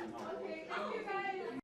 Okay, thank you guys.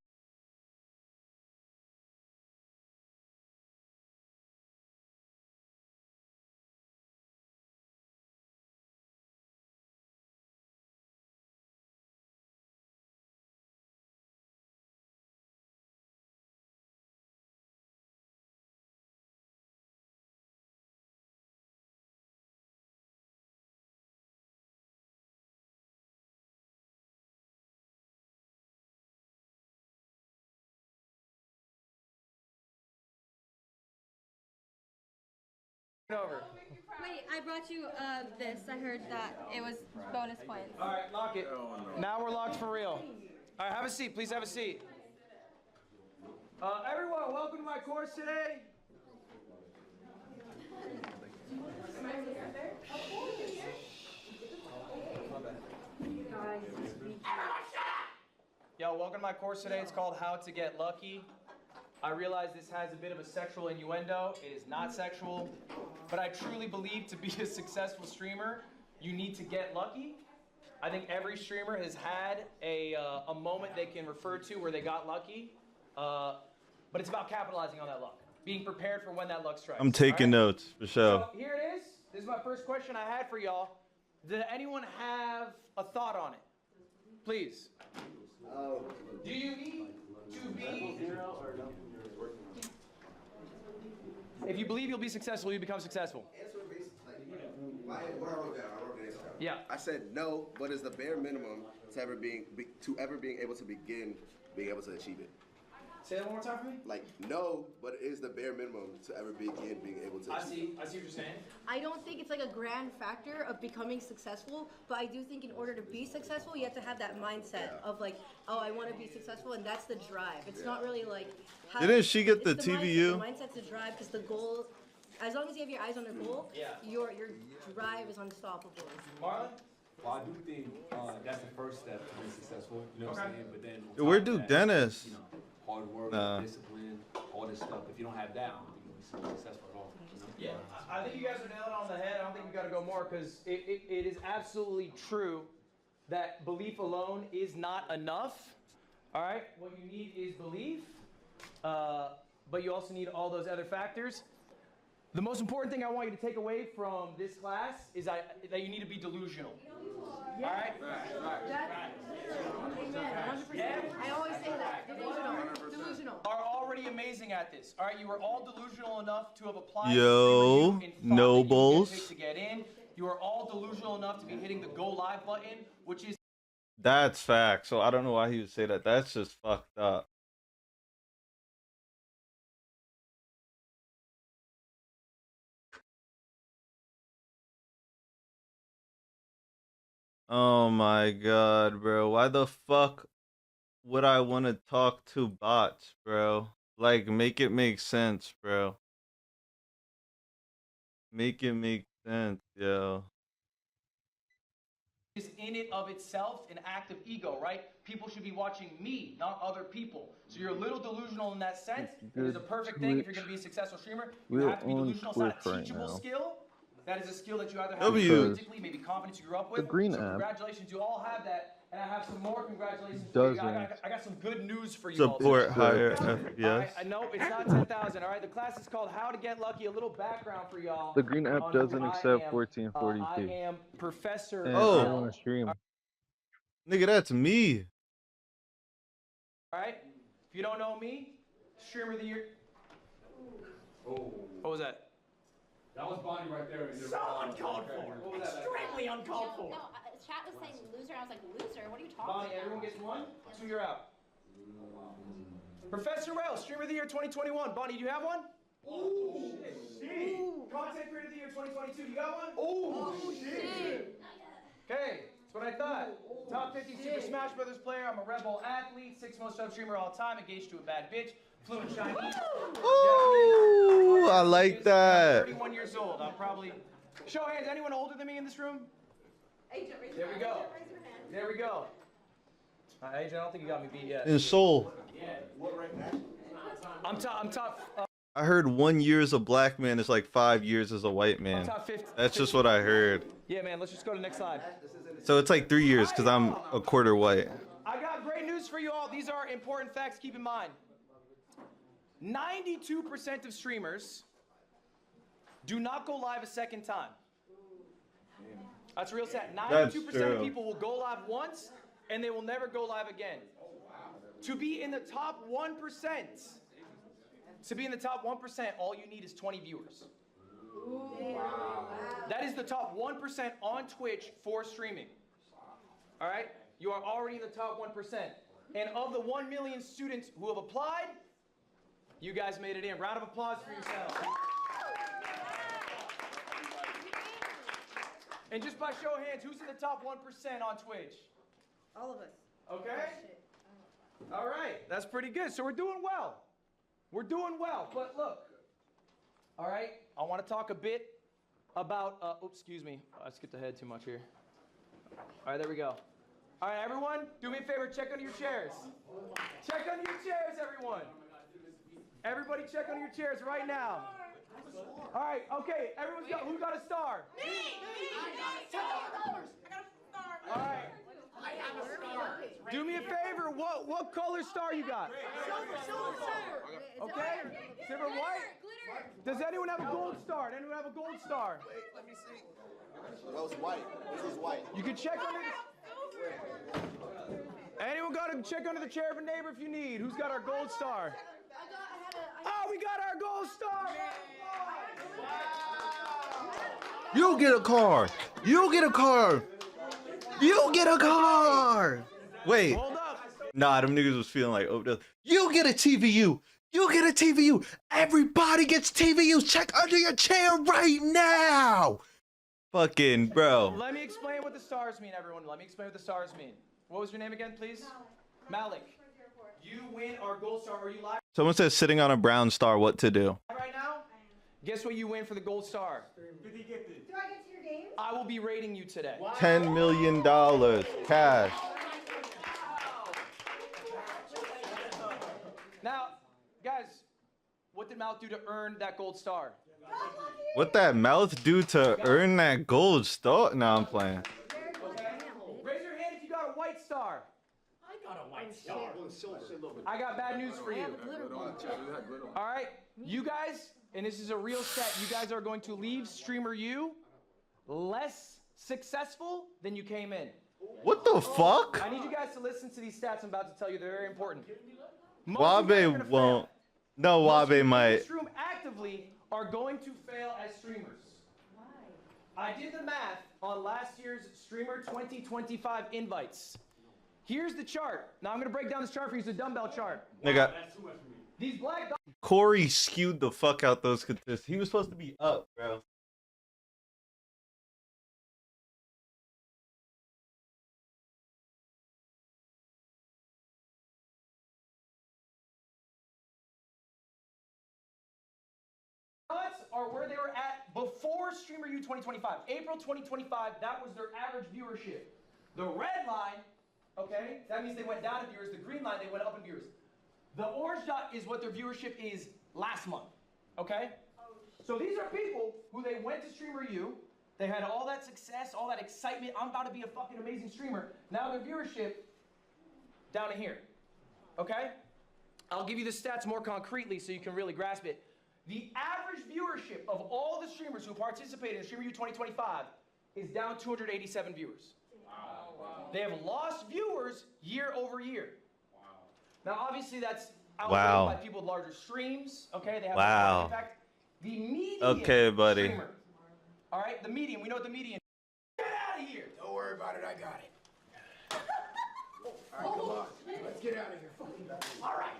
Over. Wait, I brought you this. I heard that it was bonus points. All right, lock it. Now we're locked for real. All right, have a seat. Please have a seat. Everyone, welcome to my course today. Yo, welcome to my course today. It's called How to Get Lucky. I realize this has a bit of a sexual innuendo. It is not sexual, but I truly believe to be a successful streamer, you need to get lucky. I think every streamer has had a moment they can refer to where they got lucky, but it's about capitalizing on that luck, being prepared for when that luck strikes. I'm taking notes for sure. So here it is. This is my first question I had for y'all. Did anyone have a thought on it? Please. Do you need to be... If you believe you'll be successful, you become successful. Yeah. I said no, but it's the bare minimum to ever being able to begin being able to achieve it. Say that one more time for me. Like no, but it is the bare minimum to ever begin being able to achieve it. I see what you're saying. I don't think it's like a grand factor of becoming successful, but I do think in order to be successful, you have to have that mindset of like, oh, I want to be successful, and that's the drive. It's not really like. Didn't she get the it's TVU? The mindset's the drive because the goal, as long as you have your eyes on the goal, your drive is unstoppable. Marlon? Well, I do think that's the first step to being successful. You know what I'm saying? But then Yo, where do Dennis? You know, hard work, discipline, all this stuff. If you don't have that, I don't think you'll be successful at all. You know? Yeah, I think you guys are nailing it on the head. I don't think we got to go more because it is absolutely true that belief alone is not enough. All right, what you need is belief, but you also need all those other factors. The most important thing I want you to take away from this class is that you need to be delusional. All right? Amen. 100%. I always say that. Delusional. Are already amazing at this. All right, you are all delusional enough to have applied. Yo, nobles. To get in. You are all delusional enough to be hitting the go live button, which is. That's fact. So I don't know why he would say that. That's just fucked up. Oh my god, bro. Why the fuck would I want to talk to bots, bro? Like, make it make sense, bro. Make it make sense, yo. Is in it of itself an act of ego, right? People should be watching me, not other people. So you're a little delusional in that sense. It is a perfect thing if you're going to be a successful streamer. You have to be delusional. It's not a teachable skill. That is a skill that you either have intrinsically, maybe confidence you grew up with. The green so app. Congratulations, you all have that. And I have some more congratulations for Doesn't. you. I got some good news for you Support all. higher Yes. FPS. No, it's not 10,000. All right, the class is called How to Get Lucky. A little background for y'all. The green app doesn't accept 1440p. I am Professor. And Oh. I want to stream. Nigga, that's me. All right. If you don't know me, Streamer of the Year. Oh. What was that? That was Bonnie right there. So uncalled for. What was that? Extremely uncalled for. No, chat was saying loser. I was like, loser? What are you talking Bonnie, about? everyone gets one. So you're out. Professor Rail, Streamer of the Year 2021. Bonnie, do you have one? Oh, shit. Content Creator of the Year 2022. You got one? Oh, shit. Okay, that's what I thought. Top 50 Super Smash Brothers player. I'm a Red Bull athlete. 6th most sub streamer all time. Engaged to a bad bitch. Fluent Chinese. Ooh, I like that. 31 years old. I'm probably. Show hands. Anyone older than me in this room? There we go. There we go. Agent, I don't think you got me beat yet. In Seoul. I'm top. I heard 1 year as a black man is like 5 years as a white man. Top 50. That's just what I heard. Yeah, man. Let's just go to the next slide. So it's like 3 years because I'm a quarter white. I got great news news for you all. These are important facts. Keep in mind. 92% of streamers do not go live a second time. That's real sad. 92% of people will go live once and they will never go live again. To be in the top 1%, all you need is 20 viewers. That is the top 1% on Twitch for streaming. All right? You are already in the top 1%. And of the 1 million students who have applied, you guys made it in. Round of applause for yourselves. And just by show of hands, who's in the top 1% on Twitch? All of us. Okay? All right. That's pretty good. So we're doing well. We're doing well. But look, all right, I want to talk a bit about, oops, excuse me. I skipped ahead too much here. All right, there we go. All right, everyone, do me a favor, check under your chairs. Check under your chairs, everyone. Everybody check under your chairs right now. All right, okay, everyone's got, who got a star? Me! I got $10. I got a star. All right. I have a star. Do me a favor, what color star you got? Okay, silver, white. Does anyone have a gold star? Anyone have a gold star? Wait, let me see. That was white. This is white. You can check under the... Anyone got to check under the chair of a neighbor if you need? Who's got our gold star? Oh, we got our gold star! You get a car. You get a car. You get a car. Wait. Hold up. Nah, them niggas was feeling like, oh, you get a TVU. You get a TVU. Everybody gets TVUs. Check under your chair right now. Fucking bro. Let me explain what the stars mean, everyone. Let me explain what the stars mean. What was your name again, please? Malik. You win our gold star. Are you live Someone says sitting on a brown star, what to do? right now? Guess what you win for the gold star? Do I get to your game? I will be rating you today. $10 million cash. Now, guys, what did Malik do to earn that gold star? What that mouth do to earn that gold star? No, I'm playing. Raise your hand if you got a white star. I got a white star. I got bad news for you. All right, you guys, and this is a real set, you guys are going to leave Streamer U less successful than you came in. What the fuck? I need you guys to listen to these stats I'm about to tell you. They're very important. Most of you guys are gonna Wabe won't. fail. No, Most of you Wabe in might. this room actively are going to fail as streamers. Why? I did the math on last year's Streamer 2025 invites. Here's the chart. Now I'm going to break down this chart for you. It's a dumbbell chart. Nigga, That's too much for me. These black dots. Corey skewed the fuck out those statistics. He was supposed to be up, bro. Are where they were at before Streamer U 2025. April 2025, that was their average viewership. The red line, okay, that means they went down in viewers. The green line, they went up in viewers. The orange dot is what their viewership is last month, okay? So these are people who they went to Streamer U, they had all that success, all that excitement, I'm about to be a fucking amazing streamer. Now their viewership down in here, okay? I'll give you the stats more concretely so you can really grasp it. The average viewership of all the streamers who participated in Streamer U 2025 is down 287 viewers. Wow. They have lost viewers year over year. Wow. Now, obviously, that's outweighed by people with larger streams. Okay, they have a impact. The median streamer. All right, the median. We know what the median. Get out of here. Don't worry about it. I got it. All right, come on. Let's get out of here. All right.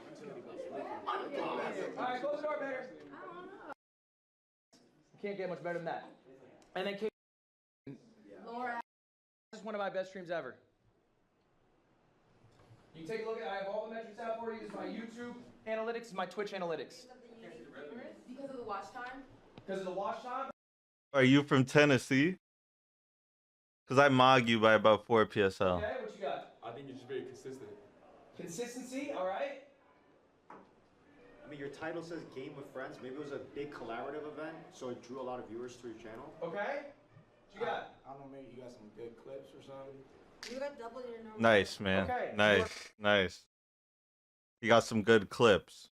All right, close the door, better. Can't get much better than that. And then Laura. This is one of my best streams ever. You take a look at I have all the metrics out for you. This is my YouTube analytics, this is my Twitch analytics. Because of the watch time? Because of the watch time? Are you from Tennessee? Because I mog you by about 4 PSL. Okay, what you got? I think you're just very consistent. Consistency, all right. I mean, your title says Game with Friends. Maybe it was a big collaborative event, so it drew a lot of viewers to your channel. Okay. What you got? I don't know, maybe you got some good clips or something. You got double your normal. Nice, man. Okay. Nice. You got some good clips.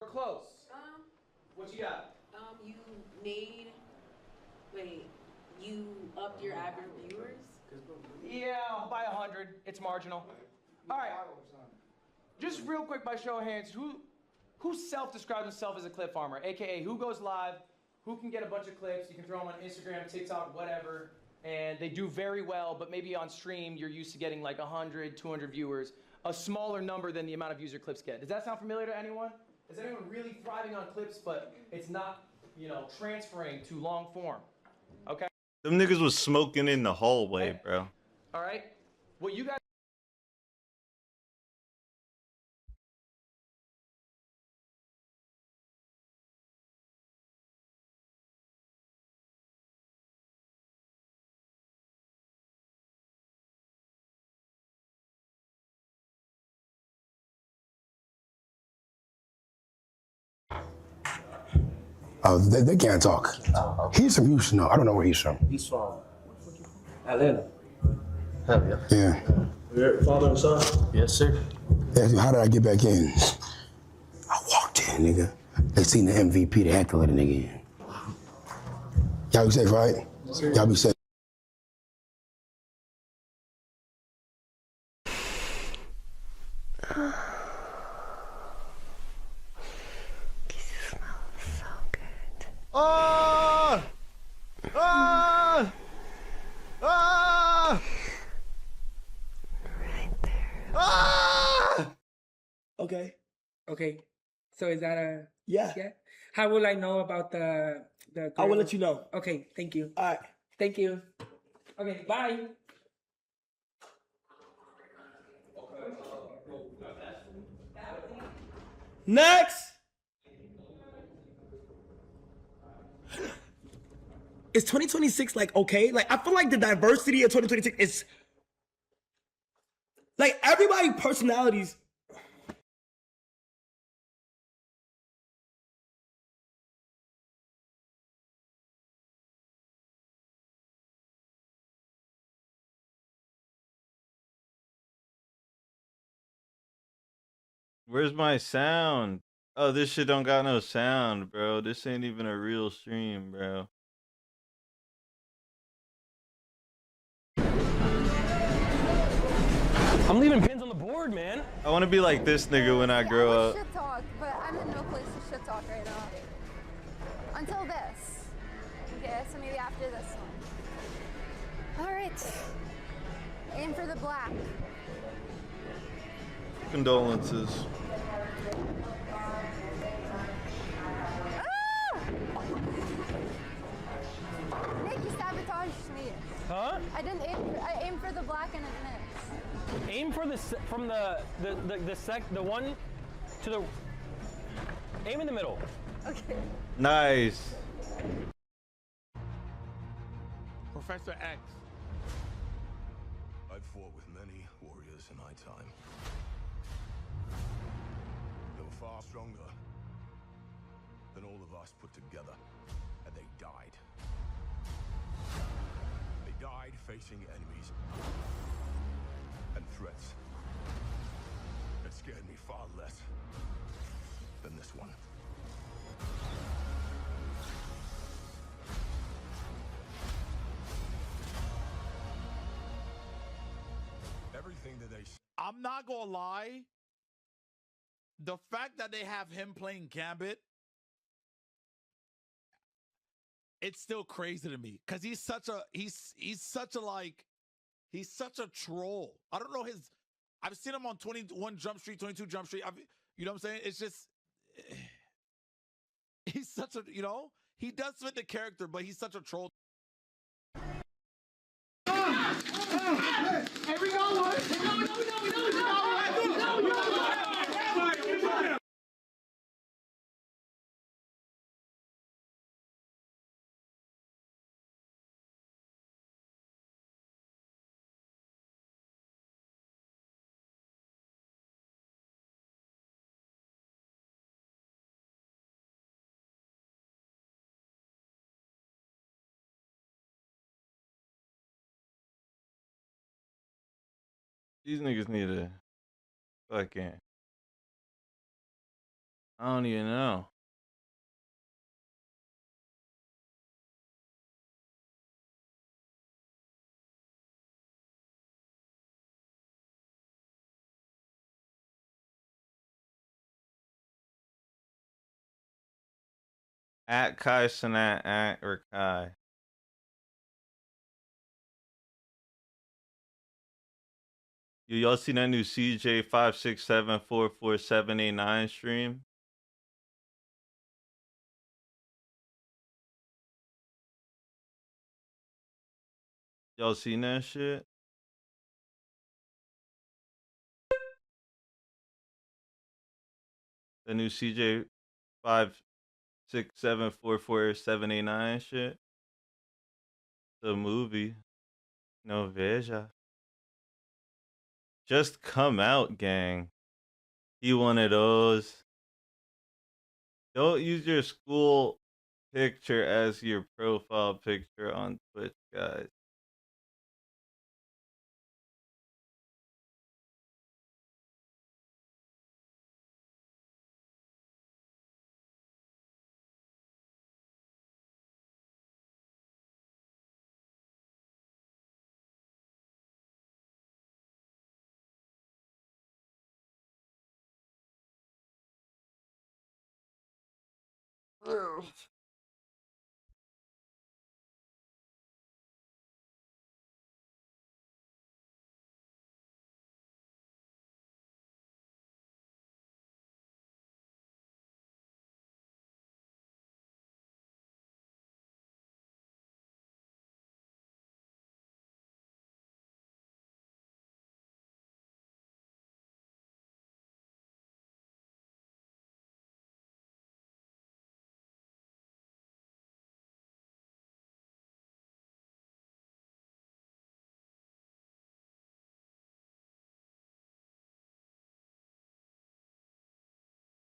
We're close. What you got? You made. Wait. You upped your average viewers? Yeah, by 100. It's marginal. All right. Just real quick, by show of hands, who self-describes himself as a clip farmer? AKA, who goes live, who can get a bunch of clips, you can throw them on Instagram, TikTok, whatever, and they do very well, but maybe on stream you're used to getting like 100, 200 viewers, a smaller number than the amount of views your clips get. Does that sound familiar to anyone? Is anyone really thriving on clips, but it's not, transferring to long form? Okay? Them niggas was smoking in the hallway, bro. All right? Well, you guys... Oh, they can't talk. He's from Houston, though. I don't know where he's from. He's from Atlanta. Hell yeah. Yeah. Your father and son? Yes, sir. How did I get back in? I walked in, nigga. They seen the MVP. They had to let a nigga in. Y'all be safe, right? Sir. Y'all be safe. Ah! Ah! Ah! Right there. Ah! Okay. So is that a Yeah. How will I know about the girl? I will let you know. Okay, thank you. All right. Thank you. Okay, bye. Next! Is 2026 like okay? Like I feel like the diversity of 2026 is like everybody personalities. Where's my sound? Oh, this shit don't got no sound, bro. This ain't even a real stream, bro. I'm leaving pins on the board, man. I want to be like this nigga when I grow up. Shit talk, but I'm in no place to shit talk right now. Until this. Okay, so maybe after this one. All right. Aim for the black. Condolences. Ah! Nick, you sabotaged me. Huh? I aimed for the black and it missed. Aim for from the one to the. Aim in the middle. Okay. Nice. Professor X. I've fought with many warriors in my time. They were far stronger than all of us put together, and they died. They died facing enemies and threats that scared me far less than this one. Everything that they... I'm not gonna lie. The fact that they have him playing Gambit, it's still crazy to me because he's such a troll. I don't know I've seen him on 21 Jump Street, 22 Jump Street. You know what I'm saying? It's just he's such a, he does fit the character, but he's such a troll. Hey, we go, These niggas need to fucking. I don't even know. At Kai Sanat, at or Kai. Y'all seen that new CJ56744789 stream? Y'all seen that shit? The new CJ56744789 shit? The movie. No veja. Just come out, gang. He one of those. Don't use your school picture as your profile picture on Twitch, guys.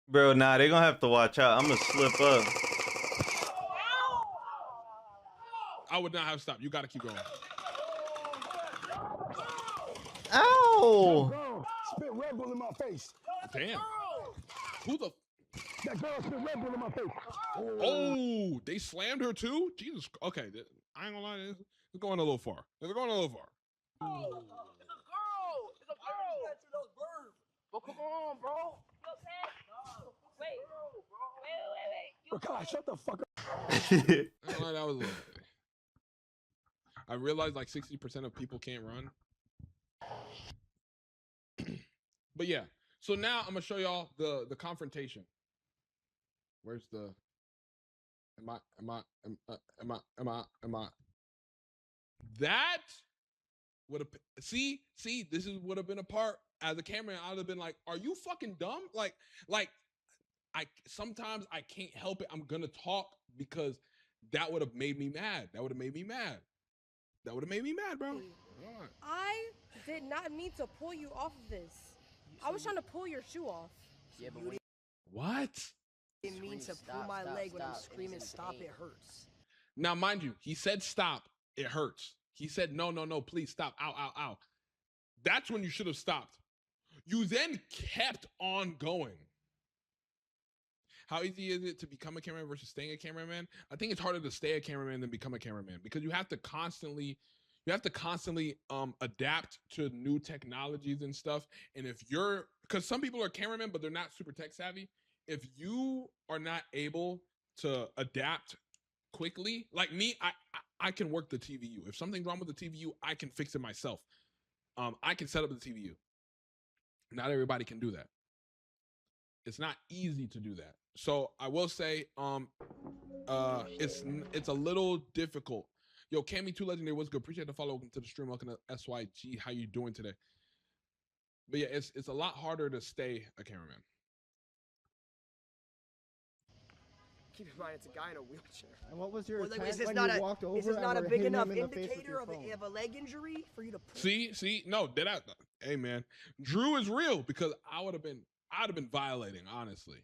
Bro, nah, they gonna have to watch out. I'm gonna slip up. I would not have stopped. You gotta keep going. Ow! Spit Red Bull in my face. Damn. Who the? That girl spit Red Bull in my face. Oh, they slammed her too? Jesus. Okay, I ain't gonna lie. It's going a little far. They're going a little far. It's a girl. It's a girl. But come on, bro. You okay? Wait. Bro, God, shut the fuck up. I ain't gonna lie, that was a little bit. I realized like 60% of people can't run. But yeah. So now I'm gonna show y'all the confrontation. Where's the? Am I? That would have see. This is would have been a part as a cameraman. I would have been like, "Are you fucking dumb?" Like I sometimes I can't help it. I'm gonna talk because that would have made me mad. That would have made me mad. That would have made me mad, bro. I did not mean to pull you off of this. I was trying to pull your shoe off. Yeah, but What? Didn't mean to pull my leg when I'm screaming, "Stop! It hurts." Now, mind you, he said stop. It hurts. He said no, please stop. Ow, ow, ow. That's when you should have stopped. You then kept on going. How easy is it to become a cameraman versus staying a cameraman? I think it's harder to stay a cameraman than become a cameraman because you have to constantly adapt to new technologies and stuff. And if you're, because some people are cameramen, but they're not super tech savvy. If you are not able to adapt quickly, like me, I can work the TVU. If something's wrong with the TVU, I can fix it myself. I can set up the TVU. Not everybody can do that. It's not easy to do that. So I will say, it's a little difficult. Yo, Cammy 2 Legendary, what's good? Appreciate the follow. Welcome to the stream. Welcome to SYG. How you doing today? But yeah, it's a lot harder to stay a cameraman. keep in mind it's a guy in a wheelchair. And what was your Or, like, intent is this when not you a, walked over is this and not a were big hitting enough him in the face with indicator your of phone? a leg injury for you to pull? See, no, hey man, Drew is real because I'd have been violating, honestly.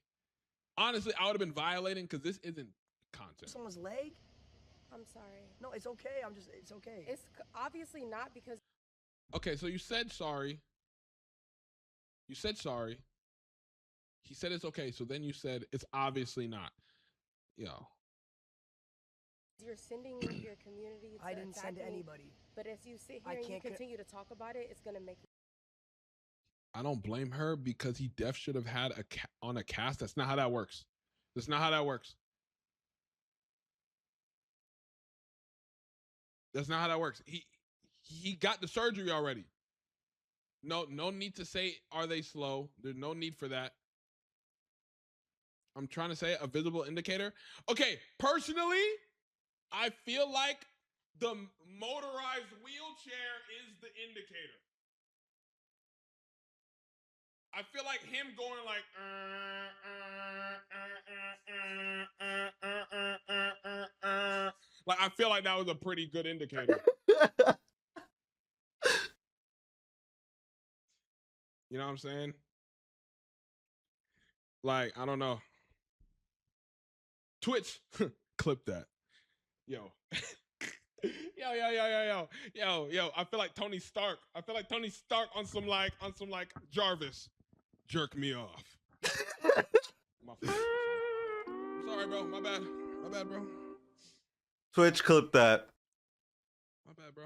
Honestly, I would have been violating because this isn't content. Someone's leg? I'm sorry. No, it's okay. It's okay. It's obviously not because. Okay, so you said sorry. You said sorry. He said it's okay. So then you said it's obviously not. Yo. You're sending your community to I didn't send attack me, anybody. But as you sit I here and you can't continue to talk about it, it's gonna make me. I don't blame her because he def should have had on a cast. That's not how that works. That's not how that works. That's not how that works. He got the surgery already. No need to say, are they slow? There's no need for that. I'm trying to say a visible indicator. Okay, personally, I feel like the motorized wheelchair is the indicator. I feel like him going like, like I feel like that was a pretty good indicator. You know what I'm saying? Like, I don't know. Twitch, clip that. Yo. Yo. I feel like Tony Stark. I feel like Tony Stark on some like Jarvis. Jerk me off. I'm sorry, bro. My bad, bro. Twitch clip that. My bad, bro.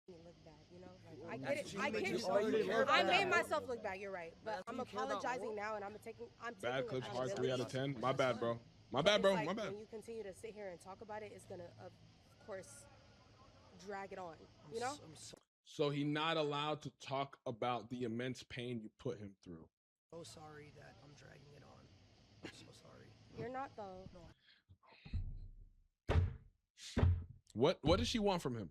Look bad, you know? Like, I get it. I made myself look bad. You're right, but I'm apologizing now, and I'm taking Bad clips, hard 3 out of 10. My But bad, bro. My it's bad, bro. like, My bad. When you continue to sit here and talk about it, it's gonna, of course, drag it on. You know? So he not allowed to talk about the immense pain you put him through. So sorry that I'm dragging it on. I'm so sorry. You're not though. What does she want from him?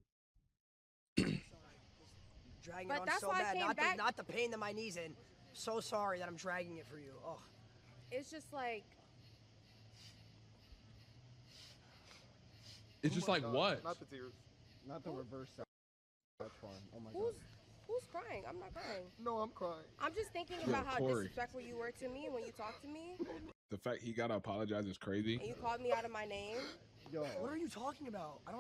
Dragging But it on that's so why I bad. came back. Not the pain that my knee's in. So sorry that I'm dragging it for you. Oh. It's just like. It's just like what? Not the tears. Not the reverse side. That's fine. Oh my Who's crying? I'm not crying. No, I'm crying. I'm just thinking Yo, about how Corey. disrespectful you were to me when you talked to me, The fact he gotta apologize is crazy. and you called me out of my name. Yo. What are you talking about? I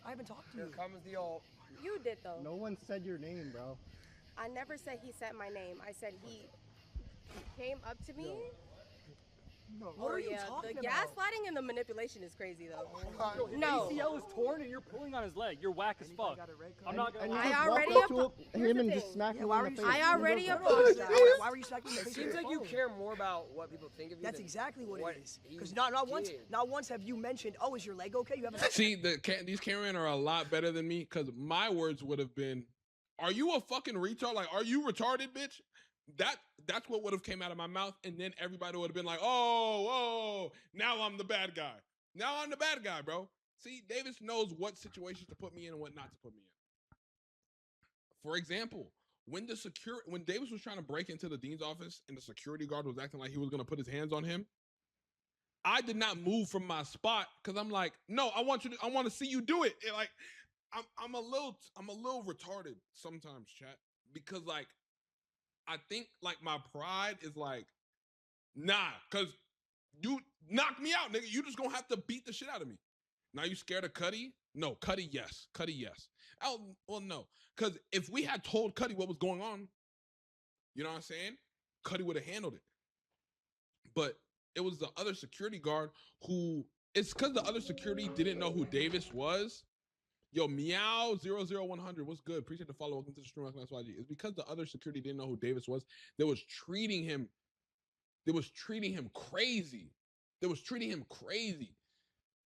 haven't talked to you. Here comes the all. You did though. No one said your name, bro. I never said he said my name. I said he came up to me. No. What are you yeah, talking the about? gaslighting and the manipulation is crazy though. His No. ACL is torn and you're pulling on his leg. You're whack as fuck. I'm not gonna And you lie. just I already walk up to here's him the and thing. just smack him why in were the you face. I already Why apologized. Why were you smacking me in the It face seems with like the you phone? care more about what people think of you. That's than exactly what it is. he Because not once did. have you mentioned, oh, is your leg okay? You haven't. See, these cameramen are a lot better than me because my words would have been, "Are you a fucking retard? Like, are you retarded, bitch?" That's what would have came out of my mouth, and then everybody would have been like, "Oh, now I'm the bad guy. Now I'm the bad guy, bro." See, Davis knows what situations to put me in and what not to put me in. For example, when Davis was trying to break into the dean's office and the security guard was acting like he was gonna put his hands on him, I did not move from my spot because I'm like, no, I want to see you do it. And like, I'm a little retarded sometimes, chat, because like, I think like my pride is like, nah, because you knocked me out, nigga. You just gonna have to beat the shit out of me. Now you scared of Cuddy? No, Cuddy, yes. Cuddy, yes. Oh, well, no. Because if we had told Cuddy what was going on, you know what I'm saying? Cuddy would have handled it. But it was the other security guard who, it's because the other security didn't know who Davis was. Yo, Meow 00100, what's good? Appreciate the follow. Welcome to the stream. YG. It's because the other security didn't know who Davis was. They was treating him crazy.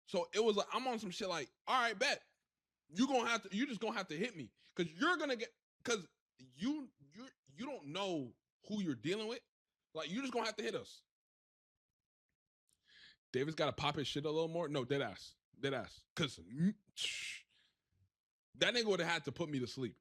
So it was like, I'm on some shit like, all right, bet. You just gonna have to hit me. Cause you don't know who you're dealing with. Like, you just gonna have to hit us. Davis gotta pop his shit a little more. No, dead ass. Cause that nigga would have had to put me to sleep.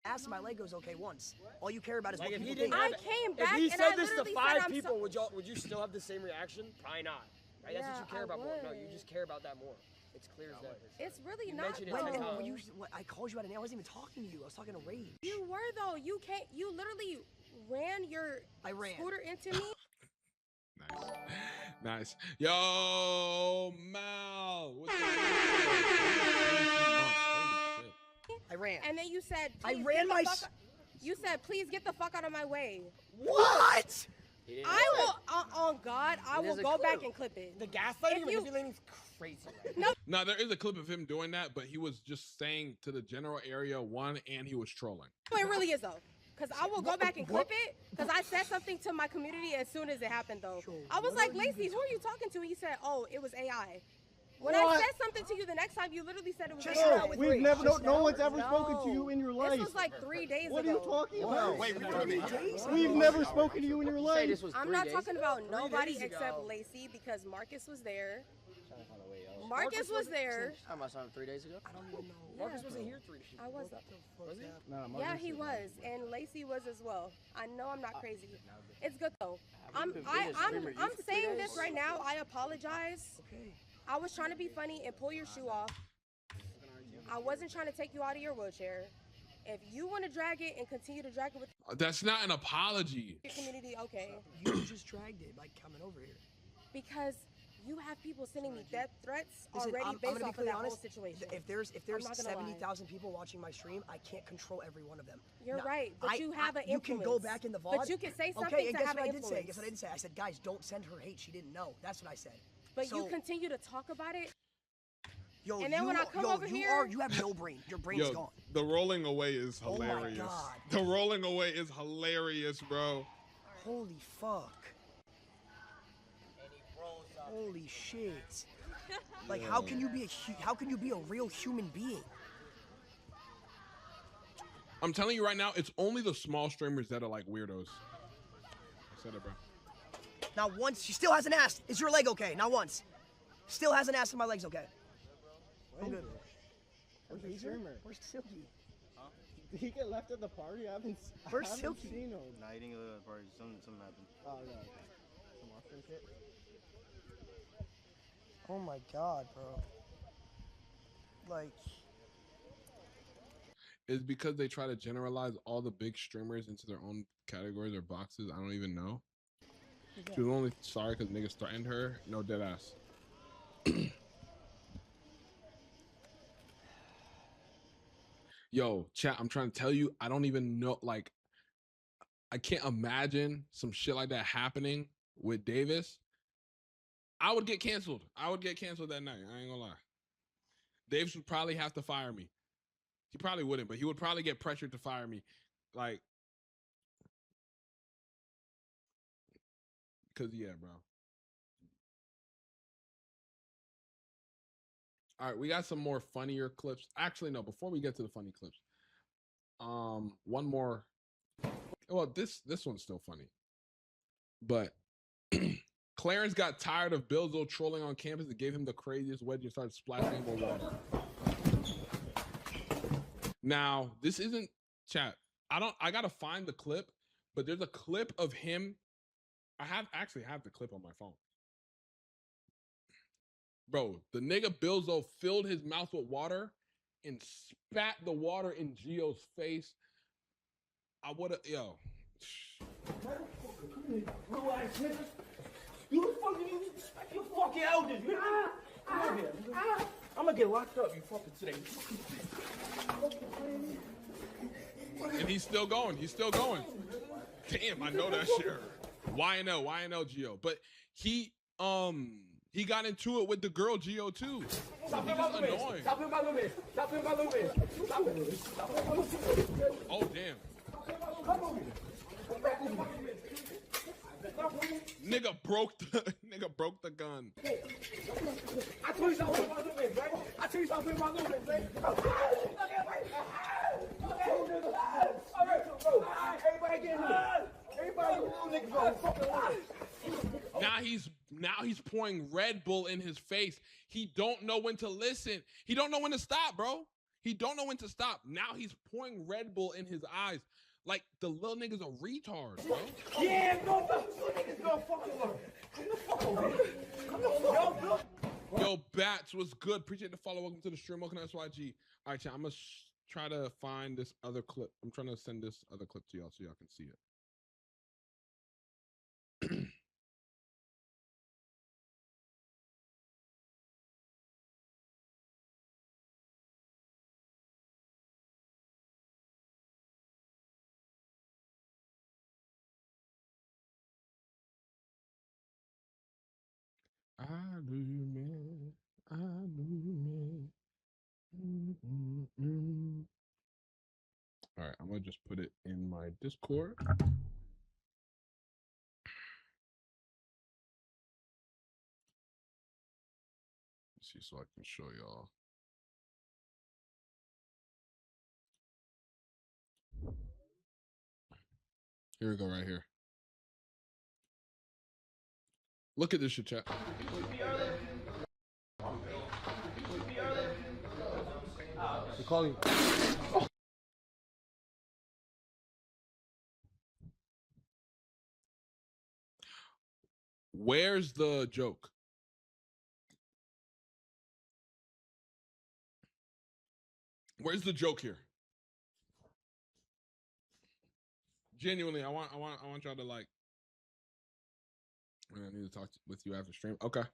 Asked my leg goes okay once. All you care about is Like, what if people he didn't think. have- I came back If he and said I this to literally 5 said, I'm people, so- would you still have the same reaction? Probably not. Right? That's what you Yeah, care I about more. No, you would. just care about that more. It's clear as day. It's really You not. mentioned it When, 10 times. I called you out of name. I wasn't even talking to you. I was talking to Rage. You were though. You can't. You literally ran your scooter into me. Nice. Yo, Mal. What's the I ran. And then you said, I "Please ran get the my. fuck up." You said, please get the fuck out of my way. What? I will, on God, I will go back and clip it. The gaslighting and If you- manipulating is crazy. Right? No. Now there is a clip of him doing that, but he was just saying to the general area one, and he was trolling. It really is though. Because I will go back and clip it. Because I said something to my community as soon as it happened though. I was like, Lacey, who are you talking to? He said, oh, it was AI. When I said something to you the next time, you literally said it was AI. We've never, no one's ever spoken to you in your life. This was like 3 days ago. What are you talking about? Wait, what do you mean? We've never spoken to you in your life. I'm not talking about nobody except Lacey because Marcus was there. Marcus was there. How much time? 3 days ago? I don't even know. Marcus wasn't here 3 days ago. I was. Was he? Yeah, he was, and Lacey was as well. I know I'm not crazy. It's good though. I'm saying this right now. I apologize. I was trying to be funny and pull your shoe off. I wasn't trying to take you out of your wheelchair. If you want to drag it and continue to drag it with That's not an apology. your community, okay. You just dragged it by coming over here. Because you have people sending me death threats Listen, already I'm based gonna off be of that honest, whole situation. If there's I'm not gonna lie. 70,000 people watching my stream, I can't control every one of them. You're Now, right, but you have an You can go influence. back in the VOD. But you can say something okay, and to guess have what an I did say? influence. Guess what I did say? I said, guys, don't send her hate. She didn't know. That's what I said. But So- you continue to talk about it. Yo, And then when I come over here- you have no brain. Your brain's Yo, gone. the rolling away is Oh my hilarious. God. The rolling away is hilarious, bro. Holy fuck. Holy shit. Like, how can you be a real human being? I'm telling you right now, it's only the small streamers that are like weirdos. I said it, bro. Not once. She still hasn't asked. Is your leg okay? Not once. Still hasn't asked if my leg's okay. I'm good. Where's the streamer? Where's Silky? Did he get left at the party? I haven't Where's seen Silky? him. Nah, he didn't go to the party. Something happened. Oh, no. Some Austin shit? Oh my god, bro. Like, It's because they try to generalize all the big streamers into their own categories or boxes. I don't even know. She was only sorry because niggas threatened her. No, dead ass. Yo, chat, I'm trying to tell you, I don't even know, like, I can't imagine some shit like that happening with Davis. I would get canceled. I would get canceled that night. I ain't gonna lie. Davis would probably have to fire me. He probably wouldn't, but he would probably get pressured to fire me. Like, because, yeah, bro. All right, we got some more funnier clips. Actually, no, before we get to the funny clips, one more. Well, this one's still funny. But Clarence got tired of Bilzo trolling on campus and gave him the craziest wedge and started splashing him with water. Now, this isn't chat. I gotta find the clip, but there's a clip of him. I actually have the clip on my phone. Bro, the nigga Bilzo filled his mouth with water and spat the water in Gio's face. I would've, yo. You fucking respect your fucking elders. Come over here. I'm gonna get locked up. You fucking today. And he's still going. He's still going. Damn, I know that shit. YNL Gio. But he got into it with the girl Gio too. Stop He's him, just annoying. Stop him, Stop him, Stop him. Oh damn. Nigga broke the gun. I told you stop putting my limits, right? I told you stop putting my limits, right? Alright, bro. Everybody get in here. Everybody, little niggas, Now he's pouring Red Bull in his face. He don't know when to listen. He don't know when to stop, bro. He don't know when to stop. Now he's pouring Red Bull in his eyes. Like the little nigga's a retard, bro. Yeah, no, you niggas gonna fucking learn. Come the fuck over here. Come the fuck over. Yo, Bats, what's good? Appreciate the follow. Welcome to the stream. Welcome to SYG. All right, chat, I'm gonna try to find this other clip. I'm trying to send this other clip to y'all so y'all can see it. movement. All right, I'm gonna just put it in my Discord. See, so I can show y'all. Here we go, right here. Look at this shit, chat. They're calling. Oh. Where's the joke? Where's the joke here? Genuinely, I want y'all to like. I need to talk with you after stream. Okay.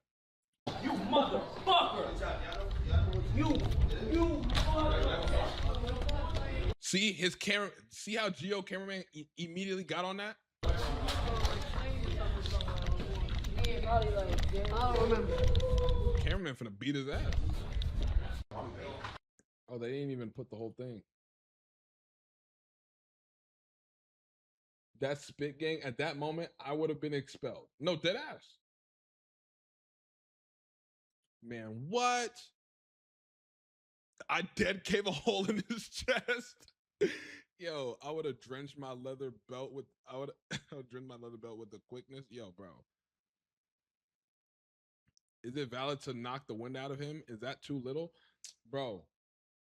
You motherfucker! You motherfucker! See his camera. See how Geo cameraman immediately got on that. I don't remember. Cameraman finna beat his ass. Oh, they didn't even put the whole thing. That spit gang at that moment, I would have been expelled. No, dead ass. Man, what? I dead gave a hole in his chest. Yo, I would have drenched my leather belt with. I would drenched my leather belt with the quickness. Yo, bro. Is it valid to knock the wind out of him? Is that too little? Bro,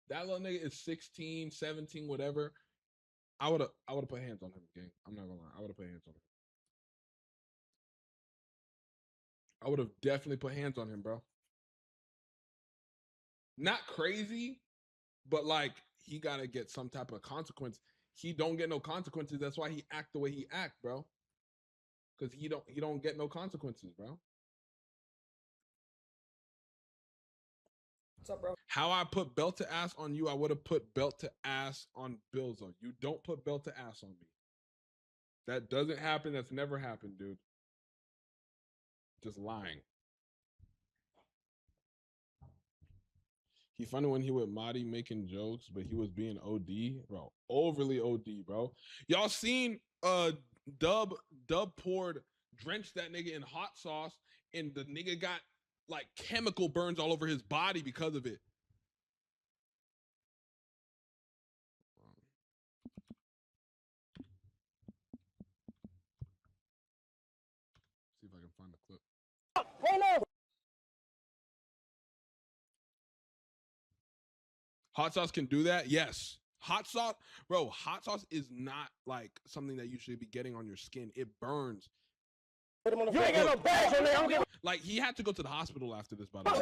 that little nigga is 16, 17, whatever. I would have put hands on him, gang. I'm not gonna lie. I would have put hands on him. I would have definitely put hands on him, bro. Not crazy, but like he gotta get some type of consequence. He don't get no consequences. That's why he act the way he act, bro. Because he don't get no consequences, bro. What's up, bro? How I put belt to ass on you, I would have put belt to ass on Bilzo. You don't put belt to ass on me. That doesn't happen. That's never happened, dude. Just lying. He funny when he with Marty making jokes, but he was being OD, bro. Overly OD, bro. Y'all seen Dub poured, drenched that nigga in hot sauce, and the nigga got like chemical burns all over his body because of it. See if I can find the clip. Hot sauce can do that? Yes. Hot sauce, bro, hot sauce is not like something that you should be getting on your skin. It burns. You ain't got no bags on there. Like, he had to go to the hospital after this, by the way.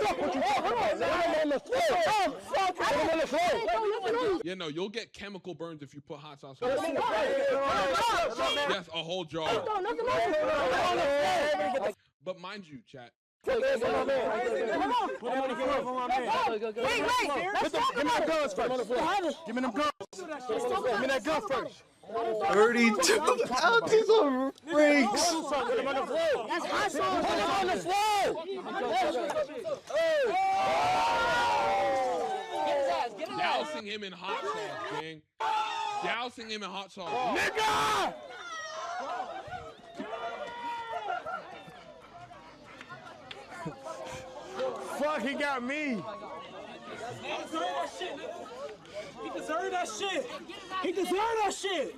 Yeah, no, you'll get chemical burns if you put hot sauce on. Yes, a whole jar. But mind you, chat. Wait, give me them guns first. Give me them guns. Give me that gun first. 32 ounces of freaks. That's hot sauce. Put it on the floor. Dousing him in hot sauce, gang. Dousing him in hot sauce. Nigga! Fuck, he got me. He deserved that shit. He deserved that shit.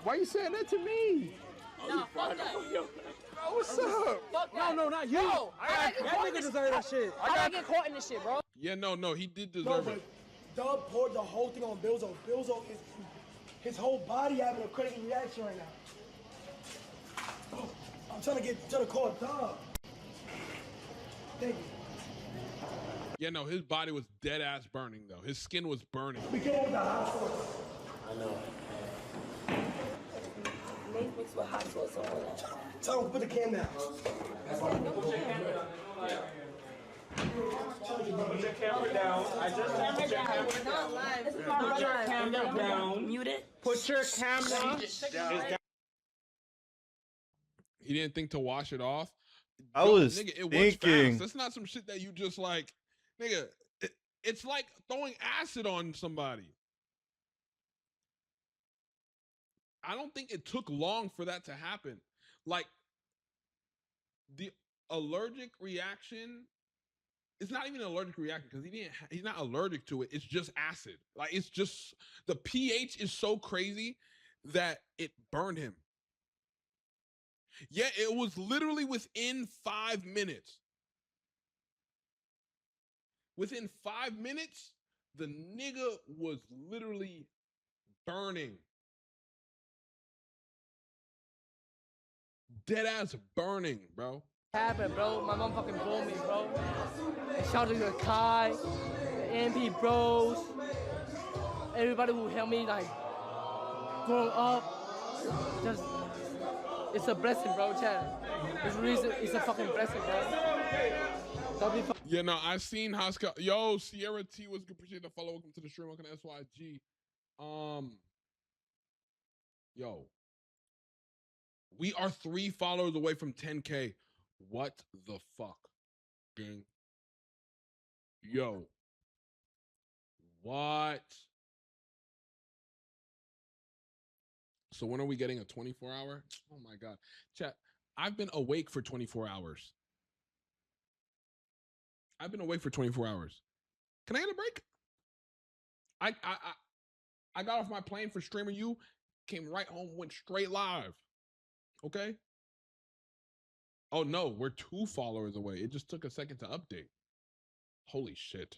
Why you saying that to me? Nah, fuck that. What's up? Fuck that. No, not you. Bro, that nigga deserved that shit. I gotta get caught in this shit, bro. Yeah, no, he did deserve it. Dub poured the whole thing on Bilzo. Bilzo is his whole body having a crazy reaction right now. Oh, I'm trying to call Dub. Thank you. Yeah, no, his body was dead ass burning though. His skin was burning. We came with the hot sauce. I know. Mixed with hot sauce on it. Tell him put the cam down. Put your camera down. I just put your camera down. Put your camera down. Mute it. Put your camera down. He didn't think to wash it off. I Yo, was nigga, it works thinking. fast. That's not some shit that you just like, nigga. It's like throwing acid on somebody. I don't think it took long for that to happen. Like the allergic reaction, it's not even an allergic reaction because he's not allergic to it. It's just acid. Like it's just the pH is so crazy that it burned him. Yeah, it was literally within 5 minutes. Within 5 minutes, the nigga was literally burning. Dead ass burning, bro. Happened, bro. My mom fucking told me, bro. And shout out to Kai, the MP bros, everybody who helped me like growing up. Just it's a blessing, bro, Chad. It's a fucking blessing, bro. Don't be Yeah, no, I seen Haskell. Yo, Sierra T was good. Appreciate the follow. Welcome to the stream. Welcome to SYG. Yo, we are 3 followers away from 10K. What the fuck, gang? Yo, what? So when are we getting a 24-hour? Oh my god, chat. I've been awake for 24 hours. I've been awake for 24 hours. Can I get a break? I got off my plane for Streamer U, came right home, went straight live. Okay? Oh no, we're 2 followers away. It just took a second to update. Holy shit.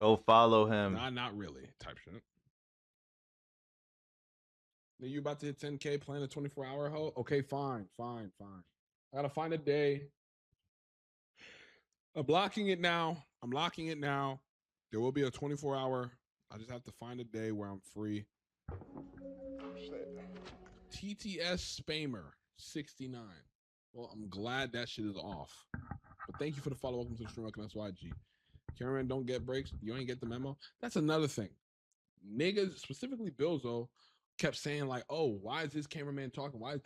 Go follow him. Nah, not really. Type shit. Then you about to hit 10K playing a 24-hour hoe? Okay, fine. I gotta find a day. I'm locking it now. There will be a 24-hour. I just have to find a day where I'm free. TTS Spamer 69. Well, I'm glad that shit is off. But thank you for the follow. Welcome to the stream. Welcome to SYG. Cameraman don't get breaks. You ain't get the memo. That's another thing. Niggas, specifically Bilzo, kept saying like, "Oh, why is this cameraman talking? Why is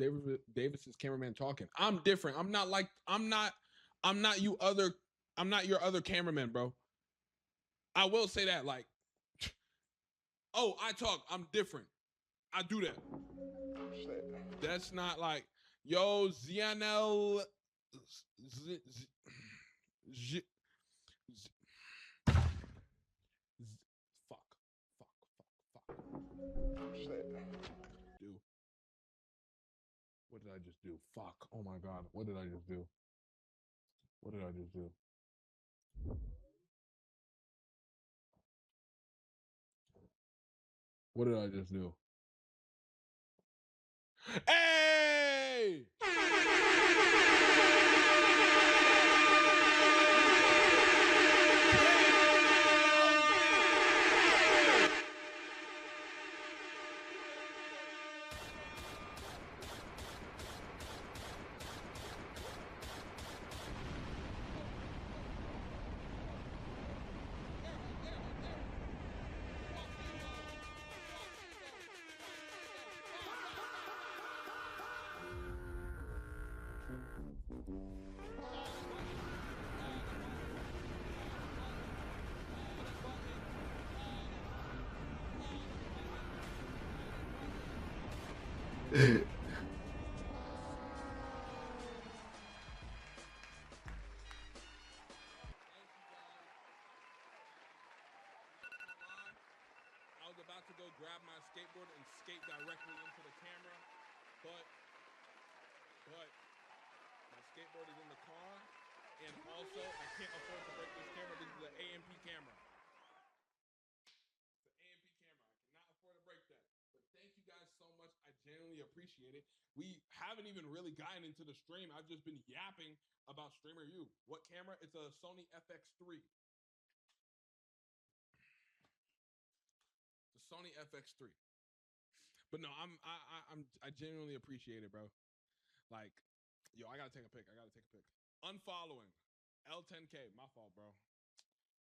Davis's cameraman talking?" I'm different. I'm not your other cameraman, bro. I will say that, like, oh, I talk. I'm different. I do that. That's not like, yo, Zianel. Fuck. Do. What did I just do? Fuck. Oh my god. What did I just do? What did I just do? What did I just do? Hey! I was about to go grab my skateboard and skate directly into the camera, but my skateboard is in the car, and also I can't afford to break this camera. This is an AMP camera. It's an AMP camera. I cannot afford to break that. But thank you guys so much. I genuinely appreciate it. We haven't even really gotten into the stream. I've just been yapping about Streamer U. What camera? It's a Sony FX3. It's a Sony FX3. But no, I genuinely appreciate it, bro. Like, yo, I gotta take a pic. Unfollowing L10K. My fault, bro.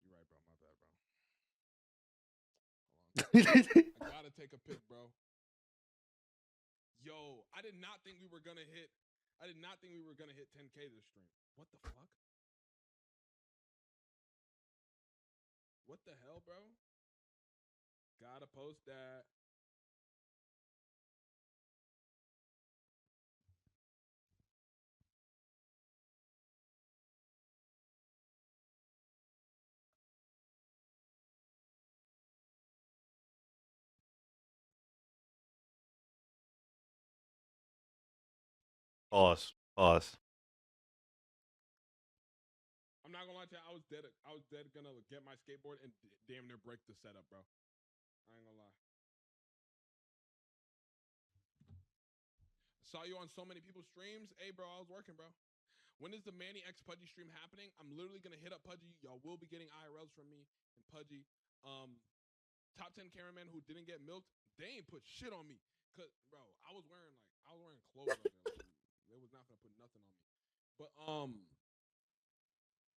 You're right, bro. My bad, bro. Hold on. I gotta take a pic, bro. Yo, I did not think we were gonna hit I did not think we were gonna hit 10K this stream. What the fuck? What the hell, bro? Gotta post that. Pause. I'm not gonna lie to you. I was dead gonna get my skateboard and damn near break the setup, bro. I ain't gonna lie. Saw you on so many people's streams. Hey, bro, I was working, bro. When is the Manny X Pudgy stream happening? I'm literally gonna hit up Pudgy. Y'all will be getting IRLs from me and Pudgy. Top 10 cameramen who didn't get milked, they ain't put shit on me. Cause, bro, I was wearing clothes out there. Like, they was not gonna put nothing on me. But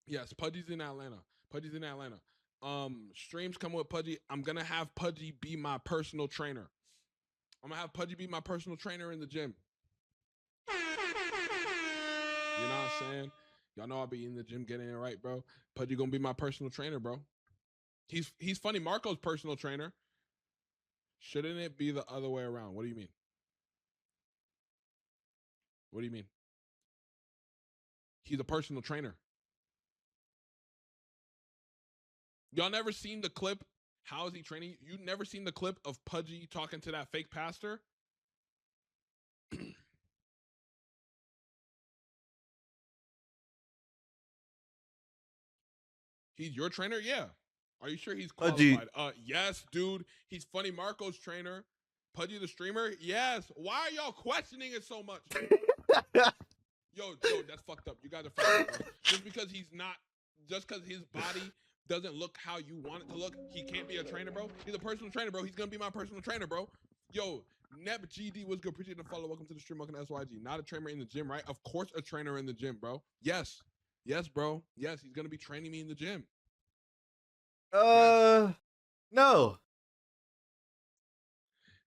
yes, Pudgy's in Atlanta. Streams coming with Pudgy. I'm gonna have Pudgy be my personal trainer. I'm gonna have Pudgy be my personal trainer in the gym. You know what I'm saying? Y'all know I'll be in the gym getting it right, bro. Pudgy gonna be my personal trainer, bro. He's funny. Marco's personal trainer. Shouldn't it be the other way around? What do you mean? What do you mean? He's a personal trainer. Y'all never seen the clip? How is he training? You never seen the clip of Pudgy talking to that fake pastor? He's your trainer? Yeah. Are you sure he's qualified? Pudgy. Yes, dude. He's Funny Marco's trainer. Pudgy the streamer? Yes. Why are y'all questioning it so much? Yo, that's fucked up. You guys are fucked up, bro. Just because his body doesn't look how you want it to look, he can't be a trainer, bro. He's a personal trainer, bro. He's gonna be my personal trainer, bro. Yo, Neb GD was good. Appreciate the follow. Welcome to the stream. Welcome to SYG. Not a trainer in the gym, right? Of course, a trainer in the gym, bro. Yes, bro. Yes, he's gonna be training me in the gym. No.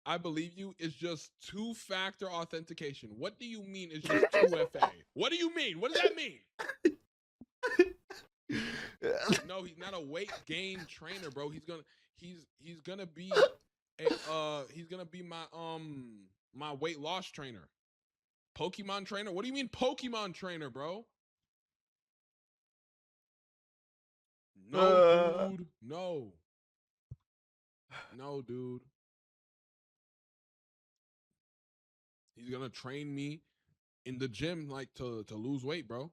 I believe you. It's just two-factor authentication. What do you mean it's just 2FA? What do you mean? What does that mean? No, he's not a weight gain trainer, bro. He's gonna be my weight loss trainer. Pokemon trainer? What do you mean Pokemon trainer, bro? No, dude. No. No, dude. He's gonna train me in the gym like to lose weight, bro.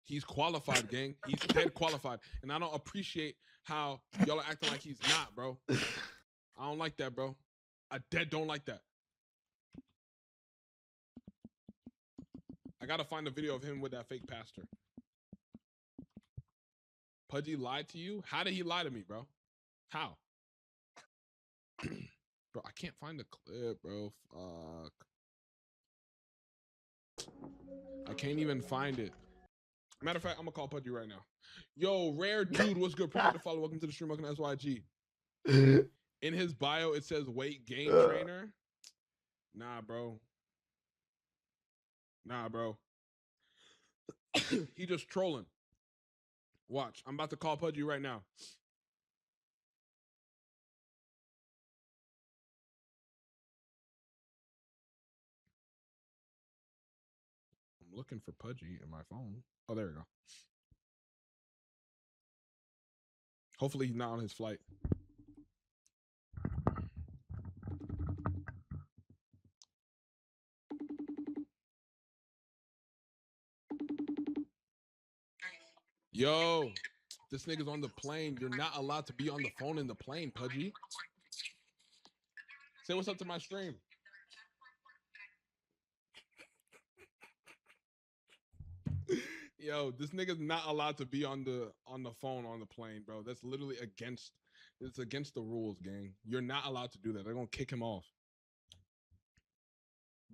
He's qualified, gang. He's dead qualified. And I don't appreciate how y'all are acting like he's not, bro. I don't like that, bro. I dead don't like that. I gotta find a video of him with that fake pastor. Pudgy lied to you? How did he lie to me, bro? How? Bro, I can't find the clip, bro. Fuck. I can't even find it. Matter of fact, I'm gonna call Pudgy right now. Yo, rare dude, what's good? Appreciate the follow. Welcome to the stream. Welcome to SYG. In his bio, it says weight gain trainer. Nah, bro. He just trolling. Watch. I'm about to call Pudgy right now. I'm looking for Pudgy in my phone. Oh, there we go. Hopefully he's not on his flight. Yo, this nigga's on the plane. You're not allowed to be on the phone in the plane, Pudgy. Say what's up to my stream. Yo, this nigga's not allowed to be on the phone on the plane, bro. That's literally against the rules, gang. You're not allowed to do that. They're gonna kick him off.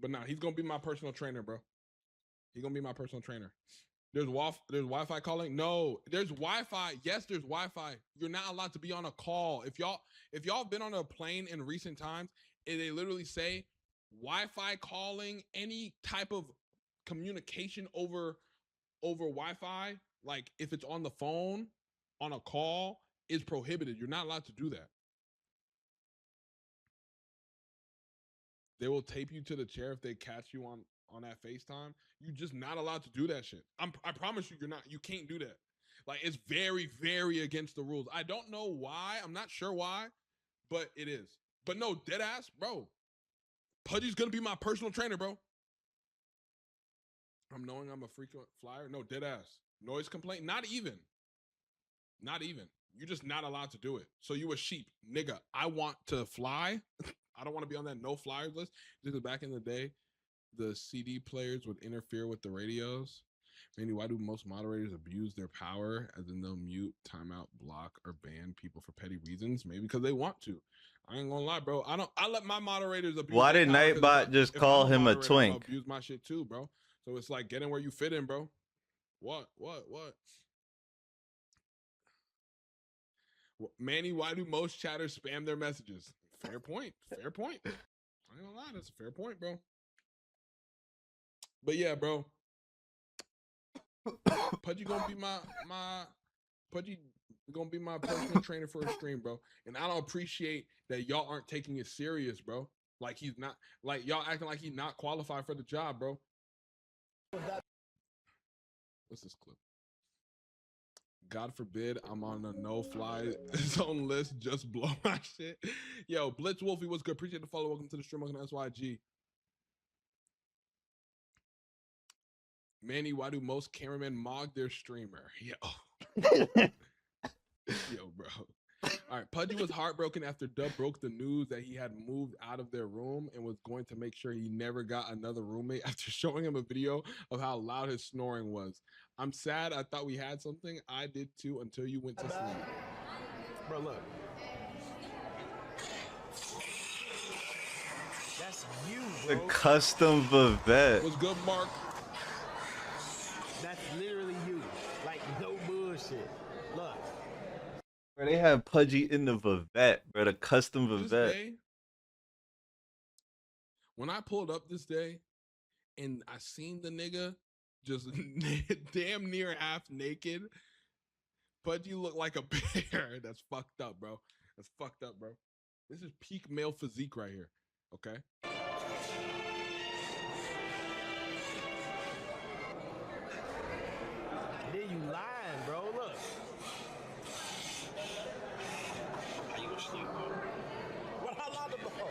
But nah, he's gonna be my personal trainer, bro. He's gonna be my personal trainer. There's Wi-Fi calling. No, there's Wi-Fi. Yes, there's Wi-Fi. You're not allowed to be on a call. If y'all been on a plane in recent times, they literally say Wi-Fi calling, any type of communication over Wi-Fi, like if it's on the phone, on a call, is prohibited. You're not allowed to do that. They will tape you to the chair if they catch you on that FaceTime. You're just not allowed to do that shit. I promise you, you can't do that. Like, it's very, very against the rules. I don't know why. I'm not sure why, but it is. But no, dead ass, bro. Pudgy's gonna be my personal trainer, bro. I'm knowing I'm a frequent flyer. No, dead ass. Noise complaint. Not even. You're just not allowed to do it. So you a sheep, nigga. I want to fly. I don't want to be on that no flyers list. Because back in the day, the CD players would interfere with the radios. Manny, why do most moderators abuse their power? As in they'll mute, timeout, block, or ban people for petty reasons? Maybe because they want to. I ain't gonna lie, bro. I let my moderators abuse. Why their did power 'cause Nightbot just if call I'm him a moderator, I'm gonna twink? abuse my shit too, bro. So it's like getting where you fit in, bro. What? Manny, why do most chatters spam their messages? Fair point. I ain't gonna lie, that's a fair point, bro. But yeah, bro. Pudgy gonna be my personal trainer for a stream, bro. And I don't appreciate that y'all aren't taking it serious, bro. Like he's not, like y'all acting like he's not qualified for the job, bro. What's this clip? God forbid I'm on a no-fly zone list. Just blow my shit. Yo, Blitz Wolfie, what's good? Appreciate the follow. Welcome to the stream. Welcome to SYG. Manny, why do most cameramen mog their streamer? Yo. Yo, bro. All right, Pudgy was heartbroken after Dub broke the news that he had moved out of their room and was going to make sure he never got another roommate after showing him a video of how loud his snoring was. I'm sad. I thought we had something. I did too until you went to sleep. Bro, look. That's you, The bro. custom Vivette. What's good, Mark? That's literally you. Like, no bullshit. Look. Bro, they have Pudgy in the Vivette, bro. The custom This Vivette. day, when I pulled up this day and I seen the nigga just damn near half naked, Pudgy looked like a bear. That's fucked up, bro. That's fucked up, bro. This is peak male physique right here. Okay. Then you lying, bro. Look. Are you asleep, bro? What I lied about?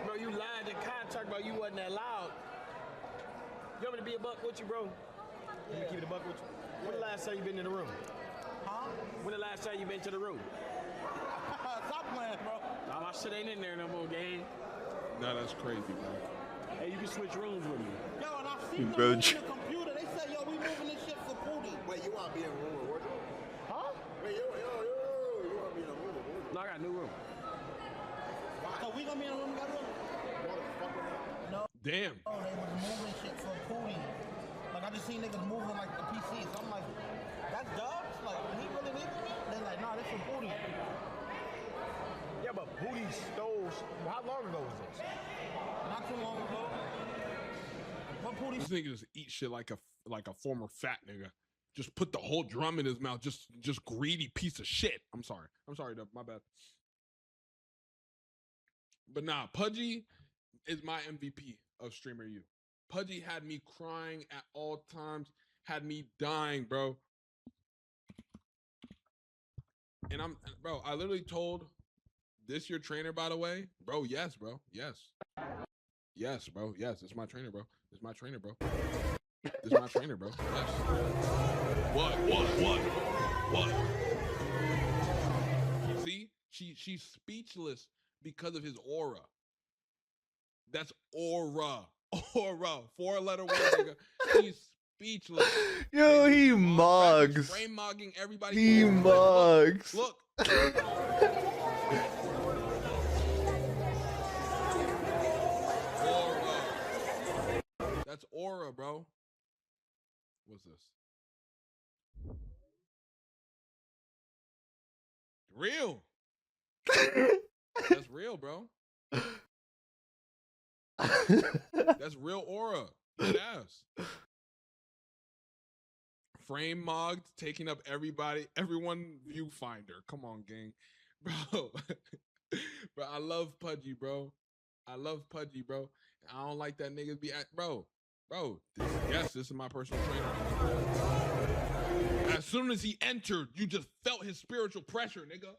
Bro, you lied to contract, bro. You wasn't that loud. You want me to be a buck with you, bro? Let me keep it a buck with you. When the last time you been in the room? Huh? When the last time you been to the room? Stop playing, bro. Nah, my shit ain't in there no more, gang. Nah, that's crazy, bro. Hey, you can switch rooms with me. Yo, and I see them Bro, moving the computer. They say, yo, we moving this shit for Pootie. Wait, you want to be in a room with wardrobe? Huh? Wait, yo, you want to be in a room with wardrobe? No, I got a new room. So we gonna be in a room together? No. Damn. Oh, they was moving shit for Pootie. Like, I just seen niggas moving, like, the PC. So I'm like, that's Dubs? Like, he really leaving me? They're like, nah, this for Pootie. Yeah, but Booty stole. How long ago was this? Not too long ago. What Pootie? This nigga just eat shit like a former fat nigga. Just put the whole drum in his mouth. Just greedy piece of shit. I'm sorry, Dub. My bad. But nah, Pudgy is my MVP of Streamer U. Pudgy had me crying at all times, had me dying, bro. And I literally told this your trainer, by the way, bro. Yes, bro. Yes, bro. Yes, it's my trainer, bro. It's my trainer, bro. It's my trainer, bro. Yes. What? See, she's speechless because of his aura. That's aura. 4-letter word, nigga. He's speechless. Yo, he mugs. Frame mugging everybody. He mugs. Look. Aura. That's aura, bro. What's this? Real. That's real, bro. That's real aura. Dead ass. frame mogged, taking up everyone viewfinder. Come on, gang. Bro. Bro, I love Pudgy, bro. I love Pudgy, bro. I don't like that niggas be at, bro. Yes, this is my personal trainer. As soon as he entered, you just felt his spiritual pressure, nigga.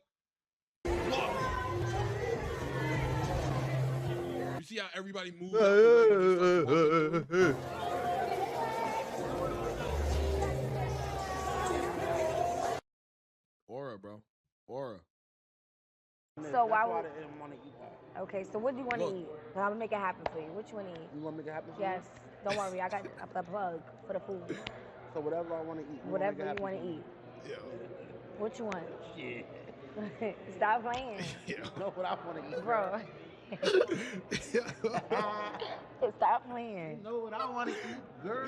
Fuck. You see how everybody moves out the way when he starts walking? Aura, bro. Aura. So why would I didn't want to eat that? Okay, so what do you want to eat? I'm gonna make it happen for you. What you want to eat? You want to make it happen for Yes. Don't worry, I got the plug for the food. So whatever I want to eat. Whatever you want to eat. Yeah. What you want? Shit. Stop playing. You know what I want to eat, Bro. Stop playing. You know what I want to eat, girl?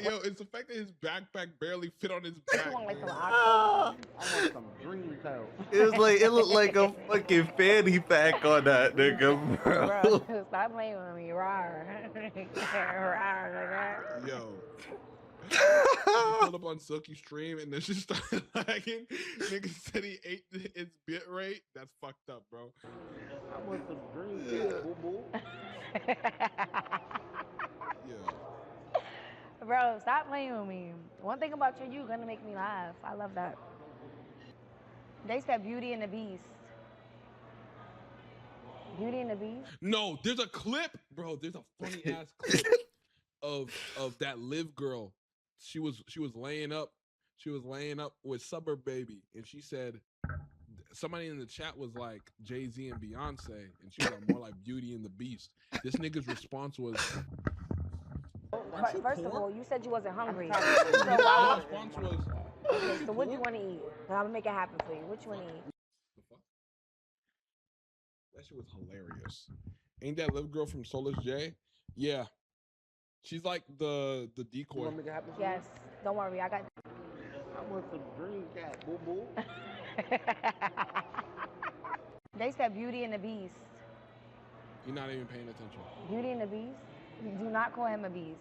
Yo, it's the fact that his backpack barely fit on his back. You want like some I want some dream tail. It looked like a fucking fanny pack on that nigga, bro. Bro, stop playing with me. Rawr. Rawr. Yo. He pulled up on Silky's stream and then she started lagging. Nigga said he ate its bit rate. That's fucked up, bro. I want some dream tail, boo boo. Yeah. Bro, stop playing with me. One thing about you, you're gonna make me laugh. I love that. They said Beauty and the Beast. Beauty and the Beast? No, there's a clip, bro. There's a funny ass clip of that Liv girl. She was laying up. She was laying up with Suburb Baby, and she said somebody in the chat was like Jay-Z and Beyonce, and she was like, more like Beauty and the Beast. This nigga's response was. First of all, you said you wasn't hungry. My response was. Okay, so what do you want to eat? I'm gonna make it happen for you. What you want to eat? That shit was hilarious. Ain't that Liv girl from Soulless J? Yeah. She's like the decoy. You want me to happen for Yes. Don't worry, I got. I want some dream cat, boo boo. They said Beauty and the Beast. You're not even paying attention. Beauty and the Beast? Do not call him a beast.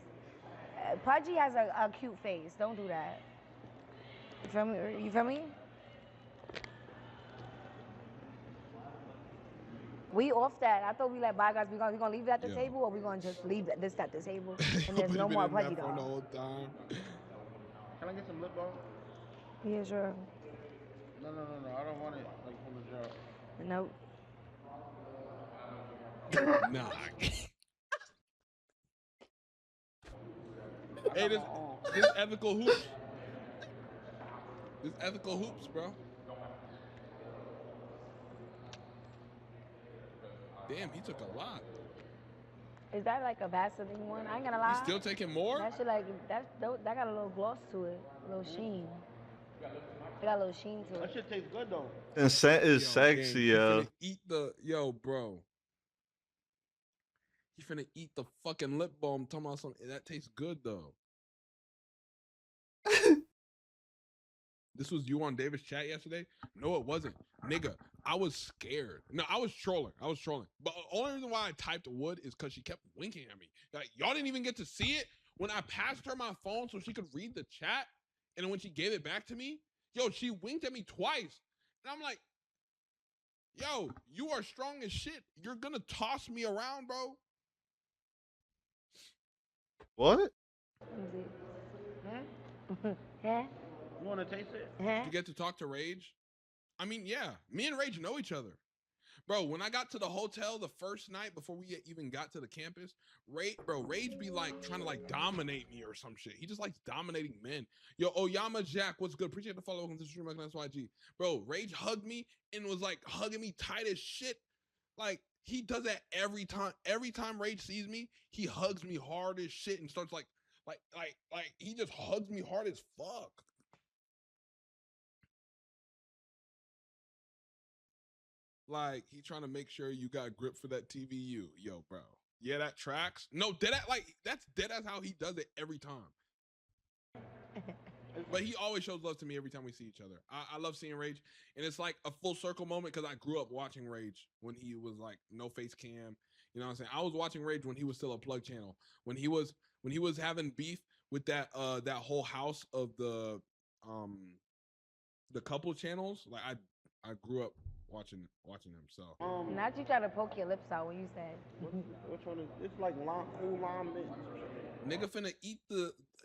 Pudgy has a cute face. Don't do that. You feel me? You feel me? We off that. I thought we let bygones. We gonna leave it at the table, or we gonna just leave this at the table, and there's no more Pudgy the dog. whole time. Can I get some lip balm? Yeah, sure. No. I don't want it like from the jar. Nope. Nah. Hey, this ethical hoops. This ethical hoops, bro. Damn, he took a lot. Is that like a Vaseline one? I ain't gonna lie. He's still taking more? That shit like that got a little gloss to it, a little sheen. It got a little sheen to it. That shit tastes good though. And scent is sexy, yo. Eat the bro. He finna eat the fucking lip balm. Talking about something that tastes good though. This was you on David's chat yesterday? No, it wasn't. Nigga, I was scared. No, I was trolling. But the only reason why I typed wood is because she kept winking at me. Like, y'all didn't even get to see it. When I passed her my phone so she could read the chat, and then when she gave it back to me, yo, she winked at me twice. And I'm like, yo, you are strong as shit. You're gonna toss me around, bro. What? Yeah. You want to taste it? Did you get to talk to Rage? I mean, yeah. Me and Rage know each other. Bro, when I got to the hotel the first night before we even got to the campus, Rage be like trying to like dominate me or some shit. He just likes dominating men. Yo, Oyama Jack, what's good? Appreciate the follow. Welcome to the stream. That's YG. Bro, Rage hugged me and was like hugging me tight as shit. Like, he does that every time. Every time Rage sees me, he hugs me hard as shit and starts like he just hugs me hard as fuck. Like, he trying to make sure you got grip for that TVU. Yo, bro. Yeah, that tracks. No, that's dead as how he does it every time. But he always shows love to me every time we see each other. I love seeing Rage. And it's like a full circle moment because I grew up watching Rage when he was like no face cam. You know what I'm saying? I was watching Rage when he was still a plug channel. When he was having beef with that whole house of the couple channels. Like I grew up watching him. So Not you try to poke your lips out when you said. Which one is? It's like cool lime mint. nigga finna eat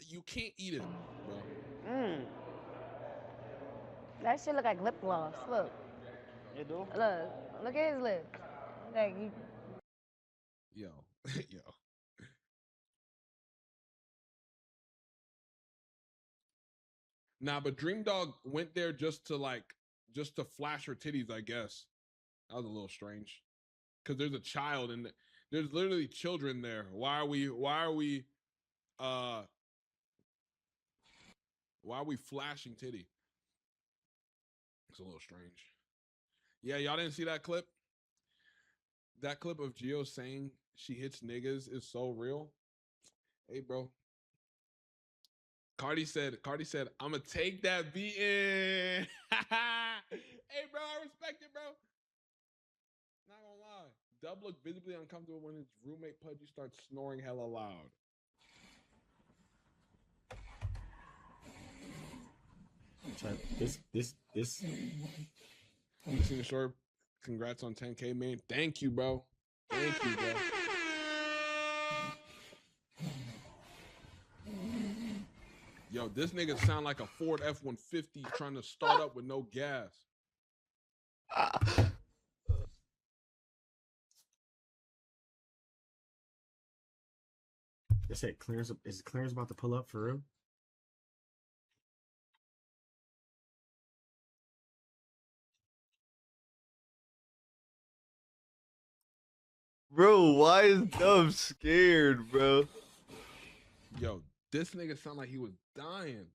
you can't eat it, bro. That shit look like lip gloss. Look. You do? Look at his lips. Like you. Yo. Nah, but Dream Dog went there just to flash her titties, I guess. That was a little strange. Cause there's a child and there's literally children there. Why are we flashing titty? It's a little strange. Yeah, y'all didn't see that clip? That clip of Gio saying she hits niggas is so real. Hey, bro. Cardi said, I'ma take that beating. Hey, bro, I respect it, bro. Not gonna lie. Dub looked visibly uncomfortable when his roommate Pudgy starts snoring hella loud. This. Listening short, congrats on 10K, man. Thank you, bro. Thank you, bro. Yo, this nigga sound like a Ford F-150 trying to start up with no gas. They said Clarence. Is Clarence about to pull up for real? Bro, why is Dub scared, bro? Yo, this nigga sound like he was dying.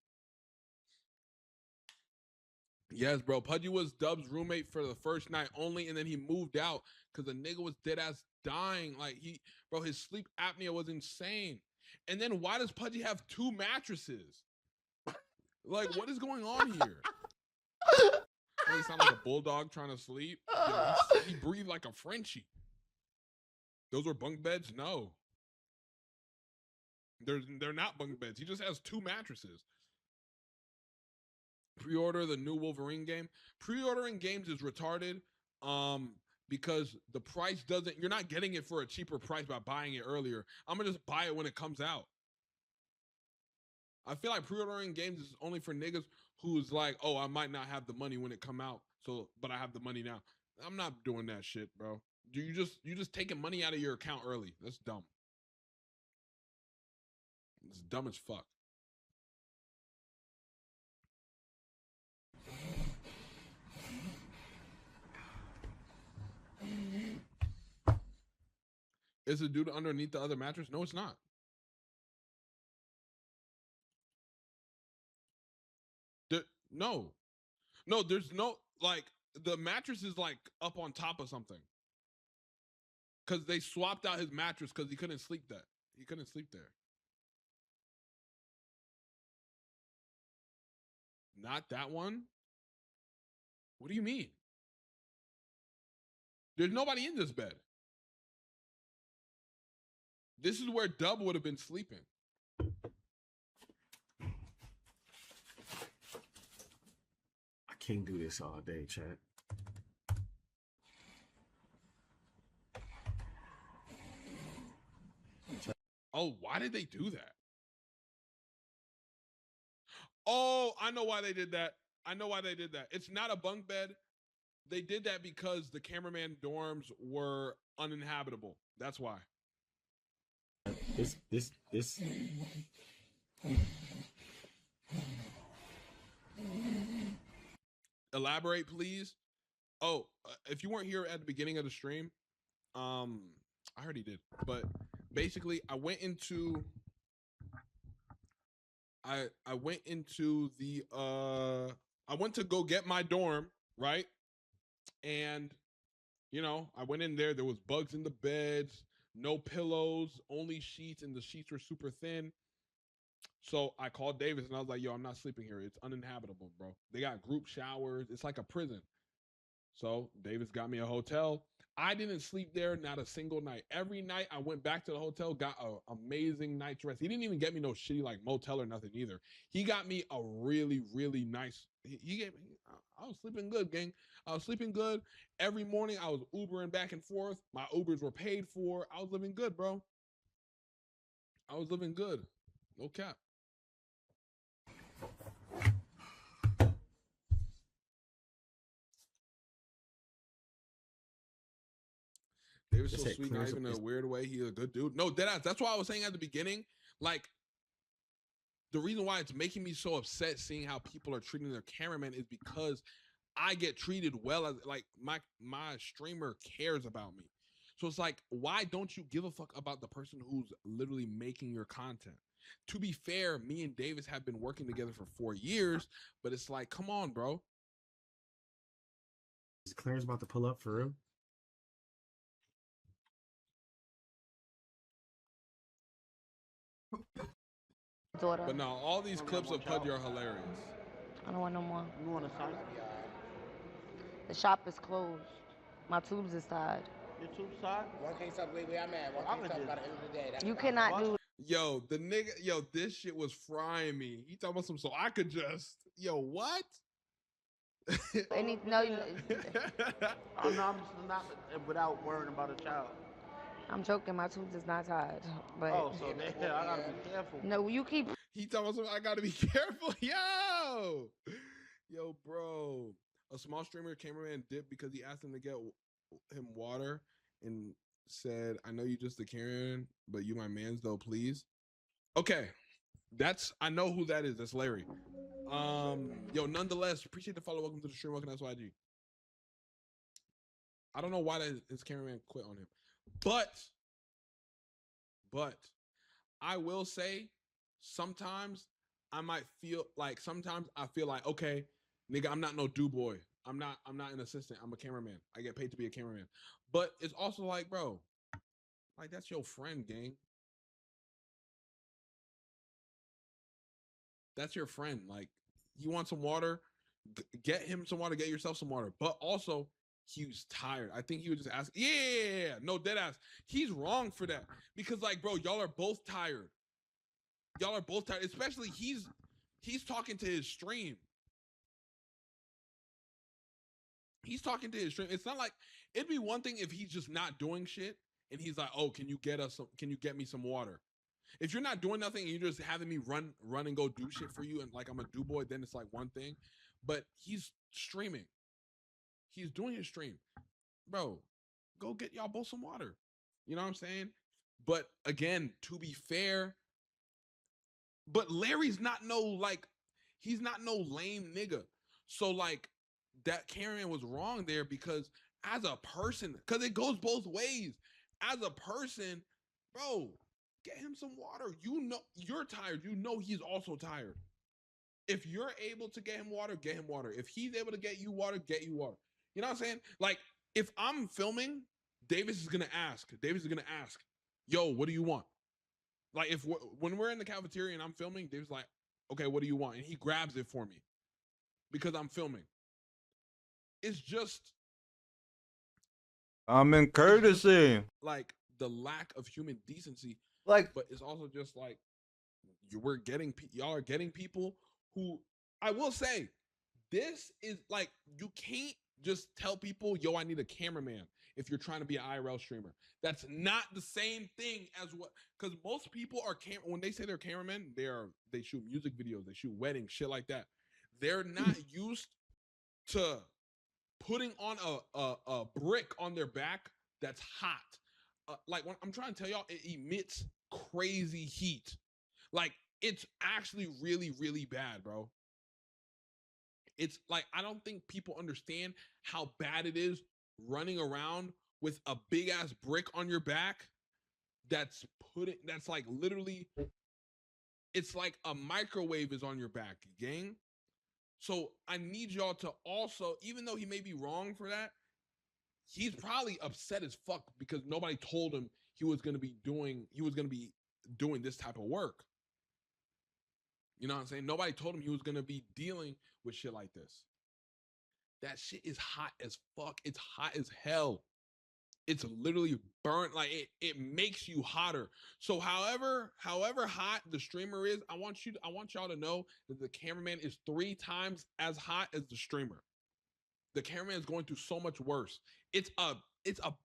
Yes, bro. Pudgy was Dub's roommate for the first night only, and then he moved out because the nigga was dead ass dying. Like his sleep apnea was insane. And then why does Pudgy have 2 mattresses? Like, what is going on here? He sound like a bulldog trying to sleep. Yo, he breathed like a Frenchie. Those were bunk beds? No. They're not bunk beds. He just has 2 mattresses. Pre-order the new Wolverine game. Pre-ordering games is retarded because the price you're not getting it for a cheaper price by buying it earlier. I'm gonna just buy it when it comes out. I feel like pre-ordering games is only for niggas who's like, oh, I might not have the money when it come out, but I have the money now. I'm not doing that shit, bro. You just taking money out of your account early. That's dumb. It's dumb as fuck. Is the dude underneath the other mattress? No, it's not. No, there's no, like, the mattress is like up on top of something. Because they swapped out his mattress because he couldn't sleep there. Not that one? What do you mean? There's nobody in this bed. This is where Dub would have been sleeping. I can't do this all day, chat. Oh, why did they do that? Oh, I know why they did that. It's not a bunk bed. They did that because the cameraman dorms were uninhabitable. That's why. This. Elaborate, please. Oh, if you weren't here at the beginning of the stream, I already did. But basically, I went into to go get my dorm, right? And I went in there. There was bugs in the beds, no pillows, only sheets, and the sheets were super thin. So I called Davis and I was like, yo, I'm not sleeping here. It's uninhabitable, bro. They got group showers. It's like a prison. So Davis got me a hotel. I didn't sleep there not a single night. Every night I went back to the hotel, got an amazing night's rest. He didn't even get me no shitty like motel or nothing either. He got me a really, really nice. He gave me. I was sleeping good, gang. I was sleeping good. Every morning I was Ubering back and forth. My Ubers were paid for. I was living good, bro. I was living good. No cap. David's so sweet, not even in a weird way. He's a good dude. No, deadass. That's why I was saying at the beginning, like, the reason why it's making me so upset seeing how people are treating their cameraman is because I get treated well, as like my streamer cares about me. So it's like, why don't you give a fuck about the person who's literally making your content? To be fair, me and Davis have been working together for 4 years, but it's like, come on, bro. Is Clarence about to pull up for real? Daughter. But no, all these clips of Pudgy are hilarious. I don't want no more. You want a side? The shop is closed. My tubes is tied. Your tube side? One can't stop where I'm at. One can't stop by the end of the day. That's You cannot do. Yo, the nigga, yo, this shit was frying me. He talking about some, so I could just, yo, what? Any no. Oh no, I'm just not without worrying about a child. I'm joking. My tubes is not tied. But Oh, so man, I gotta be careful. no, you keep. He talking about some, I gotta be careful. Yo, bro. A small streamer cameraman dipped because he asked him to get him water and said, I know you just a Karen, but you my mans though, please. Okay. I know who that is. That's Larry. Yo, nonetheless, appreciate the follow. Welcome to the stream. Welcome to SYG. I don't know why his cameraman quit on him. But I will say sometimes I might feel like okay, nigga, I'm not no do boy. I'm not an assistant. I'm a cameraman. I get paid to be a cameraman. But it's also like, bro, like that's your friend, gang. That's your friend. Like, you want some water? Get him some water. Get yourself some water. But also, he was tired. I think he was just asking. Yeah, no, dead ass. He's wrong for that because, like, bro, y'all are both tired. Y'all are both tired. Especially he's talking to his stream. He's talking to his stream. It's not like it'd be one thing if he's just not doing shit and he's like, "Oh, can you get me some water?" If you're not doing nothing and you're just having me run and go do shit for you and like I'm a do boy, then it's like one thing. But he's streaming. He's doing his stream. Bro, go get y'all both some water. You know what I'm saying? But again, to be fair, but Larry's not he's not no lame nigga. So like that Karen was wrong there because as a person, because it goes both ways. As a person, bro, get him some water. You know you're tired. You know he's also tired. If you're able to get him water, get him water. If he's able to get you water, get you water. You know what I'm saying? Like, if I'm filming, Davis is gonna ask, yo, what do you want? Like, when we're in the cafeteria and I'm filming, Davis is like, okay, what do you want? And he grabs it for me because I'm filming. It's just common courtesy. Like the lack of human decency. Like, but it's also just like y'all are getting people who, I will say, this is like, you can't just tell people, yo, I need a cameraman if you're trying to be an IRL streamer. That's not the same thing as what, because most people are when they say they're cameramen, they shoot music videos, they shoot weddings, shit like that. They're not used to putting on a brick on their back that's hot. Like when I'm trying to tell y'all, it emits crazy heat. Like, it's actually really, really bad, bro. It's like, I don't think people understand how bad it is running around with a big ass brick on your back that's like literally, it's like a microwave is on your back, gang. So I need y'all to also, even though he may be wrong for that, he's probably upset as fuck because nobody told him he was gonna be doing this type of work. You know what I'm saying? Nobody told him he was gonna be dealing with shit like this. That shit is hot as fuck. It's hot as hell. it's literally burnt. Like it makes you hotter. So however hot the streamer is, I want y'all to know that the cameraman is 3 times as hot as the streamer. The cameraman is going through so much worse. It's a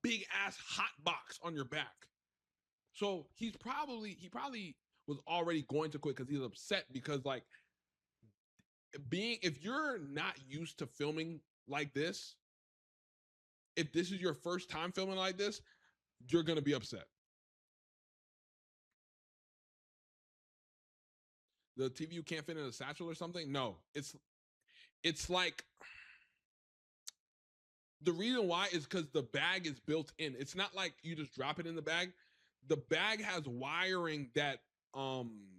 big ass hot box on your back. So he probably was already going to quit because he's upset because like if you're not used to filming like this, if this is your first time filming like this, you're gonna be upset. The TV you can't fit in a satchel or something? No, it's like the reason why is because the bag is built in. It's not like you just drop it in the bag. The bag has wiring that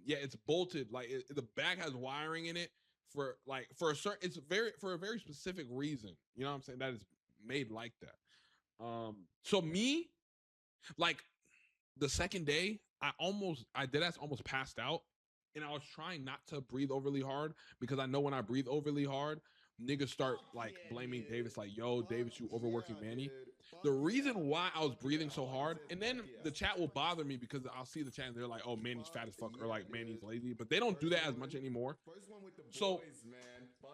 it's bolted. Like the bag has wiring in it for a very specific reason. You know what I'm saying? That is made like that. So me, like the second day, I almost passed out, and I was trying not to breathe overly hard because I know when I breathe overly hard, niggas start like blaming Davis, like, yo, Davis, you overworking Manny. The reason why I was breathing so hard, and then the chat will bother me because I'll see the chat and they're like, oh, Manny's fat as fuck, or like Manny's lazy, but they don't do that as much anymore. So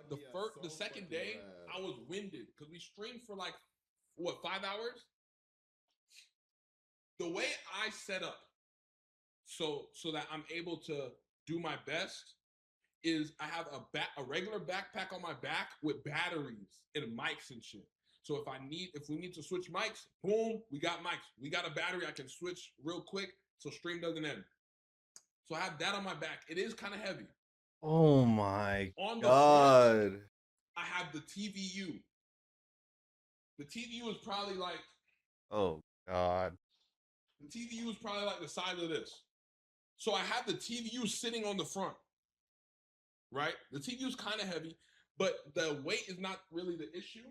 the second day, I was winded because we streamed for like 5 hours. The way I set up so that I'm able to do my best is I have a regular backpack on my back with batteries and mics and shit. So if we need to switch mics, boom, we got mics. We got a battery I can switch real quick so stream doesn't end. So I have that on my back. It is kind of heavy. Oh my on god. The front, I have the TVU. The TVU is probably like Oh god. The TVU is probably like the size of this. So I have the TVU sitting on the front, right? The TVU is kind of heavy, but the weight is not really the issue.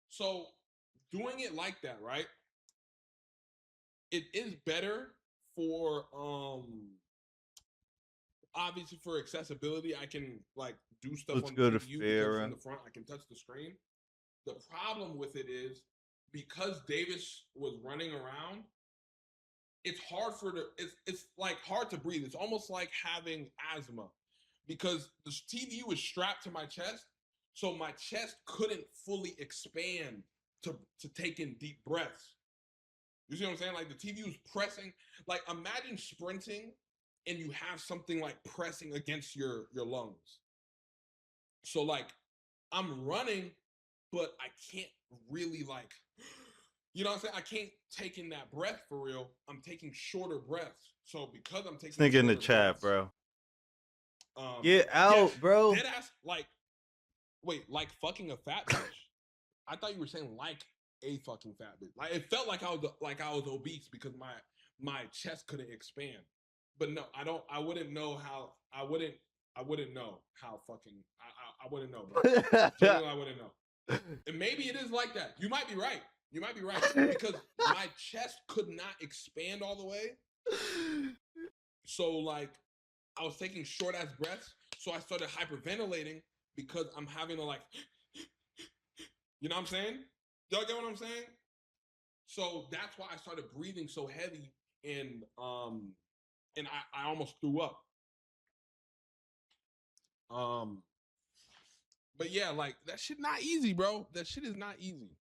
So doing it like that, right? It is better for obviously for accessibility. I can like do stuff Let's on go the to TVU because it's in Farah. the front. I can touch the screen. The problem with it is because Davis was running around, it's hard it's like hard to breathe. It's almost like having asthma because the TVU is strapped to my chest, so my chest couldn't fully expand to take in deep breaths. You see what I'm saying? Like the TVU is pressing. Like imagine sprinting and you have something like pressing against your lungs. So like I'm running, but I can't really like, you know what I'm saying? I can't take in that breath for real. I'm taking shorter breaths. So because I'm taking Think in the shorter chat, breaths, bro. Get out, bro. Dead ass, like, wait, like fucking a fat bitch. I thought you were saying like a fucking fat bitch. Like it felt like I was obese because my chest couldn't expand. But no, I wouldn't know how. I wouldn't know how fucking. I wouldn't know, bro. Genuinely, I wouldn't know. And maybe it is like that. You might be right. You might be right because my chest could not expand all the way. So like, I was taking short ass breaths. So I started hyperventilating because I'm having to like, you know what I'm saying? Y'all get what I'm saying? So that's why I started breathing so heavy and I almost threw up. But yeah, like that shit not easy, bro. That shit is not easy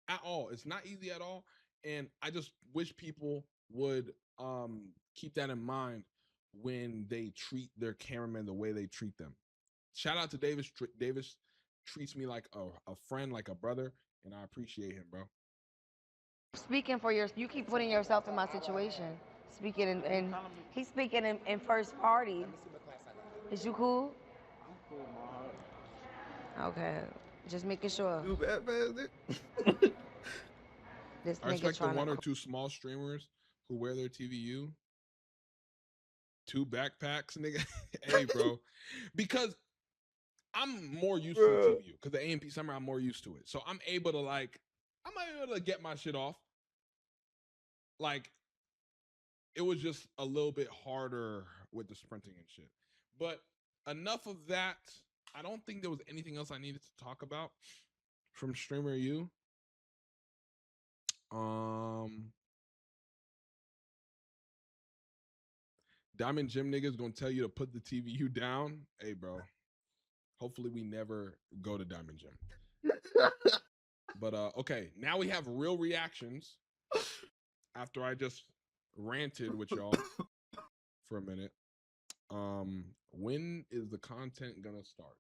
at all. It's not easy at all. And I just wish people would keep that in mind when they treat their cameraman the way they treat them. Shout out to Davis. Davis treats me like a friend, like a brother, and I appreciate him, bro. Speaking for you keep putting yourself in my situation. Speaking in he's speaking in first party. Is you cool? I'm cool, my heart. Okay, just making sure. You bad bastard. This I nigga expect the trying one to. or two small streamers who wear their TVU, 2 backpacks, nigga. Hey, bro, because I'm more used to the TVU because the AMP summer I'm more used to it, so I'm able to get my shit off. Like, it was just a little bit harder with the sprinting and shit. But enough of that. I don't think there was anything else I needed to talk about from Streamer U. Diamond Gym niggas gonna tell you to put the TVU down. Hey, bro. Hopefully we never go to Diamond Gym. But okay, now we have real reactions after I just ranted with y'all for a minute. When is the content gonna start?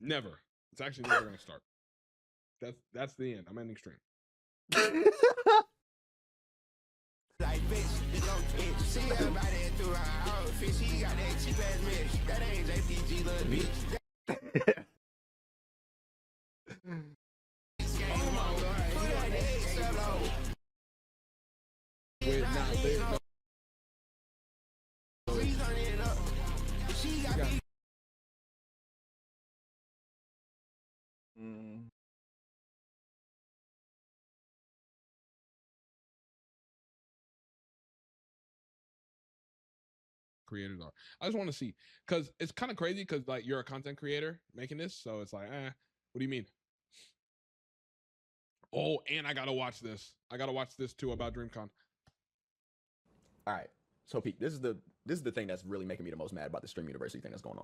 Never. It's actually never gonna start. That's the end. I'm ending stream. Like bitch, it's on Twitch. See everybody through her outfit. She got that cheap ass bitch. That ain't JPG, little bitch. Wait, nah, they, no. Creators are. I just want to see, because it's kind of crazy, because like you're a content creator making this, so it's like, what do you mean? Oh, and I gotta watch this. I gotta watch this too about DreamCon. All right, so Pete, this is the thing that's really making me the most mad about the Stream University thing that's going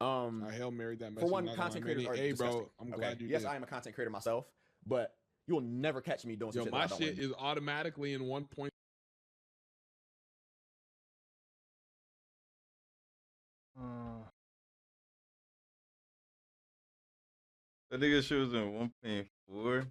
on. I Hail Married that message. For one, content creators are disgusting. Bro, I'm glad you Yes, did. I am a content creator myself, but you will never catch me doing some shit that I my don't shit wanna do. is automatically in 1. I think it was in 1.4.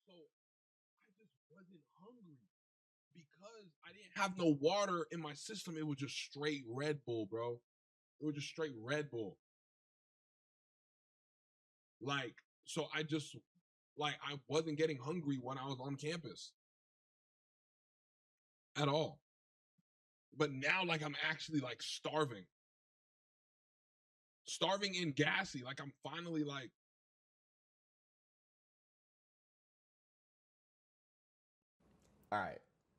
So I just wasn't hungry because I didn't have no water in my system. It was just straight Red Bull, bro. It was just straight Red Bull. Like, so I just, like, I wasn't getting hungry when I was on campus at all. But now, like, I'm actually, like, starving and gassy. Like, I'm finally, like, All right,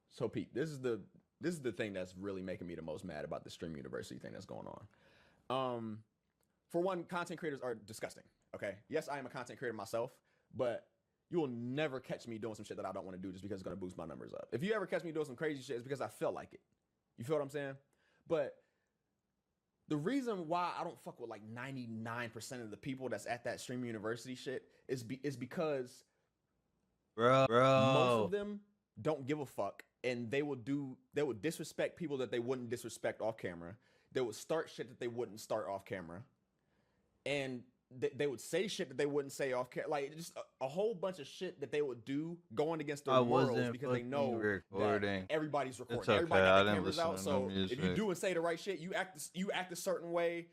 so Pete, this is the thing that's really making me the most mad about the Stream University thing that's going on. For one, content creators are disgusting. Okay, yes, I am a content creator myself, but you will never catch me doing some shit that I don't want to do just because it's gonna boost my numbers up. If you ever catch me doing some crazy shit, it's because I felt like it. You feel what I'm saying? But the reason why I don't fuck with like 99% of the people that's at that Stream University shit is because bro, most of them don't give a fuck, and they would disrespect people that they wouldn't disrespect off camera. They would start shit that they wouldn't start off camera, and they would say shit that they wouldn't say off camera. Like just a whole bunch of shit that they would do going against their morals because they know that everybody's recording. It's okay. Everybody got their cameras out, to so music. if you do and say the right shit, you act a certain way.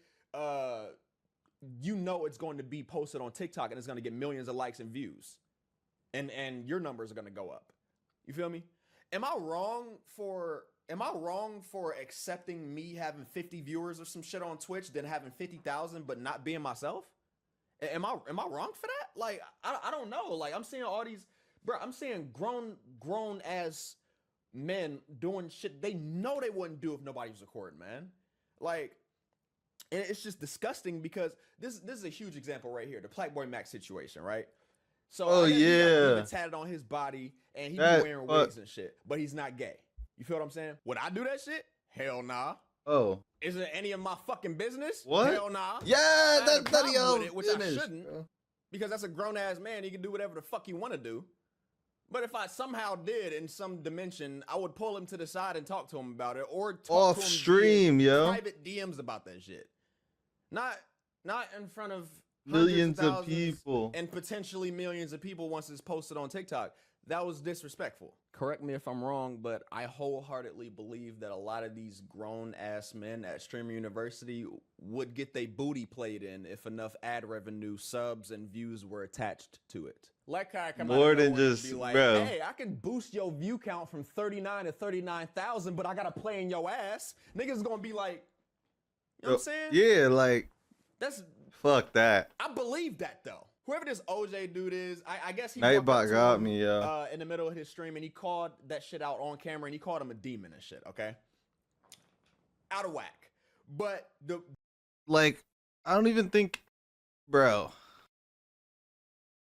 You know it's going to be posted on TikTok and it's going to get millions of likes and views, and your numbers are going to go up. You feel me? Am I wrong for accepting me having 50 viewers or some shit on Twitch than having 50,000 but not being myself? Am I wrong for that? Like I don't know. Like I'm seeing all these, bro. I'm seeing grown ass men doing shit they know they wouldn't do if nobody was recording, man. Like, and it's just disgusting because this is a huge example right here. The Black Boy Mac situation, right? So he got tatted on his body and he be wearing wigs and shit, but he's not gay. You feel what I'm saying? Would I do that shit? Hell nah. Oh. Is it any of my fucking business? What? Hell nah. Yeah, that's none of your which I shouldn't, because that's a grown ass man. He can do whatever the fuck he want to do. But if I somehow did in some dimension, I would pull him to the side and talk to him about it, or talk off to him stream, via yo. private DMs about that shit. Not in front of millions of thousands people. and potentially millions of people once it's posted on TikTok. That was disrespectful. Correct me if I'm wrong, but I wholeheartedly believe that a lot of these grown ass men at Streamer University would get their booty played in if enough ad revenue, subs, and views were attached to it. Like I come More out of than nowhere and just, be like, bro. hey, I can boost your view count from 39 to 39,000, but I gotta play in your ass. Niggas gonna be like, you know what I'm saying? Yeah, like, That's fuck that. I believe that though. Whoever this OJ dude is, I guess he Nightbot walked up to got him, me, yo. in the middle of his stream, and he called that shit out on camera, and he called him a demon and shit. Okay, out of whack. But Like, I don't even think, bro.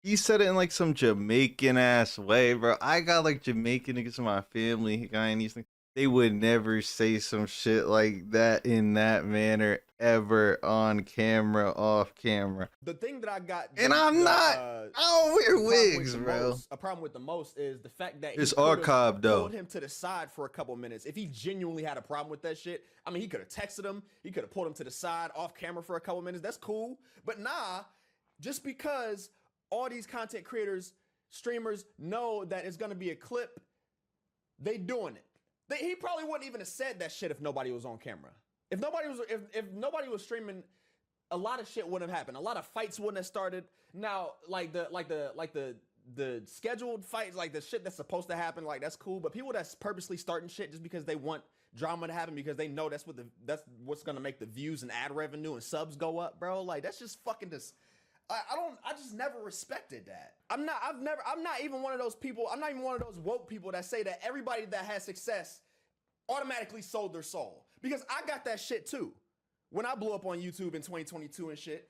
He said it in like some Jamaican ass way, bro. I got like Jamaican niggas in my family, Guyanese things. They would never say some shit like that in that manner ever on camera, off camera. the thing that I got, And I'm not. I don't wear wigs, bro. A problem with the most is the fact that It's he could've archived, though. pulled him to the side for a couple minutes. If he genuinely had a problem with that shit, I mean, he could have texted him. He could have pulled him to the side off camera for a couple minutes. That's cool. But nah, just because all these content creators, streamers know that it's gonna be a clip, they doing it. He probably wouldn't even have said that shit if nobody was on camera. If nobody was streaming, a lot of shit wouldn't have happened. A lot of fights wouldn't have started. Now, like the scheduled fights, like the shit that's supposed to happen, like that's cool. But people that's purposely starting shit just because they want drama to happen because they know that's what's gonna make the views and ad revenue and subs go up, bro. Like that's just fucking this. I just never respected that. I'm not even one of those people. I'm not even one of those woke people that say that everybody that has success automatically sold their soul. Because I got that shit too. When I blew up on YouTube in 2022 and shit,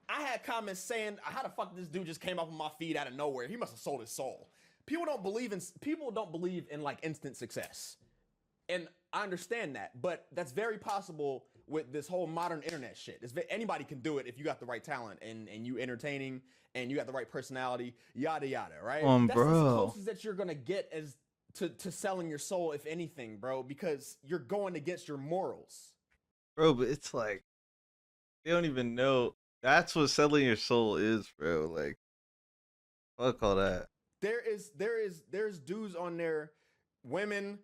I had comments saying, how the fuck this dude just came up on my feed out of nowhere? He must have sold his soul. People don't believe in like instant success. And I understand that, but that's very possible with this whole modern internet shit. Anybody can do it if you got the right talent and you entertaining and you got the right personality, yada yada, right? That's Bro. as close as that you're gonna get as to selling your soul, if anything, bro, because you're going against your morals. Bro, but it's like, they don't even know. That's what selling your soul is, bro. Like, fuck all that. There's dudes on there, women,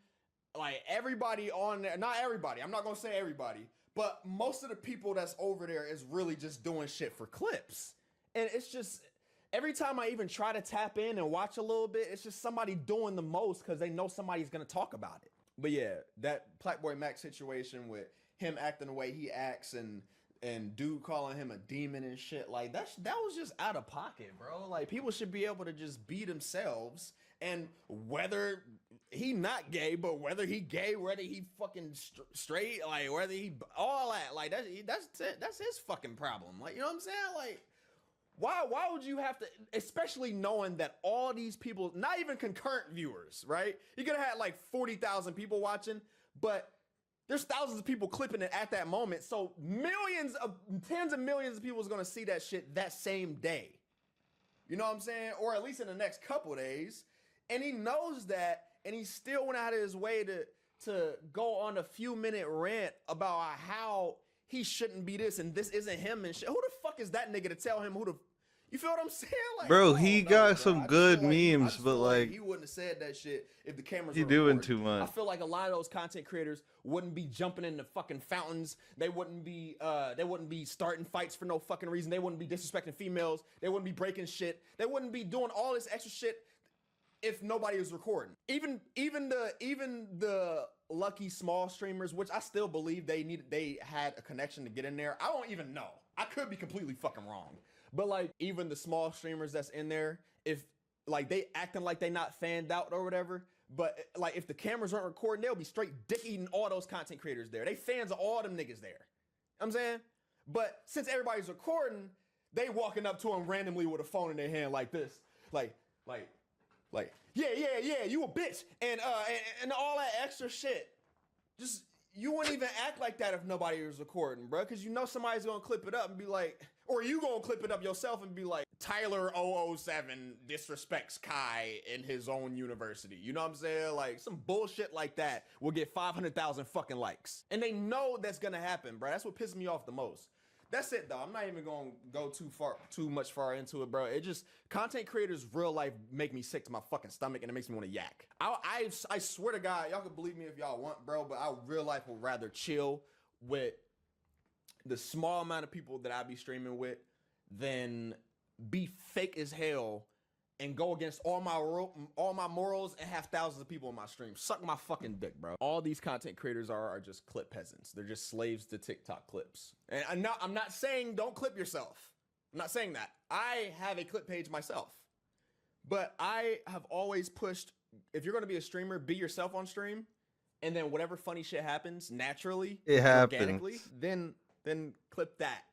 like everybody on there, not everybody, I'm not gonna say everybody, but most of the people that's over there is really just doing shit for clips. And it's just, every time I even try to tap in and watch a little bit, it's just somebody doing the most because they know somebody's gonna talk about it. But yeah, that Blackboy Mac situation with him acting the way he acts and dude calling him a demon and shit, like that was just out of pocket, bro. Like people should be able to just be themselves, and whether he not gay, but whether he gay, whether he fucking straight, like whether he all that, like that's his fucking problem. Like, you know what I'm saying? Like, why would you have to, especially knowing that all these people, not even concurrent viewers, right? You could have had like 40,000 people watching, but there's thousands of people clipping it at that moment. So tens of millions of people is gonna see that shit that same day. You know what I'm saying? Or at least in the next couple of days. And he knows that, and he still went out of his way to go on a few-minute rant about how he shouldn't be this and this isn't him and shit. Who the fuck is that nigga to tell him who the... You feel what I'm saying? Like, Bro, he got some good memes, but like he wouldn't have said that shit if the cameras he were doing recording. too much. I feel like a lot of those content creators wouldn't be jumping into fucking fountains. They wouldn't be starting fights for no fucking reason. They wouldn't be disrespecting females. They wouldn't be breaking shit. They wouldn't be doing all this extra shit if nobody was recording. Even the lucky small streamers, which I still believe they had a connection to get in there. I don't even know. I could be completely fucking wrong. But like even the small streamers that's in there, if like they acting like they not fanned out or whatever, but like if the cameras weren't recording, they'll be straight dick eating all those content creators there. They fans of all them niggas there. You know what I'm saying? But since everybody's recording, they walking up to them randomly with a phone in their hand like this. Like, yeah, you a bitch. And all that extra shit. Just, you wouldn't even act like that if nobody was recording, bro. Because you know somebody's going to clip it up and be like, or you going to clip it up yourself and be like, Tyler 007 disrespects Kai in his own university. You know what I'm saying? Like, some bullshit like that will get 500,000 fucking likes. And they know that's going to happen, bro. That's what pisses me off the most. That's it though. I'm not even gonna go too much far into it, bro. It just content creators real life make me sick to my fucking stomach, and it makes me want to yak. I swear to God, y'all can believe me if y'all want, bro. But I real life would rather chill with the small amount of people that I be streaming with than be fake as hell and go against all my morals and have thousands of people in my stream. Suck my fucking dick, bro. All these content creators are just clip peasants. They're just slaves to TikTok clips. And I'm not saying don't clip yourself. I'm not saying that. I have a clip page myself. But I have always pushed, if you're going to be a streamer, be yourself on stream. And then whatever funny shit happens naturally, organically, then clip that.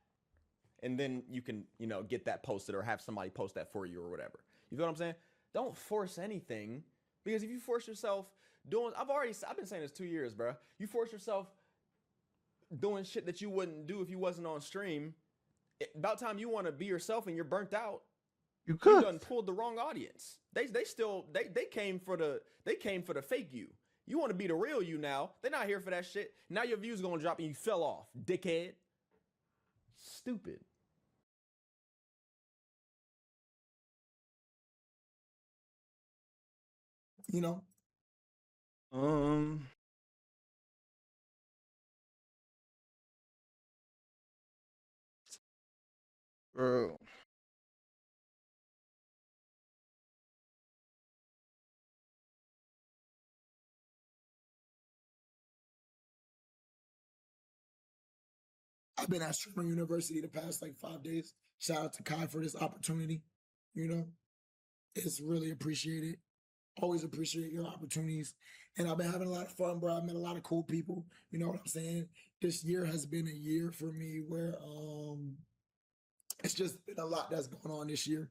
And then you can, get that posted or have somebody post that for you or whatever. You feel what I'm saying? Don't force anything, because if you force yourself doing, I've been saying this 2 years, bro. You force yourself doing shit that you wouldn't do if you wasn't on stream. About time you want to be yourself and you're burnt out. You done pulled the wrong audience. They came for the fake you. You want to be the real you now. They're not here for that shit. Now your views gonna drop and you fell off, dickhead. Stupid. Bro. I've been at Streamer University the past 5 days. Shout out to Kai for this opportunity. It's really appreciated. Always appreciate your opportunities. And I've been having a lot of fun, bro. I've met a lot of cool people. You know what I'm saying? This year has been a year for me where it's just been a lot that's going on this year,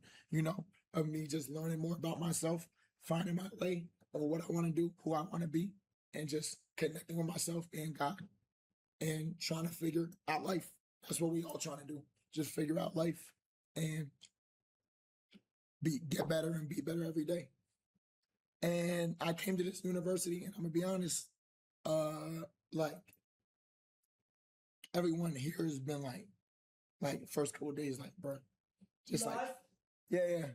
of me just learning more about myself, finding my way of what I want to do, who I want to be, and just connecting with myself and God and trying to figure out life. That's what we all trying to do. Just figure out life and get better and be better every day. And I came to this university, and I'm gonna be honest, everyone here has been the first couple of days, bro, just yeah,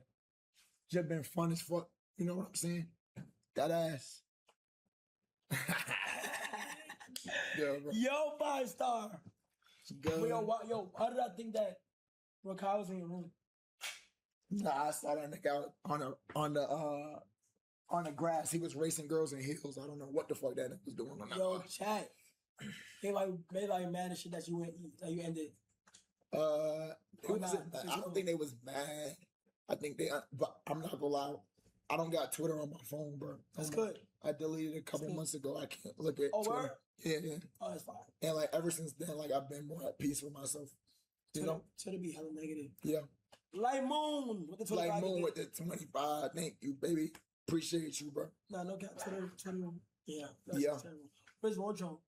just been fun as fuck. You know what I'm saying? That ass. Yeah, bro. Yo, 5-star. Good. Yo, how did I think that Rakai was in your room? Nah, I saw that nigga out on the grass. He was racing girls in heels. I don't know what the fuck that nigga was doing on that. Yo, chat. They made mad and shit that you ended. I don't think they was mad. I think but I'm not gonna lie. I don't got Twitter on my phone, bro. That's good. I deleted it a couple months ago. I can't look at Twitter. Word? Yeah. Oh, that's fine. And ever since then, I've been more at peace with myself. Twitter be hella negative. Yeah. Light Moon with the 25. Light Moon with the 25. Thank you, baby. Appreciate you, bro. Nah, no cap. Twitter. Yeah. Yeah. Terrible. Where's Wardrobe?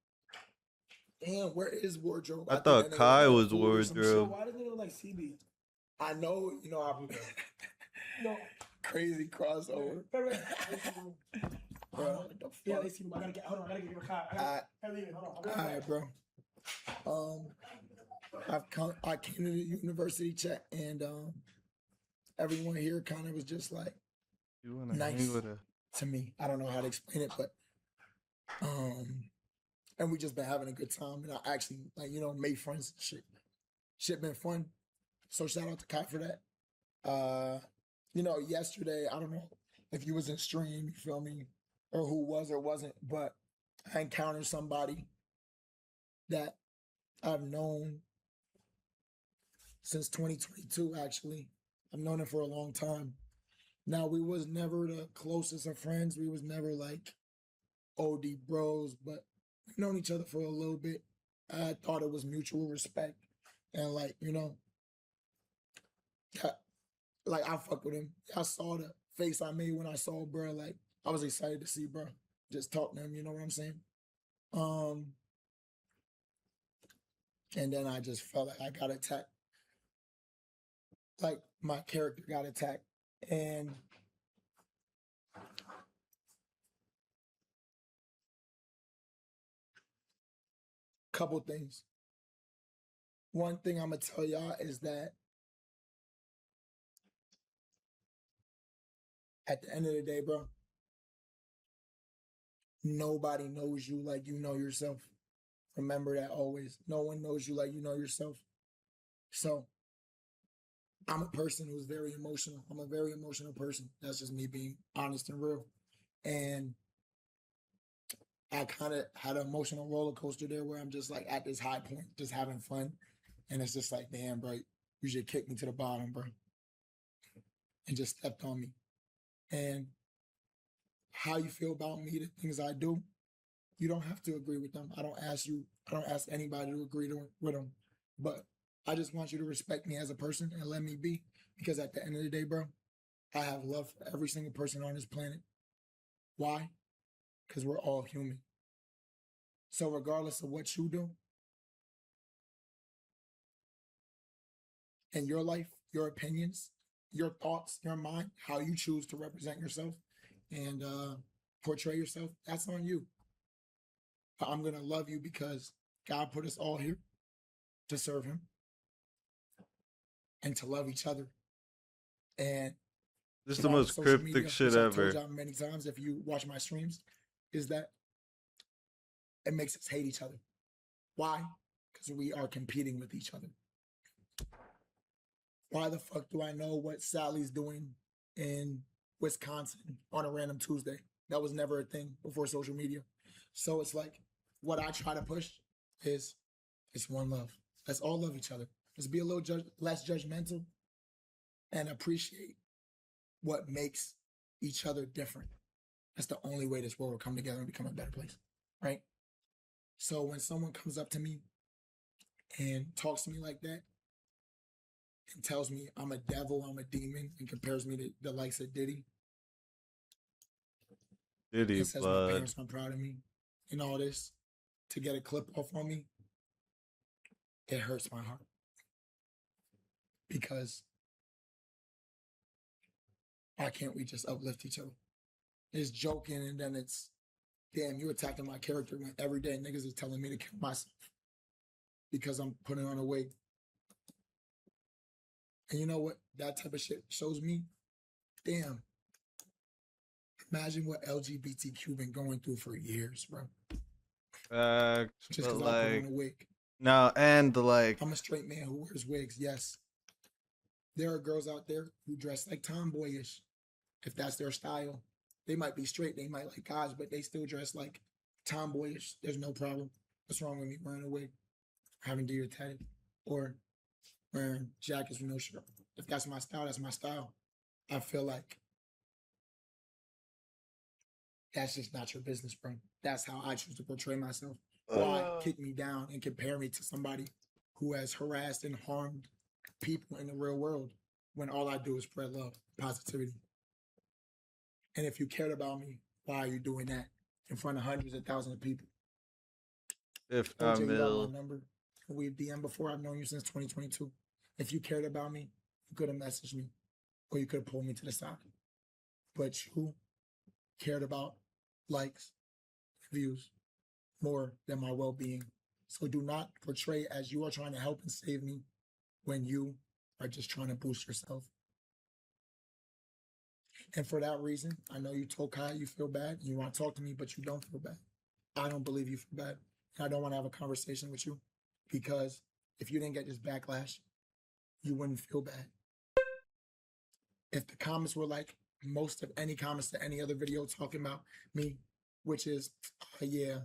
Damn, where is Wardrobe? I thought Kai was So Wardrobe. why does it look like CB? I know, I'm crazy crossover. Bro, what the fuck? Yeah, they see me. I gotta get your Kai. All right, bro. I came to the university chat, and everyone here kind of was just nice to me. I don't know how to explain it, but and we just been having a good time, and I actually made friends and shit. Shit been fun. So shout out to Kai for that. Yesterday, I don't know if you was in stream, you feel me, or who was or wasn't, but I encountered somebody that I've known since 2022, actually. I've known him for a long time. Now, we was never the closest of friends. We was never OD bros, but we've known each other for a little bit. I thought it was mutual respect. And I fuck with him. I saw the face I made when I saw bro. I was excited to see bro. Just talk to him, you know what I'm saying? And then I just felt like I got attacked. My character got attacked. And couple things. one thing I'm gonna tell y'all is that at the end of the day, bro, nobody knows you like you know yourself. Remember that always. No one knows you like you know yourself. So I'm a person who's very emotional. I'm a very emotional person. That's just me being honest and real. And I kind of had an emotional roller coaster there where I'm just like at this high point, just having fun. And it's just like, damn, bro, you should kick me to the bottom, bro. And just stepped on me. And how you feel about me, the things I do, you don't have to agree with them. I don't ask anybody to agree with them. But I just want you to respect me as a person and let me be. Because at the end of the day, bro, I have love for every single person on this planet. Why? Because we're all human. So regardless of what you do in your life, your opinions, your thoughts, your mind, how you choose to represent yourself and portray yourself, that's on you. But I'm going to love you because God put us all here to serve him and to love each other. And this is the most cryptic media, shit which I've ever. told y'all many times if you watch my streams, is that it makes us hate each other. Why? Because we are competing with each other. Why the fuck do I know what Sally's doing in Wisconsin on a random Tuesday? That was never a thing before social media. So it's like, what I try to push is it's one love. Let's all love each other. Let's be a little less judgmental and appreciate what makes each other different. That's the only way this world will come together and become a better place, right? So when someone comes up to me and talks to me like that and tells me I'm a devil, I'm a demon, and compares me to the likes of Diddy, and says my parents aren't proud of me and all this to get a clip off on me, it hurts my heart. Because why can't we just uplift each other? It's joking and then it's, damn, you attacking my character when every day niggas is telling me to kill myself because I'm putting on a wig. And you know what that type of shit shows me? Damn. Imagine what LGBTQ been going through for years, bro. Just because I put on a wig. No, and like I'm a straight man who wears wigs, yes. There are girls out there who dress like tomboyish, if that's their style. They might be straight, they might like guys, but they still dress like tomboyish. There's no problem. What's wrong with me wearing a wig, having deer tatted, or wearing jackets with no shirt? If that's my style, that's my style. I feel like that's just not your business, bro. That's how I choose to portray myself. Why kick me down and compare me to somebody who has harassed and harmed people in the real world when all I do is spread love, positivity? And if you cared about me, why are you doing that in front of hundreds of thousands of people? If OJ, you got my number. We've DM'd before. I've known you since 2022. If you cared about me, you could have messaged me or you could have pulled me to the side. But you cared about likes, views, more than my well-being. So do not portray as you are trying to help and save me when you are just trying to boost yourself. And for that reason, I know you told Kai you feel bad, you want to talk to me, but you don't feel bad. I don't believe you feel bad. And I don't want to have a conversation with you because if you didn't get this backlash, you wouldn't feel bad. If the comments were like most of any comments to any other video talking about me, which is, yeah,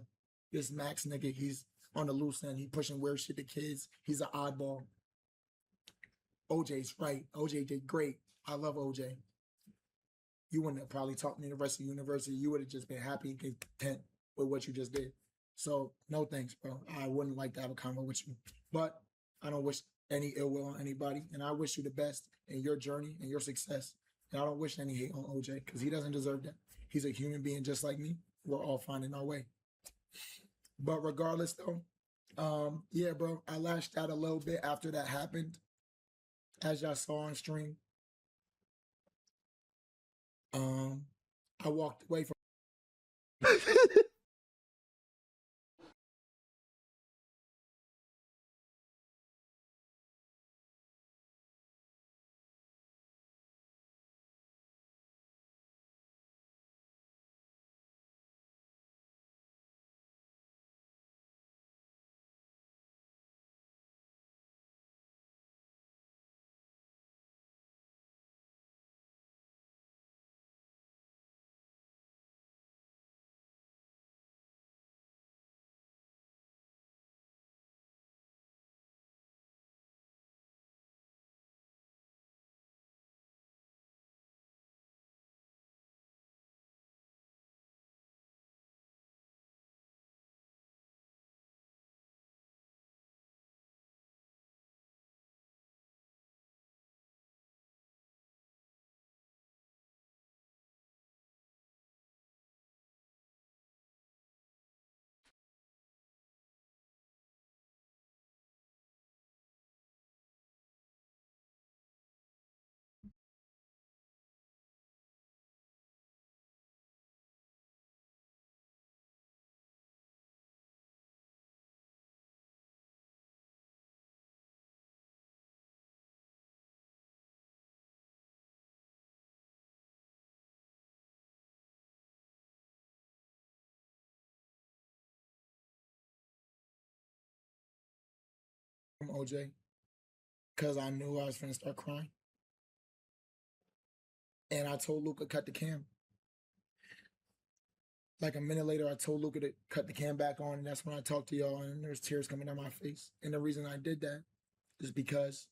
this Max nigga, he's on the loose end, he pushing weird shit to kids, he's an oddball. OJ's right. OJ did great. I love OJ. You wouldn't have probably taught me the rest of the university. You would have just been happy and content with what you just did. So no thanks, bro. I wouldn't like to have a convo with you. But I don't wish any ill will on anybody. And I wish you the best in your journey and your success. And I don't wish any hate on OJ because he doesn't deserve that. He's a human being just like me. We're all finding our way. But regardless though, yeah, bro, I lashed out a little bit after that happened. As y'all saw on stream, I walked away from OJ because I knew I was finna start crying. And I told Luca, cut the cam. Like a minute later, I told Luca to cut the cam back on, and that's when I talked to y'all, and there's tears coming down my face. And the reason I did that is because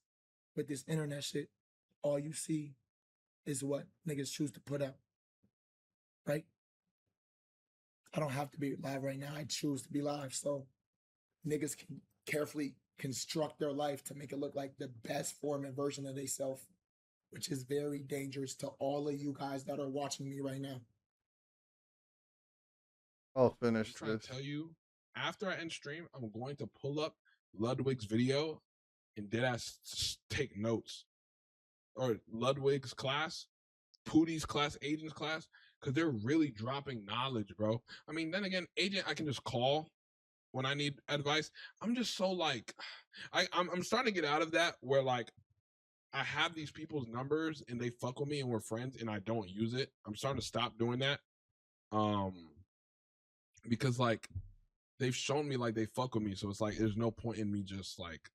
with this internet shit, all you see is what niggas choose to put out, right? I don't have to be live right now. I choose to be live. So niggas can carefully construct their life to make it look like the best form and version of themselves, which is very dangerous to all of you guys that are watching me right now. I'll finish I'm trying this. to tell you, after I end stream, I'm going to pull up Ludwig's video and deadass take notes. Or Ludwig's class, Pootie's class, Agent's class, because they're really dropping knowledge, bro. I mean, then again, Agent, I can just call when I need advice. I'm just so like, I'm starting to get out of that where like, I have these people's numbers and they fuck with me and we're friends and I don't use it. I'm starting to stop doing that. Because like they've shown me like they fuck with me, so it's like there's no point in me just like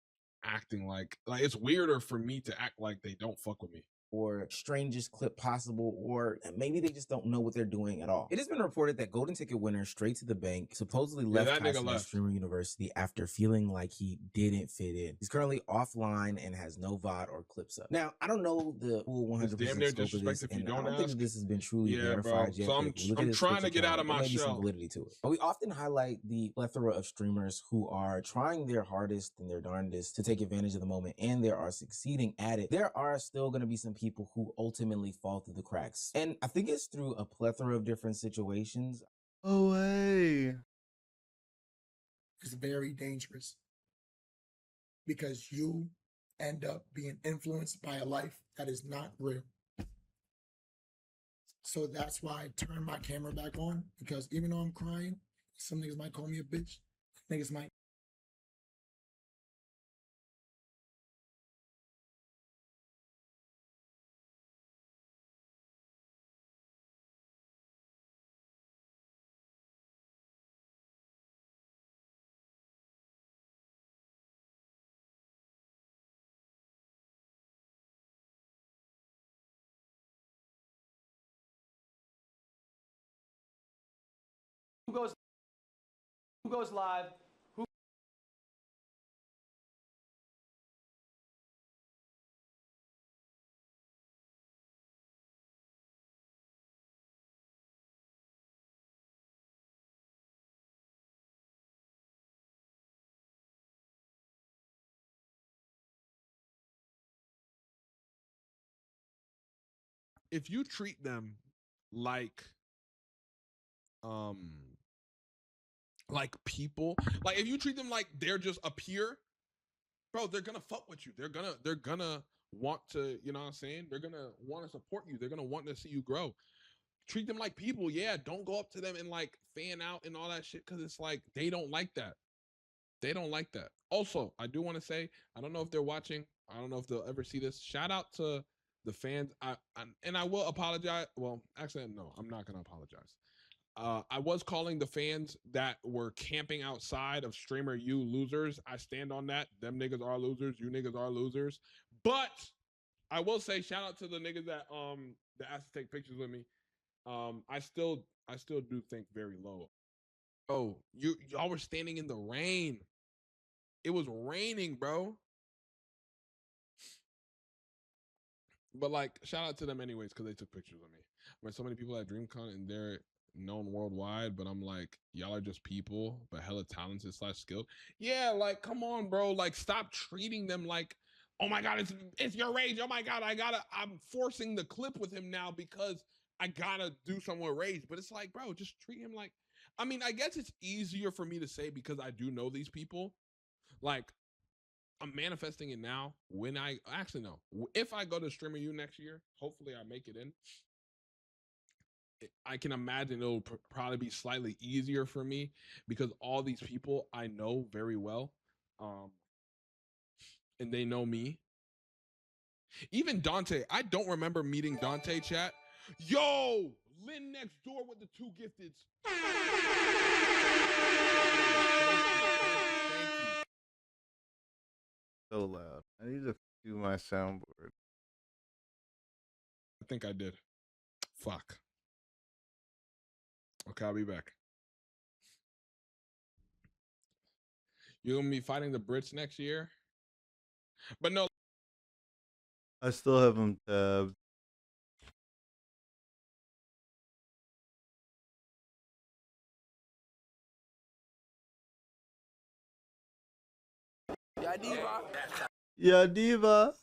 acting like it's weirder for me to act like they don't fuck with me. Or strangest clip possible, or maybe they just don't know what they're doing at all. It has been reported that Golden Ticket winner Straight to the Bank supposedly left that nigga Tyson at left. Streamer University after feeling like he didn't fit in. He's currently offline and has no VOD or clips up. Now, I don't know the full 100% Damn near scope of disrespect this, if you and I don't don't think ask. that this has been truly Yeah, bro. verified yet. So but if we look at I'm his trying Twitch to get out account, of my there may be some shell. validity to it. But we often highlight the plethora of streamers who are trying their hardest and their darndest to take advantage of the moment, and they are succeeding at it. There are still going to be some people who ultimately fall through the cracks. And I think it's through a plethora of different situations. Oh, hey. It's very dangerous because you end up being influenced by a life that is not real. So that's why I turn my camera back on, because even though I'm crying, some niggas might call me a bitch. Niggas might. Who goes live? Who? If you treat them like people, like if you treat them like they're just a peer, bro, they're gonna fuck with you. They're gonna want to, you know what I'm saying? They're gonna want to support you. They're gonna want to see you grow. Treat them like people. Yeah, don't go up to them and like fan out and all that shit, because it's like they don't like that. They don't like that. Also, I do want to say, I don't know if they're watching. I don't know if they'll ever see this. Shout out to the fans. And I will apologize. Well, actually, no, I'm not gonna apologize. I was calling the fans that were camping outside of Streamer U losers. I stand on that. Them niggas are losers. You niggas are losers. But I will say, shout out to the niggas that asked to take pictures with me. I still do think very low. Oh, y'all were standing in the rain. It was raining, bro. But like, shout out to them anyways, because they took pictures of me. I mean, so many people at DreamCon and they're known worldwide, but I'm like, y'all are just people, but hella talented / skilled. Yeah, like, come on, bro. Like, stop treating them like, oh my God, it's your rage. Oh my God, I'm forcing the clip with him now because I gotta do something with rage. But it's like, bro, just treat him like, I mean, I guess it's easier for me to say because I do know these people. Like, I'm manifesting it now. When I actually no, if I go to Streamer U next year, hopefully I make it in. I can imagine it'll probably be slightly easier for me because all these people I know very well, and they know me. Even Dante, I don't remember meeting Dante. Chat, yo, Lynn next door with the 2 gifteds. so loud. I need to do my soundboard. I think I did. Fuck. Okay, I'll be back. You're gonna be fighting the Brits next year? But no. I still have them tabbed. Yeah, diva. Yeah, diva.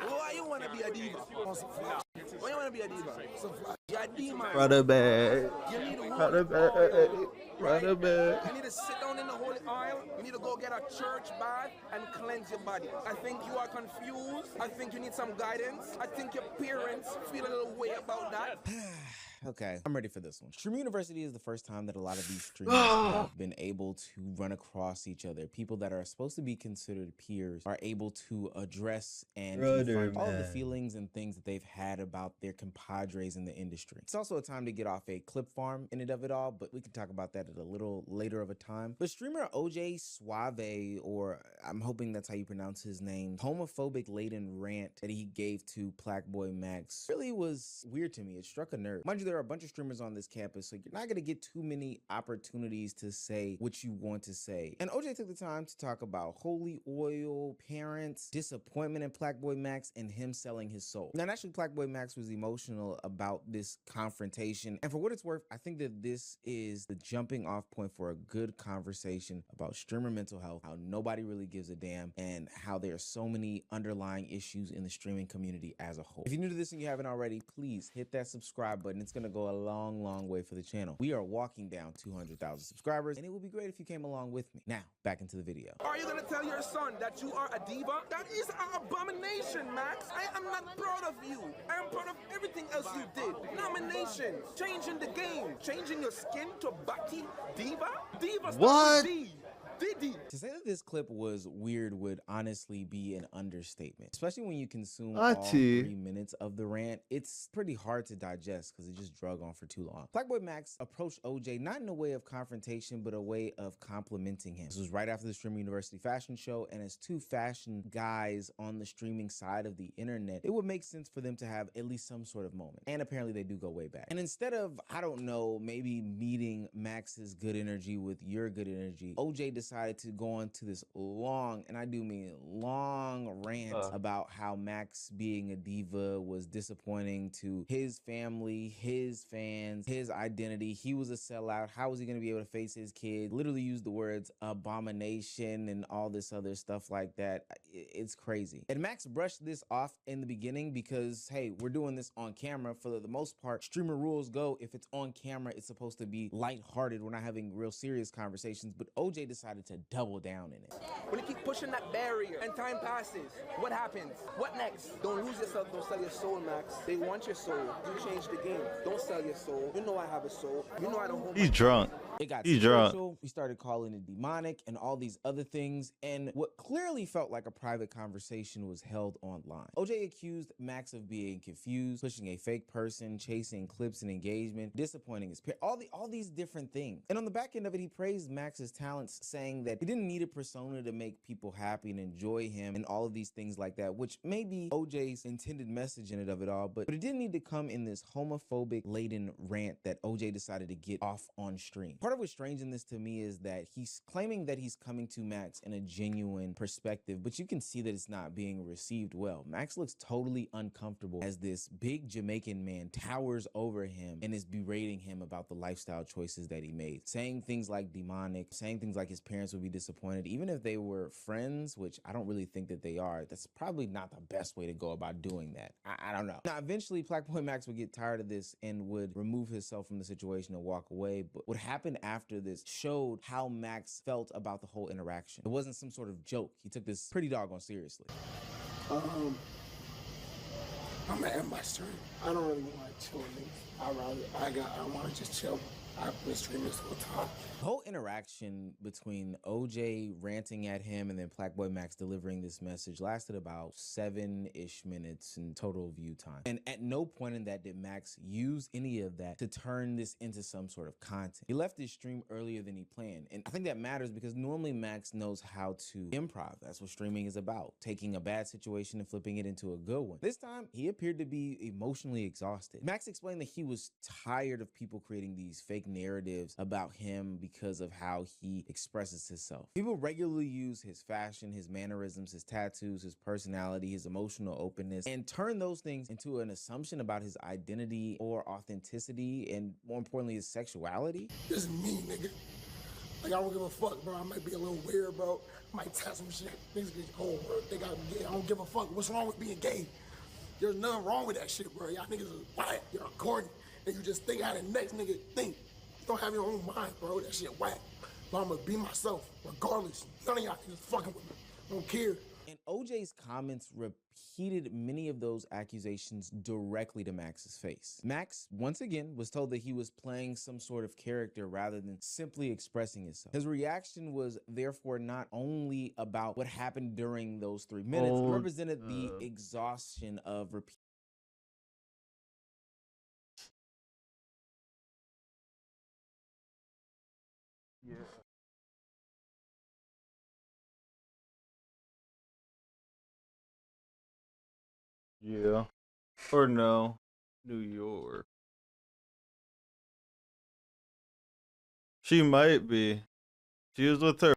Why you wanna be a diva? Why you wanna be a diva? Yeah, diva. Brother bag. You need to Brother bag. Brother bag. You need to sit down in the holy oil. You need to go get a church bath and cleanse your body. I think you are confused. I think you need some guidance. I think your parents feel a little way about that. Okay, I'm ready for this one. Stream University is the first time that a lot of these streamers have been able to run across each other. People that are supposed to be considered peers are able to address and confront all of the feelings and things that they've had about their compadres in the industry. It's also a time to get off a clip farm in and of it all, but we can talk about that at a little later of a time. But streamer OJ Suave, or I'm hoping that's how you pronounce his name, homophobic laden rant that he gave to Plaqueboy Max really was weird to me. It struck a nerve. Mind you, there are a bunch of streamers on this campus, so you're not going to get too many opportunities to say what you want to say. And OJ took the time to talk about holy oil, parents, disappointment in Plaqueboy Max, and him selling his soul. Now, actually, Plaqueboy Max was emotional about this confrontation. And for what it's worth, I think that this is the jumping off point for a good conversation about streamer mental health, how nobody really gives a damn, and how there are so many underlying issues in the streaming community as a whole. If you're new to this and you haven't already, please hit that subscribe button. It's going to go a long, long way for the channel. We are walking down 200,000 subscribers, and it would be great if you came along with me. Now, back into the video. Are you gonna tell your son that you are a diva? That is an abomination, Max. I am not proud of you. I am proud of everything else you did. Nominations, changing the game, changing your skin to Baki Diva? Diva What? Diddy. To say that this clip was weird would honestly be an understatement, especially when you consume all 3 minutes of the rant. It's pretty hard to digest because it just drug on for too long. Plaqueboy Max approached OJ not in a way of confrontation, but a way of complimenting him. This was right after the Stream University fashion show, and as two fashion guys on the streaming side of the internet, it would make sense for them to have at least some sort of moment. And apparently they do go way back. And instead of, I don't know, maybe meeting Max's good energy with your good energy, OJ decided to go on to this long, and I do mean long, rant about how Max being a diva was disappointing to his family, his fans, his identity. He was a sellout. How was he going to be able to face his kid? Literally used the words abomination and all this other stuff like that. It's crazy. And Max brushed this off in the beginning because, hey, we're doing this on camera. For the most part, streamer rules go, if it's on camera, it's supposed to be lighthearted. We're not having real serious conversations, but OJ decided to double down in it. When you keep pushing that barrier and time passes, what happens? What next? Don't lose yourself, don't sell your soul, Max. They want your soul. You change the game. Don't sell your soul. You know I have a soul. You know I don't hold He's drunk. It got He's spiritual. drunk. We started calling it demonic and all these other things. And what clearly felt like a private conversation was held online. OJ accused Max of being confused, pushing a fake person, chasing clips and engagement, disappointing his peers, all these different things. And on the back end of it, he praised Max's talents, saying that he didn't need a persona to make people happy and enjoy him and all of these things like that, which may be OJ's intended message in it of it all, but it didn't need to come in this homophobic laden rant that OJ decided to get off on stream. Part of what's strange in this to me is that he's claiming that he's coming to Max in a genuine perspective, but you can see that it's not being received well. Max looks totally uncomfortable as this big Jamaican man towers over him and is berating him about the lifestyle choices that he made, saying things like demonic, saying things like his parents would be disappointed, even if they were friends, which I don't really think that they are. That's probably not the best way to go about doing that. I don't know. Now, eventually, Plaqueboy Max would get tired of this and would remove himself from the situation and walk away, but what happened after this showed how Max felt about the whole interaction. It wasn't some sort of joke. He took this pretty doggone seriously. I'm gonna end my stream. I don't really want to chill. I want to just chill. I've been streaming this whole time. The whole interaction between OJ ranting at him and then Blackboy Max delivering this message lasted about 7-ish minutes in total view time. And at no point in that did Max use any of that to turn this into some sort of content. He left his stream earlier than he planned. And I think that matters because normally Max knows how to improv. That's what streaming is about. Taking a bad situation and flipping it into a good one. This time, he appeared to be emotionally exhausted. Max explained that he was tired of people creating these fake narratives about him because of how he expresses himself. People regularly use his fashion, his mannerisms, his tattoos, his personality, his emotional openness, and turn those things into an assumption about his identity or authenticity, and more importantly, his sexuality. This is me, nigga. Like, I don't give a fuck, bro. I might be a little weird, bro. I might tap some shit. Niggas get cold, bro. They got gay. I don't give a fuck. What's wrong with being gay? There's nothing wrong with that shit, bro. Y'all niggas is whack. You're corny. And you just think how the next nigga think. You don't have your own mind, bro. That shit whack. But I'm gonna be myself, regardless. None of y'all niggas fucking with me. I don't care. And OJ's comments repeated many of those accusations directly to Max's face. Max, once again, was told that he was playing some sort of character rather than simply expressing himself. His reaction was therefore not only about what happened during those 3 minutes, it represented the exhaustion of repeat. Yeah. Yeah. Or no. New York. She might be. She was with her.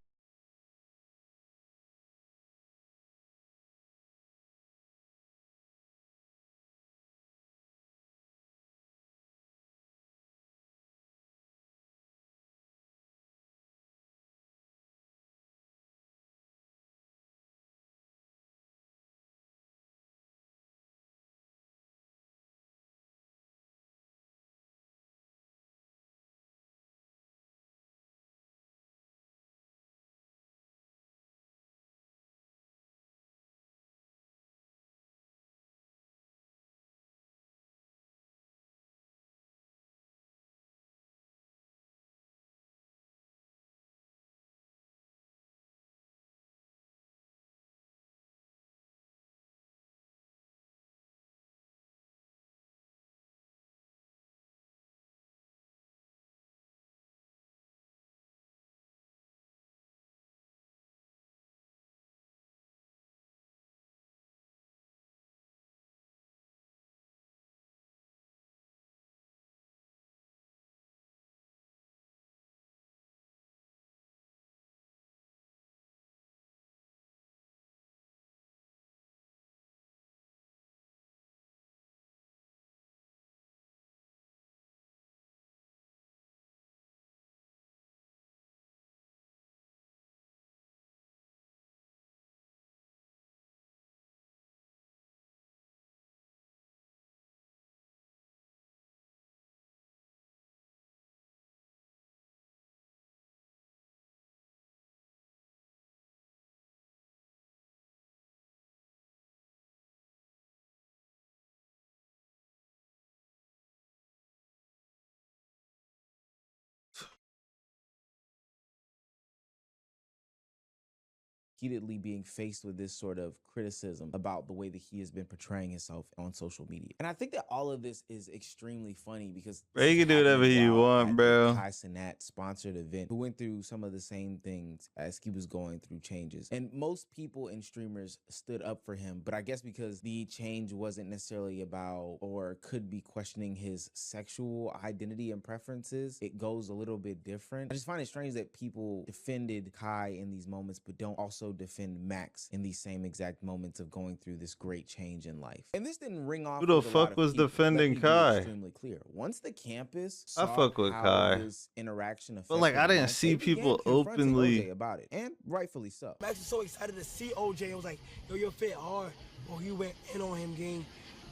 Repeatedly being faced with this sort of criticism about the way that he has been portraying himself on social media. And I think that all of this is extremely funny because Bro, you can do whatever you want, bro. Kai Cenat sponsored event who went through some of the same things as he was going through changes. And most people and streamers stood up for him, but I guess because the change wasn't necessarily about or could be questioning his sexual identity and preferences, it goes a little bit different. I just find it strange that people defended Kai in these moments, but don't also defend Max in these same exact moments of going through this great change in life. And this didn't ring off. Who the with a lot fuck of was people. defending Let me be Kai? extremely clear. Once the campus I saw fuck with how Kai. this interaction But like, I affected didn't Max, see they began people confronting openly. OJ about it, and rightfully so. Max is so excited to see OJ. I was like, yo, you're fit hard. Well, he went in on him, gang.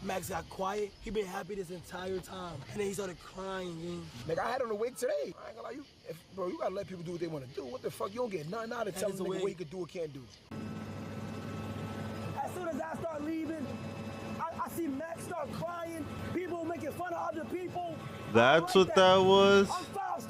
Max got quiet. He been happy this entire time. And then he started crying, gang. Nigga, I had on the wig today. I ain't gonna lie, bro, you gotta let people do what they wanna do. What the fuck? You don't get nothing out of That telling is the nigga way. what he could do or can't do. As soon as I start leaving, I see Max start crying. People making fun of other people. That's what that was. I'm 5'6",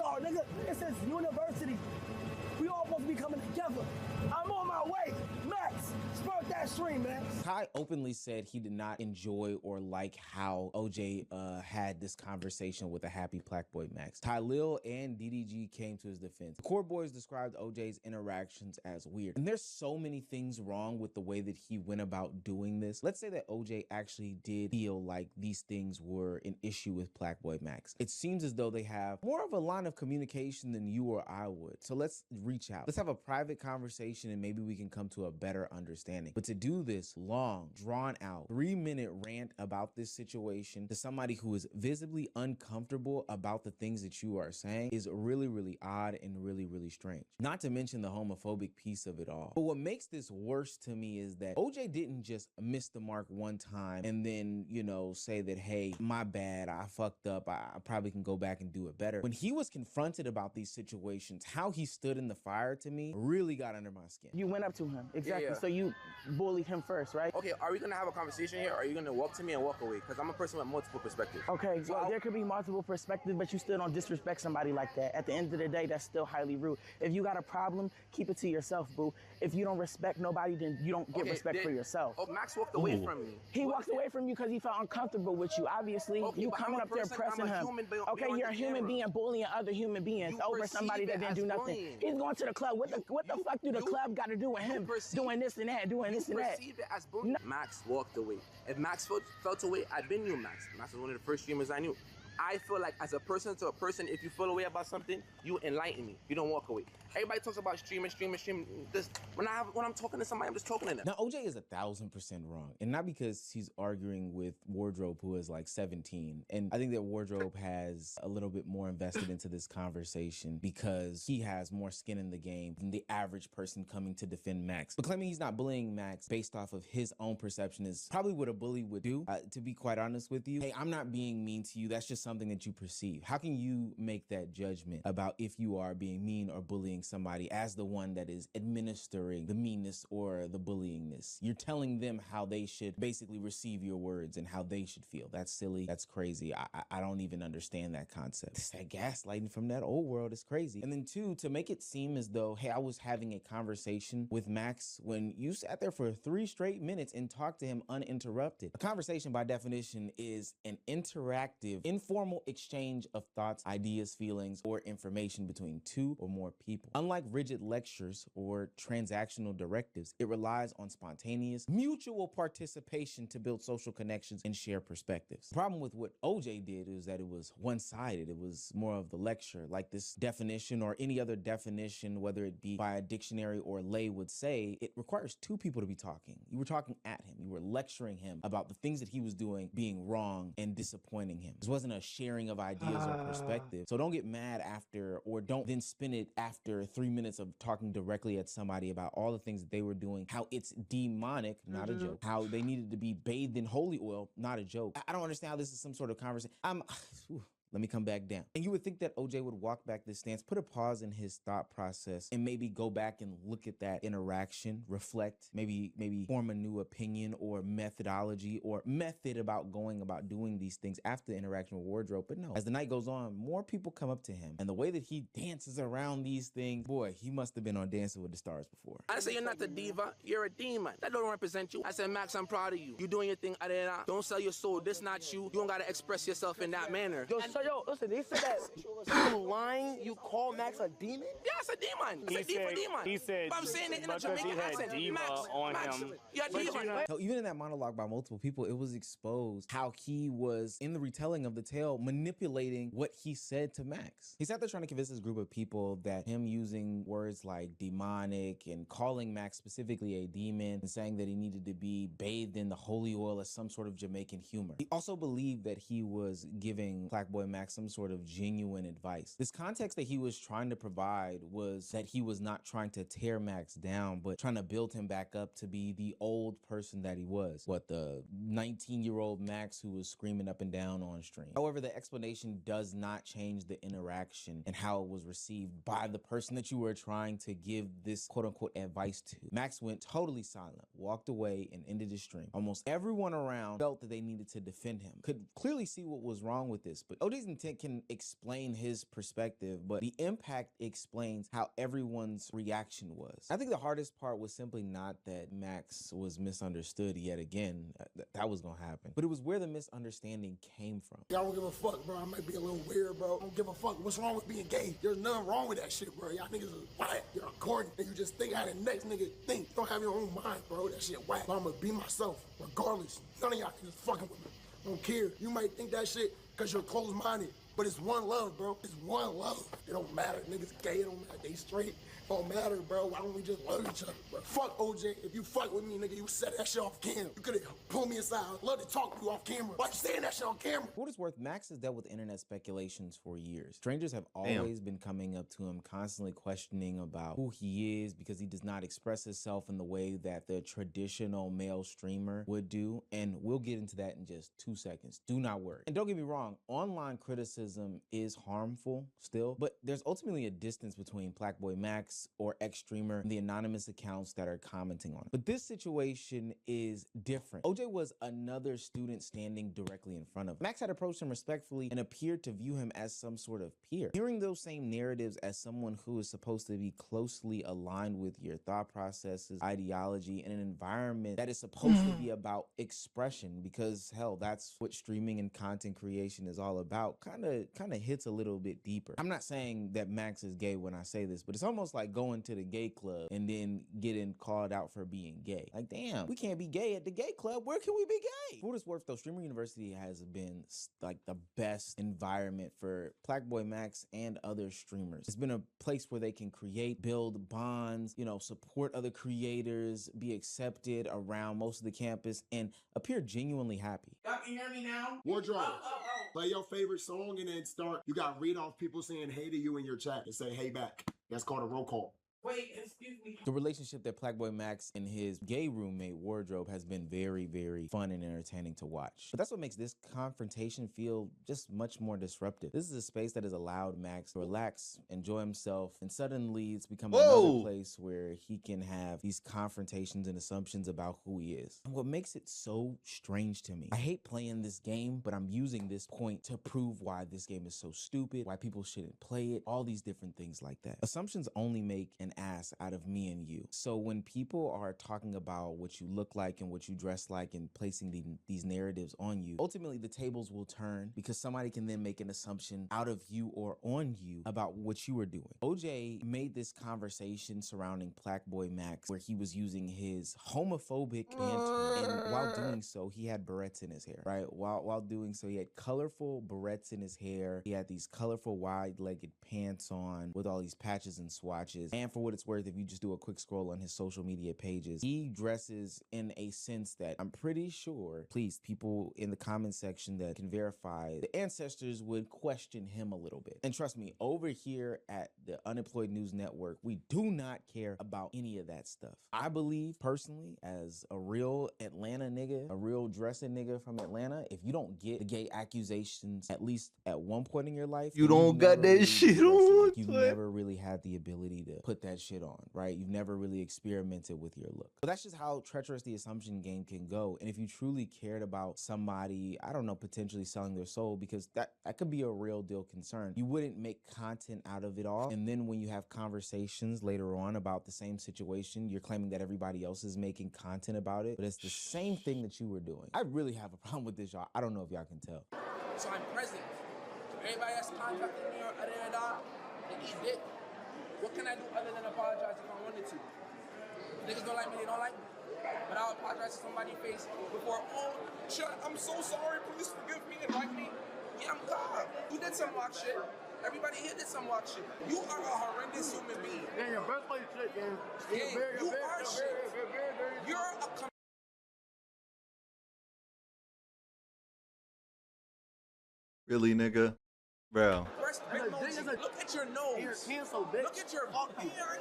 Kai openly said he did not enjoy or like how OJ had this conversation with a happy Black Boy Max. Ty Lil and DDG came to his defense. The Core Boys described OJ's interactions as weird. And there's so many things wrong with the way that he went about doing this. Let's say that OJ actually did feel like these things were an issue with Black Boy Max. It seems as though they have more of a line of communication than you or I would. So let's reach out. Let's have a private conversation and maybe we can come to a better understanding. But to do this long, drawn out, 3-minute rant about this situation to somebody who is visibly uncomfortable about the things that you are saying is really, really odd and really, really strange. Not to mention the homophobic piece of it all. But what makes this worse to me is that OJ didn't just miss the mark one time and then, you know, say that, hey, my bad, I fucked up, I probably can go back and do it better. When he was confronted about these situations, how he stood in the fire to me really got under my skin. You went up to him, exactly. Yeah. So you bullied him first, right? Okay, are we gonna have a conversation here, or are you gonna walk to me and walk away? Because I'm a person with multiple perspectives. Okay, So well, there could be multiple perspectives, but you still don't disrespect somebody like that. At the end of the day, that's still highly rude. If you got a problem, keep it to yourself, boo. If you don't respect nobody, then you don't get respect for yourself. Oh, Max walked away from me. He walked away from you because he felt uncomfortable with you. Obviously, Okay, you but coming I'm a up there person, pressing I'm a him. human being Okay, on you're the a human camera. being bullying other human beings You over somebody perceive that it didn't do as nothing. bullying. He's going to the club. What the fuck do the club got to do with him doing this and that, doing this and that? Perceive it as bullying. Max walked away. If Max felt away, I've been knew Max. Max was one of the first streamers I knew. I feel like as a person to a person, if you feel away about something, you enlighten me. You don't walk away. Everybody talks about streaming. This, when I'm talking to somebody, I'm just talking to them. Now, OJ is 1,000% wrong. And not because he's arguing with Wardrobe, who is like 17. And I think that Wardrobe has a little bit more invested into this conversation because he has more skin in the game than the average person coming to defend Max. But claiming he's not bullying Max based off of his own perception is probably what a bully would do, to be quite honest with you. Hey, I'm not being mean to you. That's just something that you perceive. How can you make that judgment about if you are being mean or bullying somebody as the one that is administering the meanness or the bullyingness? You're telling them how they should basically receive your words and how they should feel. That's silly. That's crazy. I don't even understand that concept. It's that gaslighting from that old world is crazy. And then two, to make it seem as though, hey, I was having a conversation with Max when you sat there for 3 straight minutes and talked to him uninterrupted. A conversation by definition is an interactive, informal exchange of thoughts, ideas, feelings, or information between 2 or more people. Unlike rigid lectures or transactional directives, it relies on spontaneous, mutual participation to build social connections and share perspectives. The problem with what OJ did is that it was one-sided. It was more of the lecture, like this definition or any other definition, whether it be by a dictionary or lay would say, it requires 2 people to be talking. You were talking at him. You were lecturing him about the things that he was doing being wrong and disappointing him. This wasn't a sharing of ideas or perspective. So don't get mad after, or don't then spin it after 3 minutes of talking directly at somebody about all the things that they were doing, how it's demonic, not a joke, how they needed to be bathed in holy oil, not a joke. I don't understand how this is some sort of conversation. Let me come back down. And you would think that OJ would walk back this stance, put a pause in his thought process, and maybe go back and look at that interaction, reflect, maybe form a new opinion or methodology or method about going about doing these things after the interaction with Wardrobe. But no, as the night goes on, more people come up to him. And the way that he dances around these things, boy, he must have been on Dancing with the Stars before. I say you're not a diva, you're a demon. That don't represent you. I said, Max, I'm proud of you. You doing your thing, don't sell your soul. This not you. You don't gotta express yourself in that manner. So yo, listen, they said that you lying, you call Max a demon? Yeah, it's a demon. It's a demon. He said, but I'm saying it in a because Jamaican he had accent. diva Max, on Max, him. you're a demon. So even in that monologue by multiple people, it was exposed how he was, in the retelling of the tale, manipulating what he said to Max. He sat there trying to convince this group of people that him using words like demonic and calling Max specifically a demon and saying that he needed to be bathed in the holy oil as some sort of Jamaican humor. He also believed that he was giving Black Boy Max some sort of genuine advice. This context that he was trying to provide was that he was not trying to tear Max down, but trying to build him back up to be the old person that he was. What, the 19-year-old Max who was screaming up and down on stream. However, the explanation does not change the interaction and how it was received by the person that you were trying to give this quote-unquote advice to. Max went totally silent, walked away, and ended his stream. Almost everyone around felt that they needed to defend him, could clearly see what was wrong with this, but OJ's intent can explain his perspective but the impact explains how everyone's reaction was. I think the hardest part was simply not that Max was misunderstood yet again. That was gonna happen. But it was where the misunderstanding came from. Y'all don't give a fuck, bro. I might be a little weird, bro. I don't give a fuck. What's wrong with being gay? There's nothing wrong with that shit, bro. Y'all niggas is whack. You're corny. And you just think how the next nigga think. You don't have your own mind, bro. That shit whack. But I'm gonna be myself, regardless. None of y'all niggas fucking with me. I don't care. You might think that shit because you're closed-minded. But it's one love, bro. It's one love. It don't matter. Niggas gay, it don't matter. They straight. It don't matter, bro. Why don't we just love each other, bro? Fuck OJ. If you fuck with me, nigga, you said that shit off camera. You could've pulled me aside. I'd love to talk to you off camera. Why you saying that shit on camera? For what it's worth, Max has dealt with internet speculations for years. Strangers have always been coming up to him, constantly questioning about who he is because he does not express himself in the way that the traditional male streamer would do. And we'll get into that in just 2 seconds. Do not worry. And don't get me wrong, online criticism is harmful still, but there's ultimately a distance between Blackboy Max or ex-streamer and the anonymous accounts that are commenting on it. But this situation is different. OJ was another student standing directly in front of him. Max had approached him respectfully and appeared to view him as some sort of peer. Hearing those same narratives as someone who is supposed to be closely aligned with your thought processes, ideology, and an environment that is supposed to be about expression, because hell, that's what streaming and content creation is all about, kind of hits a little bit deeper. I'm not saying that Max is gay when I say this, but it's almost like going to the gay club and then getting called out for being gay. Like, damn, we can't be gay at the gay club. Where can we be gay? For what it's worth, though, Streamer University has been like the best environment for Blackboy Max and other streamers. It's been a place where they can create, build bonds, you know, support other creators, be accepted around most of the campus, and appear genuinely happy. Y'all can hear me now? Wardrobe. Play your favorite song and then start. You got to read off people saying hey to you in your chat and say hey back. That's called a roll call. Wait, excuse me. The relationship that Blackboy Max and his gay roommate Wardrobe has been very, very fun and entertaining to watch. But that's what makes this confrontation feel just much more disruptive. This is a space that has allowed Max to relax, enjoy himself, and suddenly it's become another place where he can have these confrontations and assumptions about who he is. And what makes it so strange to me, I hate playing this game, but I'm using this point to prove why this game is so stupid, why people shouldn't play it, all these different things like that. Assumptions only make an ass out of me and you. So when people are talking about what you look like and what you dress like and placing these narratives on you, ultimately the tables will turn because somebody can then make an assumption out of you or on you about what you were doing. OJ made this conversation surrounding Blackboy Max where he was using his homophobic banter, and while doing so, he had barrettes in his hair, right? While doing so, he had colorful barrettes in his hair. He had these colorful wide-legged pants on with all these patches and swatches. And for what it's worth, if you just do a quick scroll on his social media pages, he dresses in a sense that I'm pretty sure, please, people in the comment section that can verify, the ancestors would question him a little bit. And trust me, over here at the Unemployed News Network, we do not care about any of that stuff. I believe personally, as a real Atlanta nigga, a real dressing nigga from Atlanta, if you don't get the gay accusations at least at one point in your life, You don't got that shit on. You've never really had the ability to put that shit on, right? You've never really experimented with your look. But that's just how treacherous the assumption game can go. And if you truly cared about somebody, I don't know, potentially selling their soul, because that could be a real deal concern, you wouldn't make content out of it all. And then when you have conversations later on about the same situation, you're claiming that everybody else is making content about it, but it's the same thing that you were doing. I really have a problem with this, y'all. I don't know if y'all can tell. So I'm present. Everybody that's contacted me or they eat dick. What can I do other than apologize if I wanted to? Niggas don't like me, they don't like me. But I'll apologize to somebody's face before, oh, chat, I'm so sorry, please forgive me and like me. Yeah, I'm God. You did some walk shit. Everybody here did some walk shit. You are a horrendous human being. Yeah, your birthplace shit, man. Yeah, you are shit. You're a Really, nigga? Bro. Look at your nose. You're canceled, bitch. Look at your fuck you. You're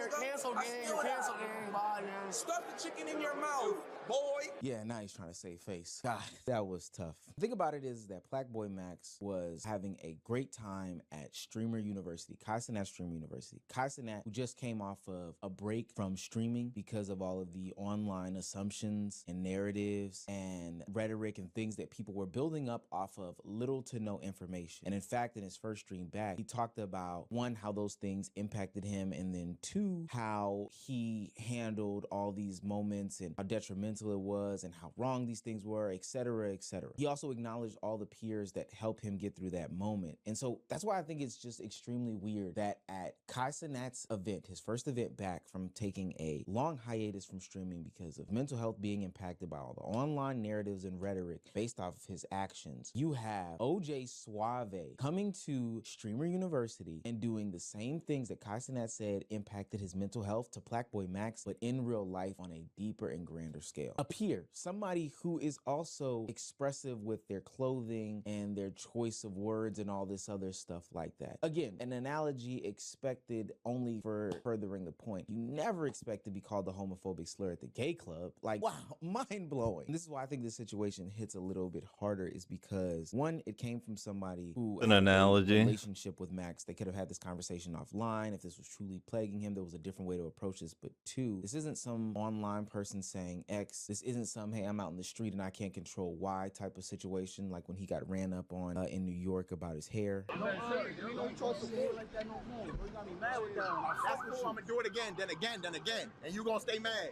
canceled, gang. You're canceled, gang. Bye, man. Stuff the chicken in your mouth, boy. Yeah, now he's trying to save face. God, that was tough. The thing about it is that Blackboy Max was having a great time at Streamer University, Kai Cenat Streamer University. Kai Cenat, who just came off of a break from streaming because of all of the online assumptions and narratives and rhetoric and things that people were building up off of little to to know information. And in fact, in his first stream back, he talked about, one, how those things impacted him, and then two, how he handled all these moments and how detrimental it was and how wrong these things were, etc., etc. He also acknowledged all the peers that helped him get through that moment. And so that's why I think it's just extremely weird that at Kai Cenat's event, his first event back from taking a long hiatus from streaming because of mental health being impacted by all the online narratives and rhetoric based off of his actions, you have OJ Suave coming to Streamer University and doing the same things that Kai Cenat said impacted his mental health to Blackboy Max, but in real life on a deeper and grander scale. A peer, somebody who is also expressive with their clothing and their choice of words and all this other stuff like that. Again, an analogy expected only for furthering the point. You never expect to be called a homophobic slur at the gay club. Like, wow, mind blowing. This is why I think this situation hits a little bit harder, is because one, it came from somebody who An had analogy. a relationship with Max. They could have had this conversation offline. If this was truly plaguing him, there was a different way to approach this. But two, this isn't some online person saying X. This isn't some, hey, I'm out in the street and I can't control Y type of situation, like when he got ran up on in New York about his hair. Don't talk to me like that no more. You got me mad with that. That's cool. I'm gonna do it again, then again, and you gonna stay mad.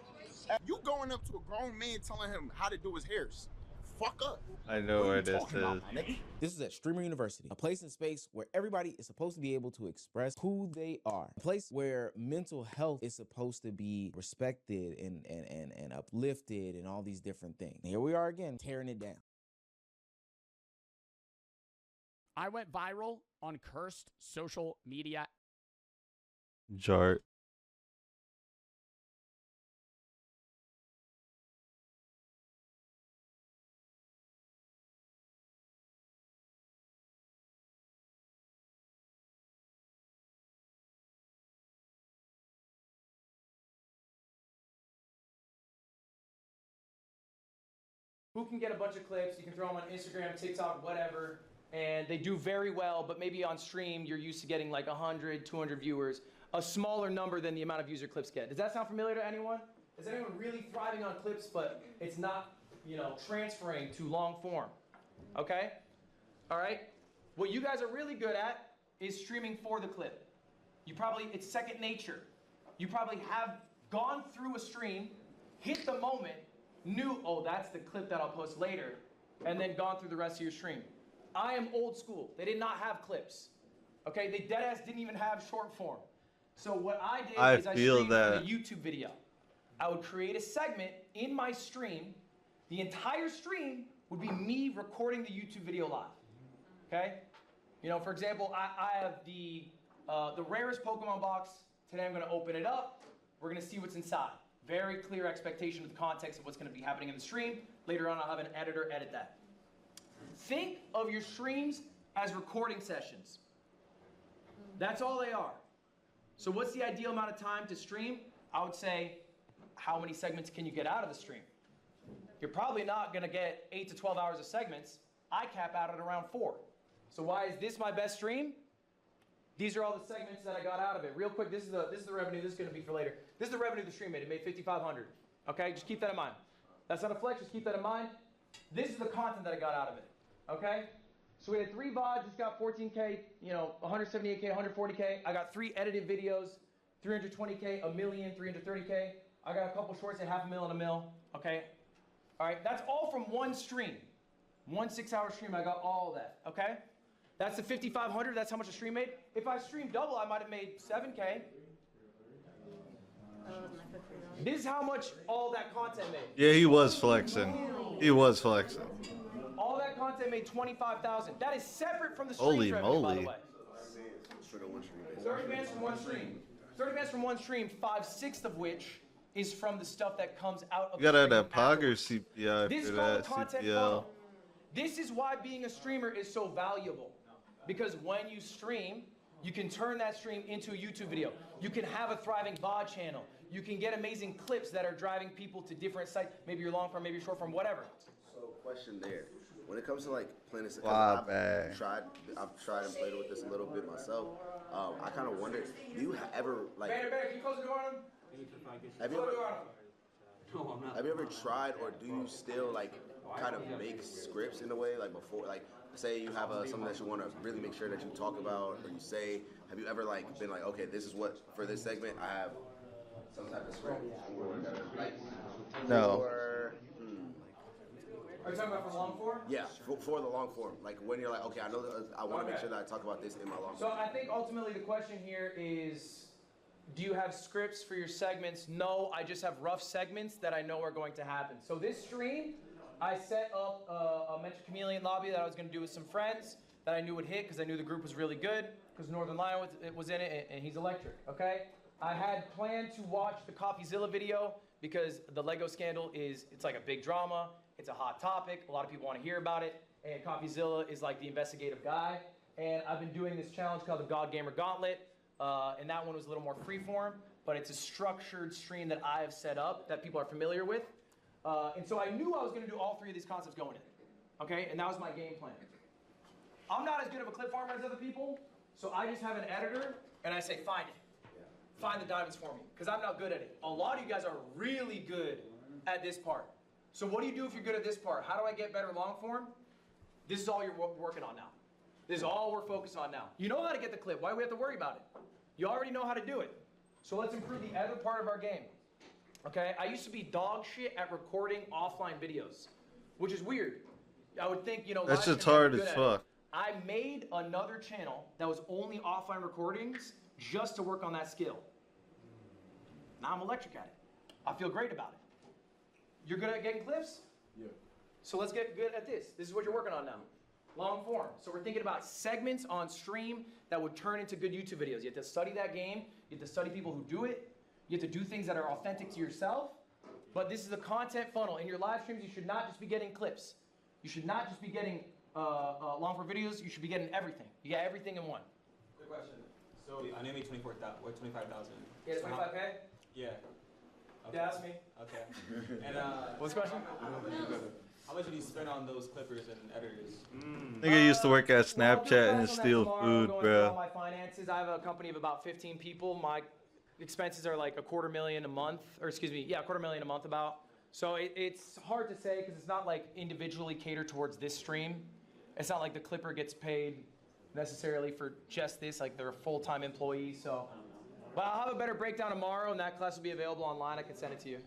You going up to a grown man telling him how to do his hairs? Fuck up. I know where this is. This is at Streamer University, a place and space where everybody is supposed to be able to express who they are. A place where mental health is supposed to be respected and uplifted and all these different things. And here we are again, tearing it down. I went viral on cursed social media. Jart. Who can get a bunch of clips? You can throw them on Instagram, TikTok, whatever, and they do very well, but maybe on stream you're used to getting like 100, 200 viewers, a smaller number than the amount of views your clips get. Does that sound familiar to anyone? Is anyone really thriving on clips, but it's not, transferring to long form? Okay? All right? What you guys are really good at is streaming for the clip. It's second nature. You probably have gone through a stream, hit the moment, knew, oh, that's the clip that I'll post later, and then gone through the rest of your stream. I am old school. They did not have clips. Okay, they deadass didn't even have short form. So what I did is I streamed a YouTube video. I would create a segment in my stream. The entire stream would be me recording the YouTube video live. Okay? For example, I have the rarest Pokemon box. Today I'm gonna open it up. We're gonna see what's inside. Very clear expectation of the context of what's going to be happening in the stream. Later on, I'll have an editor edit that. Think of your streams as recording sessions. That's all they are. So what's the ideal amount of time to stream? I would say, how many segments can you get out of the stream? You're probably not going to get 8 to 12 hours of segments. I cap out at around 4. So why is this my best stream? These are all the segments that I got out of it. Real quick, this is the revenue. This is going to be for later. This is the revenue the stream made. It made $5,500. Okay, just keep that in mind. That's not a flex. Just keep that in mind. This is the content that I got out of it. Okay, so we had 3 VODs. Just got 14K. 178K, 140K. I got 3 edited videos. 320K, $1 million, 330K. I got a couple shorts at $500,000 and $1 million. Okay, all right. That's all from one stream. One 6-hour stream. I got all of that. Okay. That's the 5,500. That's how much a stream made. If I streamed double, I might have made 7K. This is how much all that content made. Yeah, he was flexing. He was flexing. All that content made 25,000. That is separate from the stream Holy revenue, by moly. the way. 30 bands from one stream. 30 bands from one stream. 5/6 of which is from the stuff that comes out of You gotta have the that Pogger CPI This for is called that a content CPL. funnel. This is why being a streamer is so valuable. Because when you stream, you can turn that stream into a YouTube video. You can have a thriving VOD channel. You can get amazing clips that are driving people to different sites. Maybe you're long form, maybe you're short form, whatever. So, question there. When it comes to like playing this, Wow, I've tried and played with this a little bit myself. I kind of wonder, do you ever like? Banner, can you close the door on him? Have you ever tried, or do you still like kind of make scripts in a way like before, like say you have something that you want to really make sure that you talk about or you say, have you ever like been like, okay, this is what for this segment I have some type of script or like No. Are you talking about for long form? Yeah, for the long form. Like when you're like, okay, I know I want to make sure that I talk about this in my long So form. I think ultimately the question here is, do you have scripts for your segments? No, I just have rough segments that I know are going to happen. So this stream, I set up a Mentor Chameleon lobby that I was going to do with some friends that I knew would hit because I knew the group was really good because Northern Lion was in it and he's electric, okay? I had planned to watch the CoffeeZilla video because the Lego scandal it's like a big drama. It's a hot topic. A lot of people want to hear about it. And CoffeeZilla is like the investigative guy. And I've been doing this challenge called the God Gamer Gauntlet. And that one was a little more freeform, but it's a structured stream that I have set up that people are familiar with. And so I knew I was going to do all three of these concepts going in. Okay? And that was my game plan. I'm not as good of a clip farmer as other people, so I just have an editor and I say, find it. Find the diamonds for me, because I'm not good at it. A lot of you guys are really good at this part. So what do you do if you're good at this part? How do I get better long form? This is all you're working on now. This is all we're focused on now. You know how to get the clip. Why do we have to worry about it? You already know how to do it. So let's improve the other part of our game. Okay? I used to be dog shit at recording offline videos, which is weird. I would think, That's live just streaming, hard I'm as good at fuck. it. I made another channel that was only offline recordings just to work on that skill. Now I'm electric at it. I feel great about it. You're good at getting clips? Yeah. So let's get good at this. This is what you're working on now. Long form. So we're thinking about segments on stream that would turn into good YouTube videos. You have to study that game. You have to study people who do it. You have to do things that are authentic to yourself. But this is a content funnel. In your live streams, you should not just be getting clips. You should not just be getting long form videos. You should be getting everything. You get everything in one. Good question. So I know you made 25,000. Yeah, 25K? Yeah. Okay. Yeah, that's me. Okay. And what's the question? How much did you spend on those clippers and editors? I think I used to work at Snapchat and steal food, All bro. my finances. I have a company of about 15 people. My expenses are like $250,000 a month, or excuse me, yeah, $250,000 a month about. So it's hard to say because it's not like individually catered towards this stream. It's not like the clipper gets paid necessarily for just this, like they're a full-time employee. So, but I'll have a better breakdown tomorrow, and that class will be available online. I can send it to you.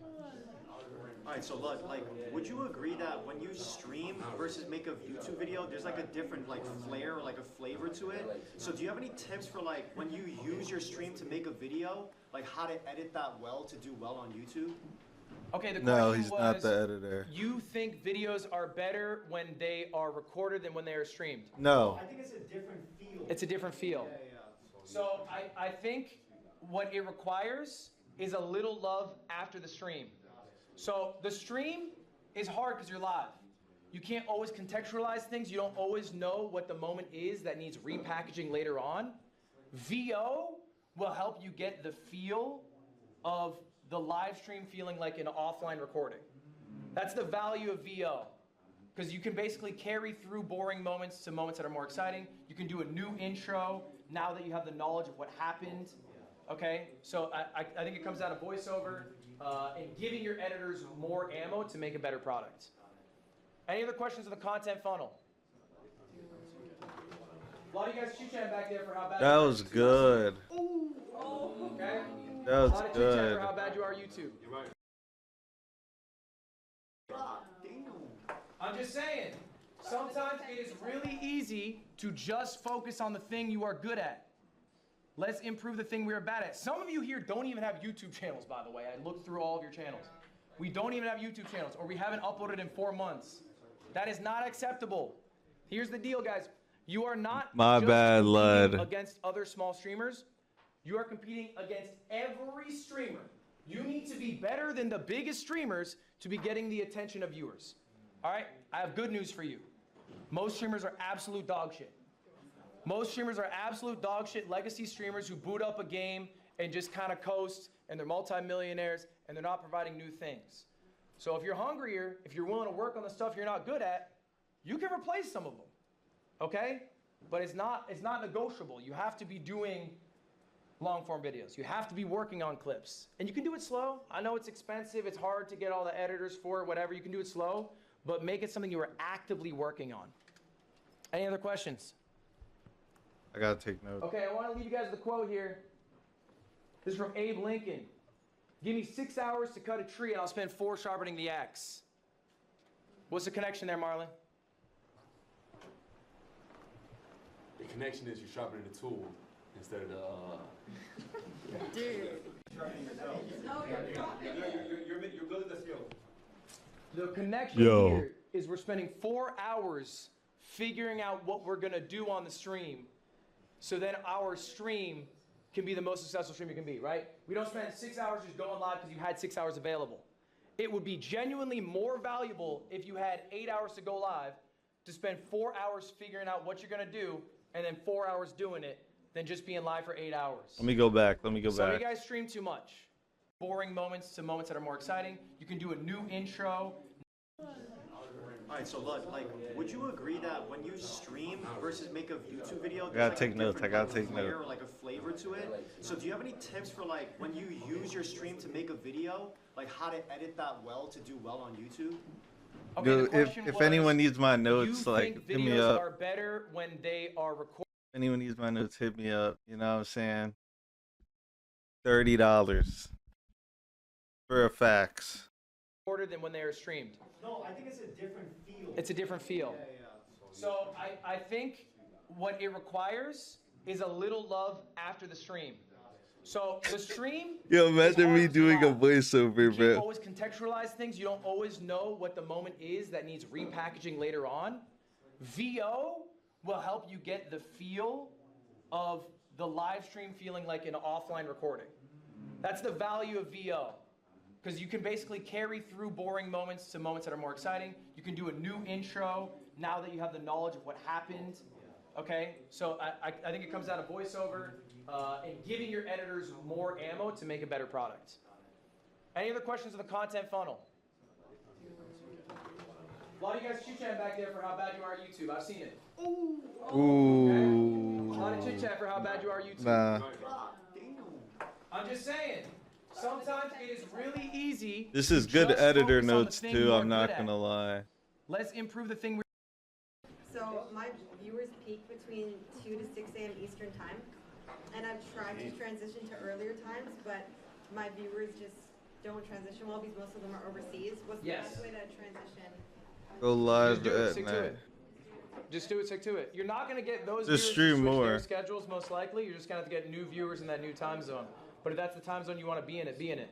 All right, so look, like, would you agree that when you stream versus make a YouTube video, there's like a different like flair or like a flavor to it? So do you have any tips for like when you use your stream to make a video, like how to edit that well to do well on YouTube? Okay, the No, question he's was, not the editor. you think videos are better when they are recorded than when they are streamed? No. I think it's a different feel. It's a different feel. So I think what it requires is a little love after the stream. So the stream is hard because you're live. You can't always contextualize things. You don't always know what the moment is that needs repackaging later on. VO will help you get the feel of the live stream feeling like an offline recording. That's the value of VO. Because you can basically carry through boring moments to moments that are more exciting. You can do a new intro now that you have the knowledge of what happened. Okay, so I think it comes down to voiceover and giving your editors more ammo to make a better product. Any other questions on the content funnel? A lot of you guys chit-chatting back there for how bad That was good. Okay? That was a lot of chit-chat good. for how bad you are YouTube. I'm just saying, sometimes it is really easy to just focus on the thing you are good at. Let's improve the thing we are bad at. Some of you here don't even have YouTube channels, by the way. I looked through all of your channels. We don't even have YouTube channels, or we haven't uploaded in 4 months. That is not acceptable. Here's the deal, guys. You are not My just bad, competing lad. against other small streamers. You are competing against every streamer. You need to be better than the biggest streamers to be getting the attention of viewers. All right? I have good news for you. Most streamers are absolute dog shit. Most streamers are absolute dog shit legacy streamers who boot up a game and just kind of coast, and they're multimillionaires, and they're not providing new things. So if you're hungrier, if you're willing to work on the stuff you're not good at, you can replace some of them, okay? But it's not negotiable. You have to be doing long-form videos. You have to be working on clips. And you can do it slow. I know it's expensive. It's hard to get all the editors for it, whatever. You can do it slow, but make it something you are actively working on. Any other questions? I gotta take notes. Okay, I want to leave you guys with a quote here. This is from Abe Lincoln. Give me 6 hours to cut a tree and I'll spend 4 sharpening the axe. What's the connection there, Marlon? The connection is you're sharpening the tool instead of the. Dude. You're building the skill. The connection here is we're spending 4 hours figuring out what we're gonna do on the stream, so then our stream can be the most successful stream it can be, right? We don't spend 6 hours just going live because you had 6 hours available. It would be genuinely more valuable if you had 8 hours to go live to spend 4 hours figuring out what you're gonna do and then 4 hours doing it than just being live for 8 hours. Let me go back. Let me go Some of back. you guys stream too much. Boring moments to moments that are more exciting. You can do a new intro. All right, so Lud, like, would you agree that when you stream versus make a YouTube video, I gotta there's like take a notes. I different, gotta like, take flair notes. or like a flavor to it? So do you have any tips for like when you use your stream to make a video, like how to edit that well to do well on YouTube? Yo, if anyone needs my notes, You like think hit me videos up. are better when they are recorded? If anyone needs my notes, hit me up. You know what I'm saying? $30 for a fax. Than when they are streamed. No, I think it's a different feel. It's a different feel. Yeah. So I think what it requires is a little love after the stream. So the stream. Yo, is imagine hard me to doing a live. voiceover, You can't bro. always contextualize things. You don't always know what the moment is that needs repackaging later on. VO will help you get the feel of the live stream feeling like an offline recording. That's the value of VO. Because you can basically carry through boring moments to moments that are more exciting. You can do a new intro now that you have the knowledge of what happened. Okay? So I think it comes down to voiceover and giving your editors more ammo to make a better product. Any other questions on the content funnel? A lot of you guys chit-chatting back there for how bad you are at YouTube. I've seen it. Ooh. A lot of chit-chat for how bad you are at YouTube. Nah. I'm just saying. Sometimes it is really easy. This is to good just editor focus on the notes thing too. you are I'm not good at. gonna lie. Let's improve the thing. So my viewers peak between 2 to 6 a.m. Eastern time, and I've tried to transition to earlier times, but my viewers just don't transition well because most of them are overseas. What's the best way to transition? Go live Just do it. at Stick to night. it. Just do it. Stick to it. You're not gonna get those Just viewers to stream switch more. their schedules most likely. You're just gonna have to get new viewers in that new time zone. But if that's the time zone you want to be in it, be in it.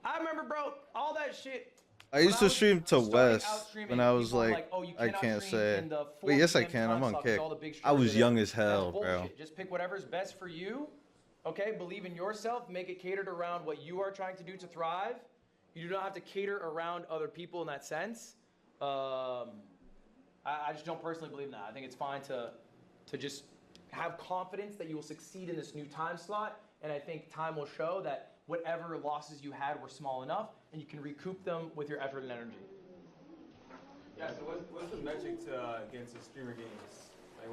I remember, bro, all that shit. I used to stream to West streaming, when I was people were like, oh, you I cannot can't stream say. in the 4 Wait, yes I PM can. I'm time on slot 'cause kick. all the big I was streamers are young there. as hell, That's bro. bullshit. Just pick whatever's best for you. Okay, believe in yourself. Make it catered around what you are trying to do to thrive. You do not have to cater around other people in that sense. I just don't personally believe in that. I think it's fine to just have confidence that you will succeed in this new time slot. And I think time will show that whatever losses you had were small enough, and you can recoup them with your effort and energy. Yeah. So what's the metric to get into streamer games? Like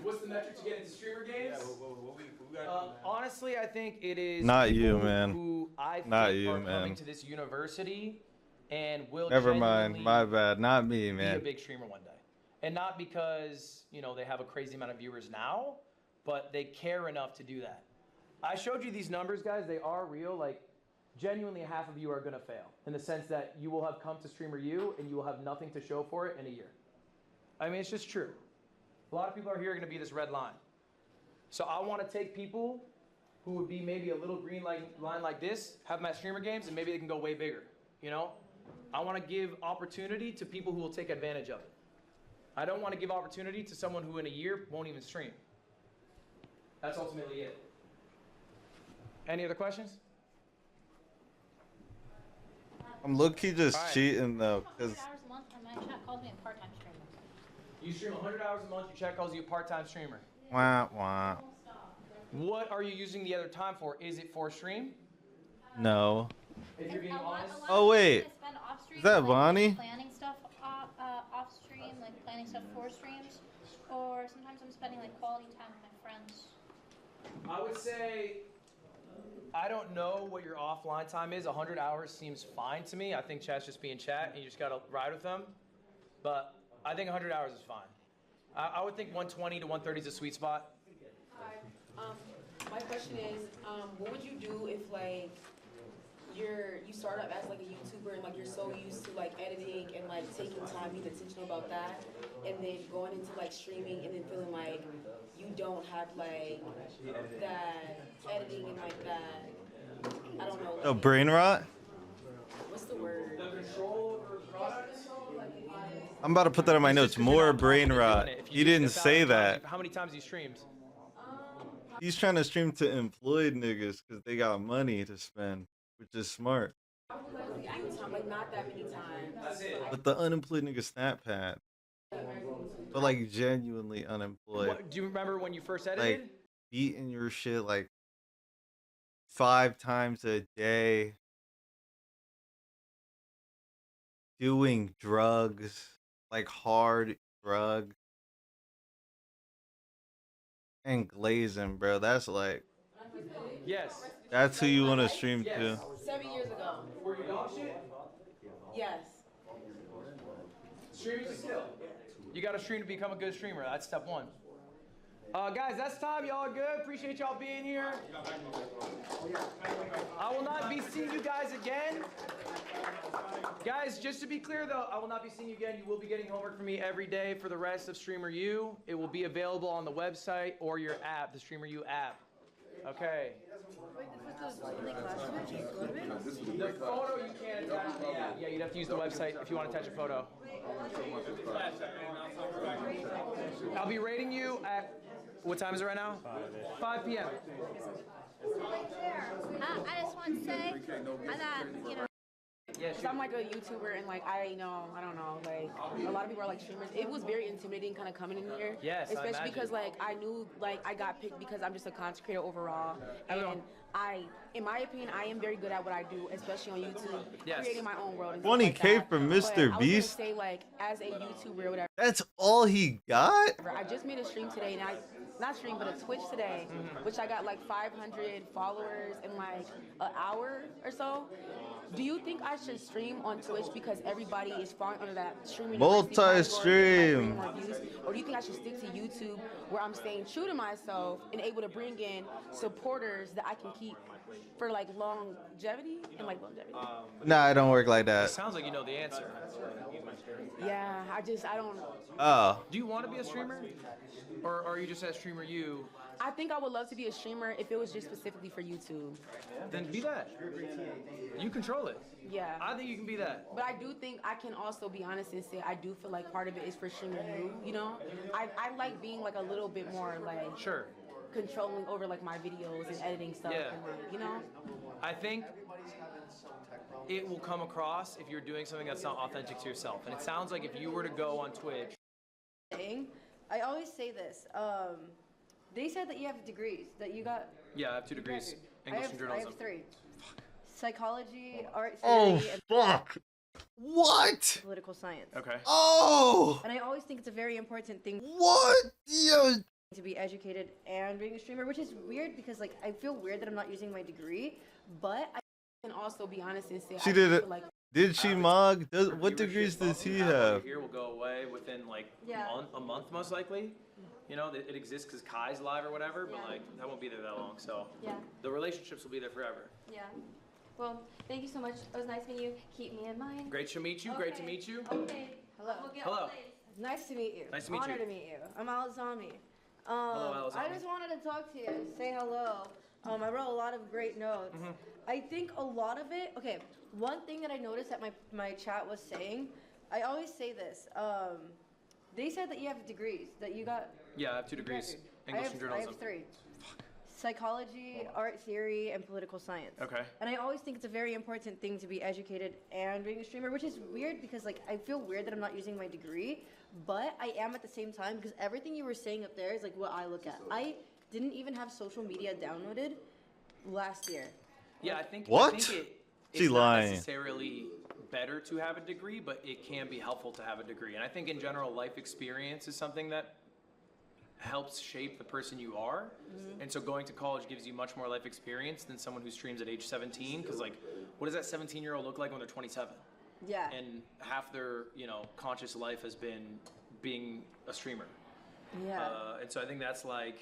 What's the metric to get into streamer games? Yeah. What we got? Honestly, I think it is Not you, people man. who I Not think you, are man. coming to this university and will Never mind. genuinely My bad. Not me, be a man. big streamer one day. And not because, they have a crazy amount of viewers now, but they care enough to do that. I showed you these numbers, guys. They are real. Like, genuinely half of you are going to fail in the sense that you will have come to Streamer U and you will have nothing to show for it in a year. I mean, it's just true. A lot of people are here going to be this red line. So I want to take people who would be maybe a little green line like this, have them at Streamer Games, and maybe they can go way bigger, I want to give opportunity to people who will take advantage of it. I don't want to give opportunity to someone who in a year won't even stream. That's ultimately it. Any other questions? I'm low-key just Alright. cheating though, cause 100 hours a month, and my chat calls me a part-time streamer. You stream 100 hours a month, your chat calls you a part-time streamer. wah wah. What are you using the other time for? Is it for stream? No. If you're being honest. Oh wait. I spend off stream Is that like, Bonnie? planning stuff off stream, like planning stuff for streams, or sometimes I'm spending like quality time with my friends. I would say, I don't know what your offline time is. 100 hours seems fine to me. I think chat's just being chat, and you just gotta ride with them. But I think 100 hours is fine. I would think 120 to 130 is a sweet spot. My question is, what would you do if like you start up as like a YouTuber and like you're so used to like editing and like taking time, being intentional about that, and then going into like streaming and then feeling like you don't have like that editing and like that, I don't know. Oh, brain rot? What's the word? The control over process. I'm about to put that in my notes. More brain rot. He didn't say that. How many times you streamed? He's trying to stream to employed niggas because they got money to spend, which is smart. Like not that many times. But the unemployed nigga snap pad. But like genuinely unemployed. What, do you remember when you first edited? Like beating your shit like 5 times a day. Doing drugs, like hard drugs. And glazing, bro. That's like. Yes. That's who you want to stream to. 7 years ago. Were you dog shit? Yes. Streaming's a skill. You got to stream to become a good streamer. That's step 1. Guys, that's time. Y'all good? Appreciate y'all being here. I will not be seeing you guys again. Guys, just to be clear though, I will not be seeing you again. You will be getting homework from me every day for the rest of Streamer U. It will be available on the website or your app, the Streamer U app. Okay. The photo you can't attach. Yeah, you'd have to use the website if you want to attach a photo. I'll be rating you at, what time is it right now? 5 p.m. I just want to say, I thought, you know. Yeah, because I'm like a YouTuber and like I don't know, like a lot of people are like streamers. It was very intimidating kind of coming in here. Yes, especially because like I knew like I got picked because I'm just a content creator overall, and in my opinion, I am very good at what I do, especially on YouTube, creating my own world. And 20K from Mr. But Beast. I was gonna say like as a YouTuber or whatever. That's all he got? I just made a stream today, and not stream, but a Twitch today, which I got like 500 followers in like an hour or so. Do you think I should stream on Twitch because everybody is falling under that streaming? Multi-stream. Or do you think I should stick to YouTube where I'm staying true to myself and able to bring in supporters that I can keep for like longevity and like longevity? Nah, it don't work like It that. sounds like you know the answer. Yeah, I don't. Oh. Do you want to be a streamer? Or are you just at Streamer U? I think I would love to be a streamer if it was just specifically for YouTube. Then be that. You control it. Yeah. I think you can be that. But I do think I can also be honest and say I do feel like part of it is for streaming you know? I like being like a little bit more like controlling over like my videos and editing stuff and like, you know? I think it will come across if you're doing something that's not authentic to yourself. And it sounds like if you were to go on Twitch. I always say this. They said that you have degrees, that you got. Yeah, I have 2 degrees. English and journalism. I have 3. Psychology, art Oh, theory, and fuck. What? political science. Okay. Oh! And I always think it's a very important thing. What? Yo. To be educated and being a streamer, which is weird because like I feel weird that I'm not using my degree, but I can also be honest and say She I did feel it. like Did she mog? What degrees does he have? Here will go away within like Yeah. a month most likely. You know, it exists because Kai's live or whatever, but like that won't be there that long. So the relationships will be there forever. Yeah. Well, thank you so much. It was nice meeting you. Keep me in mind. Great to meet you. Great to meet you. Okay. Hello. Hello. Nice to meet you. Nice to meet Honor you. to meet you. I'm Alazami. Hello, I Alazami. just wanted to talk to you, say hello. I wrote a lot of great notes. Mm-hmm. I think a lot of it. Okay, one thing that I noticed that my chat was saying. I always say this. They said that you have degrees, that you got. Yeah, I have 2 degrees. English and I journalism. have 3. Psychology, art theory, and political science. Okay. And I always think it's a very important thing to be educated and being a streamer, which is weird because like I feel weird that I'm not using my degree, but I am at the same time because everything you were saying up there is like what I look at. I didn't even have social media downloaded last year. Yeah, I think. What? I think She it's not lying. necessarily better to have a degree, but it can be helpful to have a degree. And I think in general, life experience is something that helps shape the person you are. Mm-hmm. And so going to college gives you much more life experience than someone who streams at age 17. Because like, what does that 17-year-old look like when they're 27? Yeah. And half their, conscious life has been being a streamer. Yeah. And so I think that's like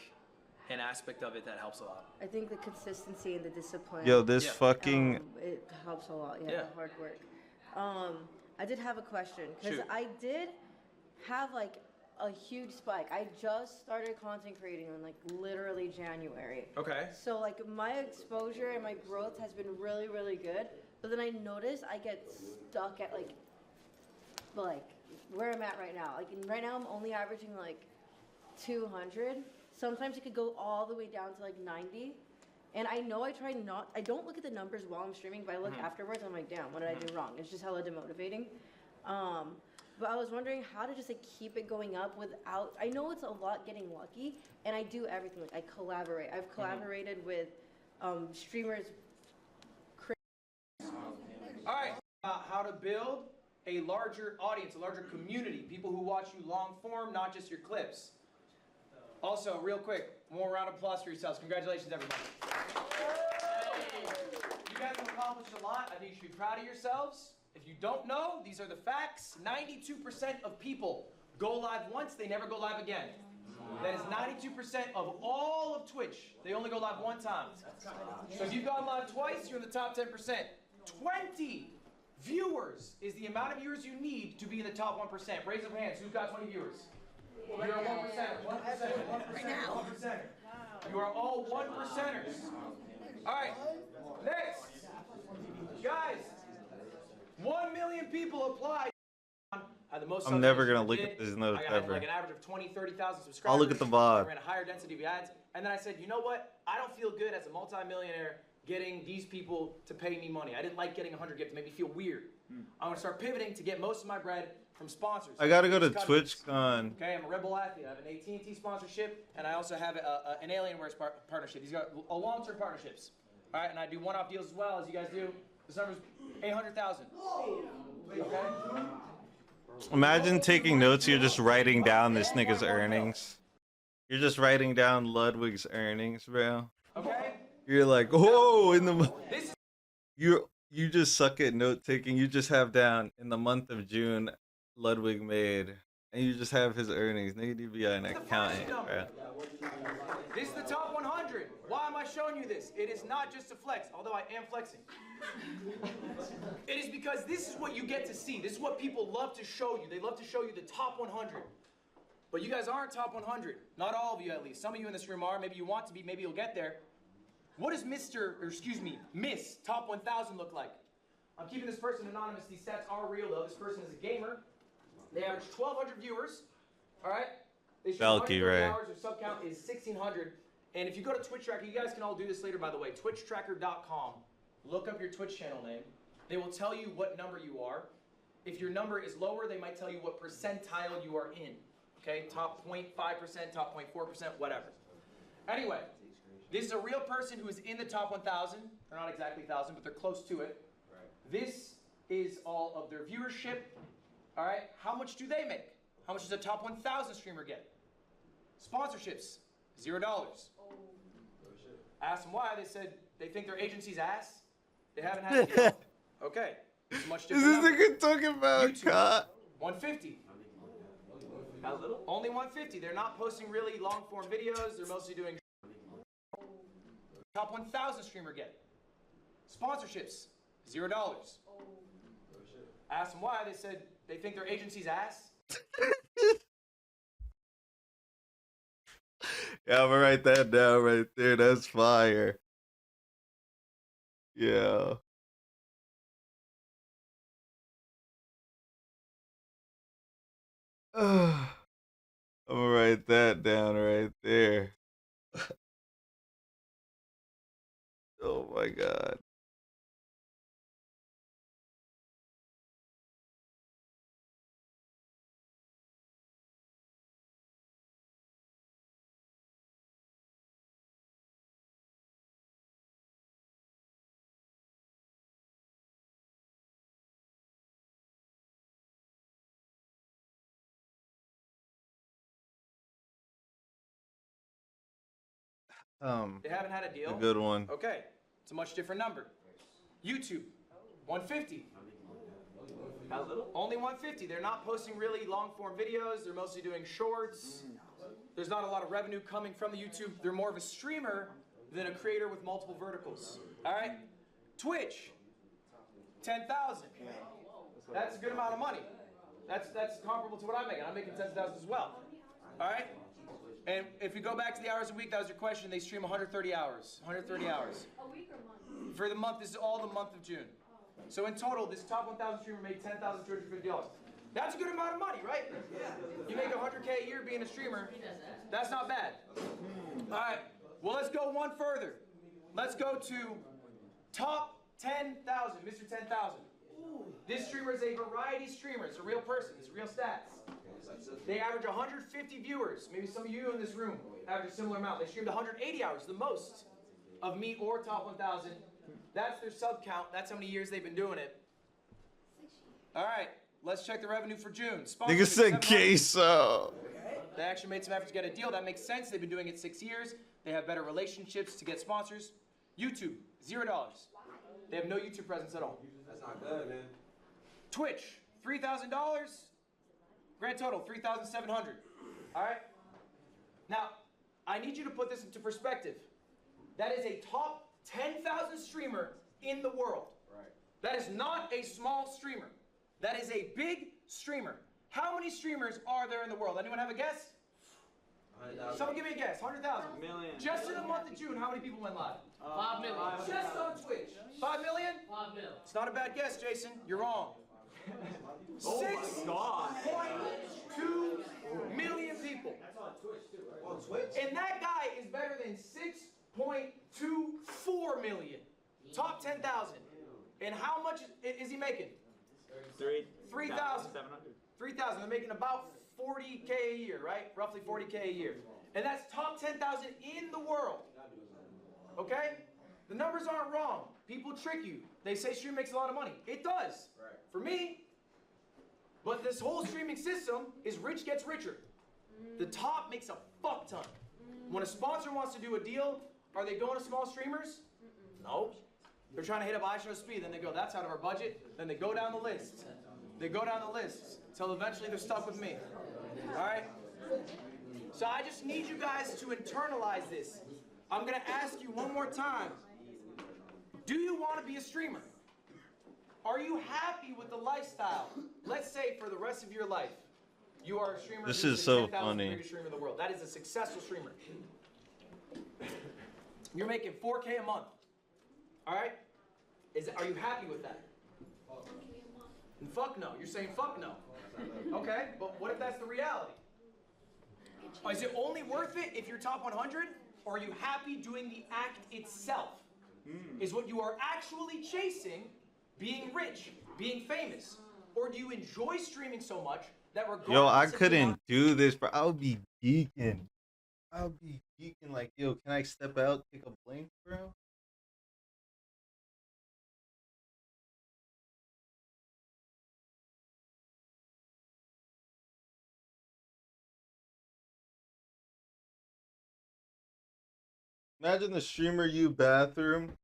an aspect of it that helps a lot. I think the consistency and the discipline. Yo, this fucking it helps a lot. Yeah, Yeah. the hard work. I did have a question because Shoot. I did have like a huge spike. I just started content creating in like literally January. Okay. So like my exposure and my growth has been really, really good. But then I notice I get stuck at like where I'm at right now. Like right now I'm only averaging like 200. Sometimes it could go all the way down to like 90. And I know I don't look at the numbers while I'm streaming, but I look afterwards. I'm like, damn, what did I do wrong? It's just hella demotivating. But I was wondering how to just like keep it going up without. I know it's a lot getting lucky, and I do everything. Like I collaborate. I've collaborated with streamers. All right. How to build a larger audience, a larger community, people who watch you long form, not just your clips. Also, real quick, more round of applause for yourselves. Congratulations, everybody. You guys have accomplished a lot. I think you should be proud of yourselves. If you don't know, these are the facts. 92% of people go live once, they never go live again. That is 92% of all of Twitch. They only go live one time. So if you've gone live twice, you're in the top 10%. 20 viewers is the amount of viewers you need to be in the top 1%. Raise up hands. Who's got 20 viewers? You're a 1%. 1%. You are all 1%ers. All right. Next. Guys, 1 million people applied. The most I'm never gonna submissions look did. at this note I got ever. like an average of 20, 30,000 subscribers. I'll look at the I VOD. ran a higher density of ads. And then I said, you know what? I don't feel good as a multimillionaire getting these people to pay me money. I didn't like getting 100 gifts. It made me feel weird. I'm going to start pivoting to get most of my bread from sponsors. I gotta go to Customers. TwitchCon. Okay, I'm a Red Bull athlete. I have an AT&T sponsorship, and I also have an Alienware partnership. These are all long-term partnerships. All right, and I do one-off deals as well, as you guys do. This number's 800,000. Okay? Imagine taking notes. You're just writing down this nigga's earnings. You're just writing down Ludwig's earnings, bro. Okay? You're like, oh, you just suck at note taking. You just have down in the month of June, Ludwig made, and you just have his earnings. Nigga, you need to be an accountant, bro. This is the top 100. Why am I showing you this? It is not just a flex, although I am flexing. It is because this is what you get to see. This is what people love to show you. They love to show you the top 100. But you guys aren't top 100. Not all of you, at least. Some of you in this room are. Maybe you want to be. Maybe you'll get there. What does Miss Top 1000 look like? I'm keeping this person anonymous. These stats are real, though. This person is a gamer. They average 1,200 viewers. All right? They shoot Valky, 130 right. hours. Their sub count is 1,600. And if you go to Twitch Tracker, you guys can all do this later, by the way. TwitchTracker.com. Look up your Twitch channel name. They will tell you what number you are. If your number is lower, they might tell you what percentile you are in. Okay? Top 0.5%, top 0.4%, whatever. Anyway, this is a real person who is in the top 1,000. They're not exactly 1,000, but they're close to it. This is all of their viewership. All right? How much do they make? How much does a top 1,000 streamer get? Sponsorships, $0. Asked them why. They said they think their agency's ass. They haven't had a deal. Okay. It's a much Is different this number. nigga talking about YouTube, God? 150. How little? Only 150. They're not posting really long-form videos. They're mostly doing top 1,000 streamer get. Sponsorships, $0. Asked them why. They said they think their agency's ass. Yeah, I'm gonna write that down right there. That's fire. Yeah. I'm gonna write that down right there. Oh my God. They haven't had a deal. A good one. Okay, it's a much different number. YouTube, 150. How little? Only 150. They're not posting really long-form videos. They're mostly doing shorts. There's not a lot of revenue coming from the YouTube. They're more of a streamer than a creator with multiple verticals. All right? Twitch, 10,000. That's a good amount of money. That's comparable to what I'm making. I'm making 10,000 as well. All right? And if you go back to the hours a week, that was your question. They stream 130 hours. 130 hours. A week or month? For the month, this is all the month of June. So in total, this top 1,000 streamer made $10,250. That's a good amount of money, right? You make $100K a year being a streamer. That's not bad. All right. Well, let's go one further. Let's go to top 10,000, Mr. 10,000. This streamer is a variety streamer. It's a real person. It's real stats. They average 150 viewers. Maybe some of you in this room average a similar amount. They streamed 180 hours, the most of me or top 1,000. That's their sub count. That's how many years they've been doing it. All right. Let's check the revenue for June. Nigga said queso. They actually made some effort to get a deal. That makes sense. They've been doing it 6 years. They have better relationships to get sponsors. YouTube, $0. They have no YouTube presence at all. That's not good, man. Twitch, $3,000. Grand total, $3,700. All right? Now, I need you to put this into perspective. That is a top 10,000 streamer in the world. Right. That is not a small streamer. That is a big streamer. How many streamers are there in the world? Anyone have a guess? 100,000. Someone give me a guess. 100,000. Million. Just in the month of June, how many people went live? 5 million. Just on Twitch. 5 million? 5 million. It's not a bad guess, Jason. You're wrong. Oh my God. 6.2 million people. That's on Twitch too, right? On Twitch? And that guy is better than 6.24 million. Top 10,000. And how much is he making? 3,000. 3,000. They're making about 40K a year, right? Roughly 40K a year. And that's top 10,000 in the world. Okay? The numbers aren't wrong. People trick you. They say stream makes a lot of money. It does. Right. For me. But this whole streaming system is rich gets richer. The top makes a fuck ton. When a sponsor wants to do a deal, are they going to small streamers? No. They're trying to hit up iShow Speed. Then they go, that's out of our budget. Then they go down the list. They go down the list until eventually they're stuck with me. All right? So I just need you guys to internalize this. I'm going to ask you one more time. Do you want to be a streamer? Are you happy with the lifestyle? Let's say for the rest of your life, you are a streamer. This who's is the so 10,000th funny. biggest streamer in the world. That is a successful streamer. You're making 4K a month. All right? Are you happy with that? And fuck no. You're saying fuck no. Okay, but what if that's the reality? Is it only worth it if you're top 100? Or are you happy doing the act itself? Is what you are actually chasing being rich, being famous? Or do you enjoy streaming so much that regardless Yo, I if you couldn't want- do this, bro. I would be geeking. I would be geeking like, yo, can I step out, take a blink, bro? Imagine the streamer you bathroom,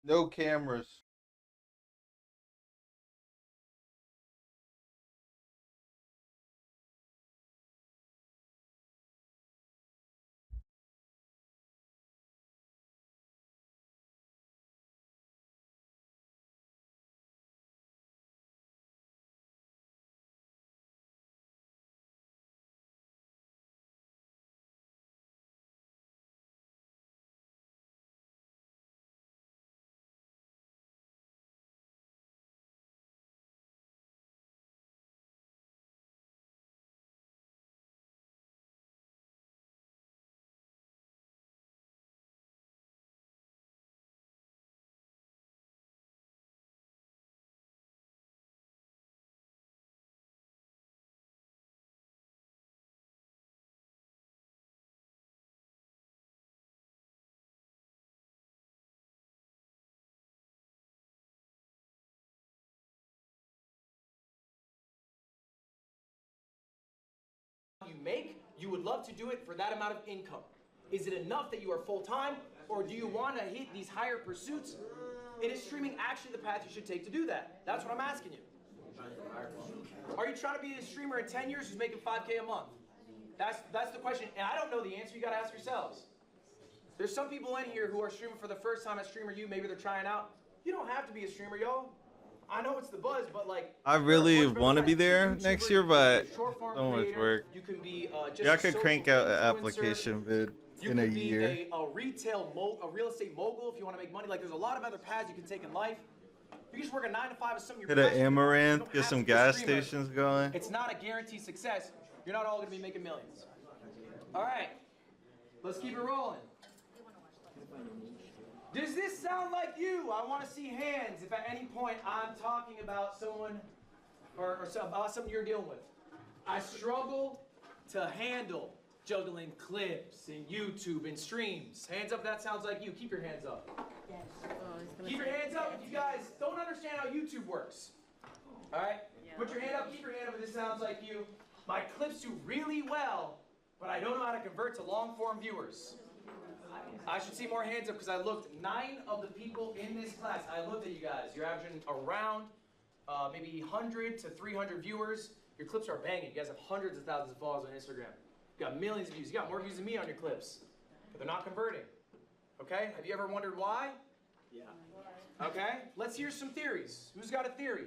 no cameras. you make, you would love to do it for that amount of income. Is it enough that you are full-time, or do you want to hit these higher pursuits? And is streaming actually the path you should take to do that? That's what I'm asking you. Are you trying to be a streamer in 10 years who's making 5K a month? That's the question, and I don't know the answer. You gotta ask yourselves. There's some people in here who are streaming for the first time at Streamer U. Maybe they're trying out. You don't have to be a streamer, y'all. I know it's the buzz, but like. I really want to be there next year, but so much work. You can be just Yeah, I could crank out an application vid in a year. You can be a real estate mogul if you want to make money. Like, there's a lot of other paths you can take in life. You can just work a 9 to 5 with something you're Hit an passionate about. Amaranth, get some gas stations going. It's not a guaranteed success. You're not all going to be making millions. All right, let's keep it rolling. Does this sound like you? I want to see hands if at any point I'm talking about someone or about something you're dealing with. I struggle to handle juggling clips and YouTube and streams. Hands up if that sounds like you. Keep your hands up. Yes. Keep your hands up if you guys don't understand how YouTube works. All right? Put your hand up, keep your hand up if this sounds like you. My clips do really well, but I don't know how to convert to long-form viewers. I should see more hands up because I looked. 9 of the people in this class, I looked at you guys. You're averaging around maybe 100 to 300 viewers. Your clips are banging. You guys have hundreds of thousands of followers on Instagram. You got millions of views. You got more views than me on your clips, but they're not converting. Okay? Have you ever wondered why? Yeah. Okay? Let's hear some theories. Who's got a theory?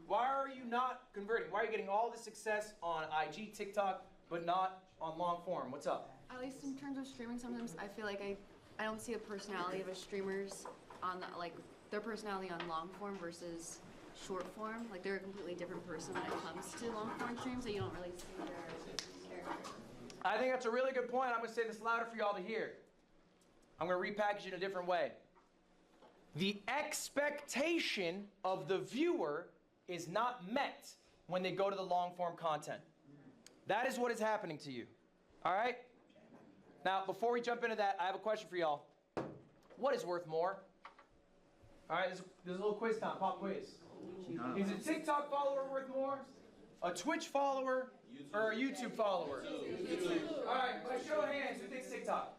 Why are you not converting? Why are you getting all this success on IG, TikTok, but not on long form? What's up? At least in terms of streaming, sometimes I feel like I don't see the personality of a streamers on the, like their personality on long form versus short form. Like they're a completely different person when it comes to long form streams, so you don't really see their character. I think that's a really good point. I'm going to say this louder for y'all to hear. I'm going to repackage it in a different way. The expectation of the viewer is not met when they go to the long form content. That is what is happening to you. All right? Now, before we jump into that, I have a question for y'all. What is worth more? All right, there's a little quiz time, pop quiz. Is a TikTok follower worth more? A Twitch follower? Or a YouTube follower? YouTube. All right, by show of hands, who thinks TikTok?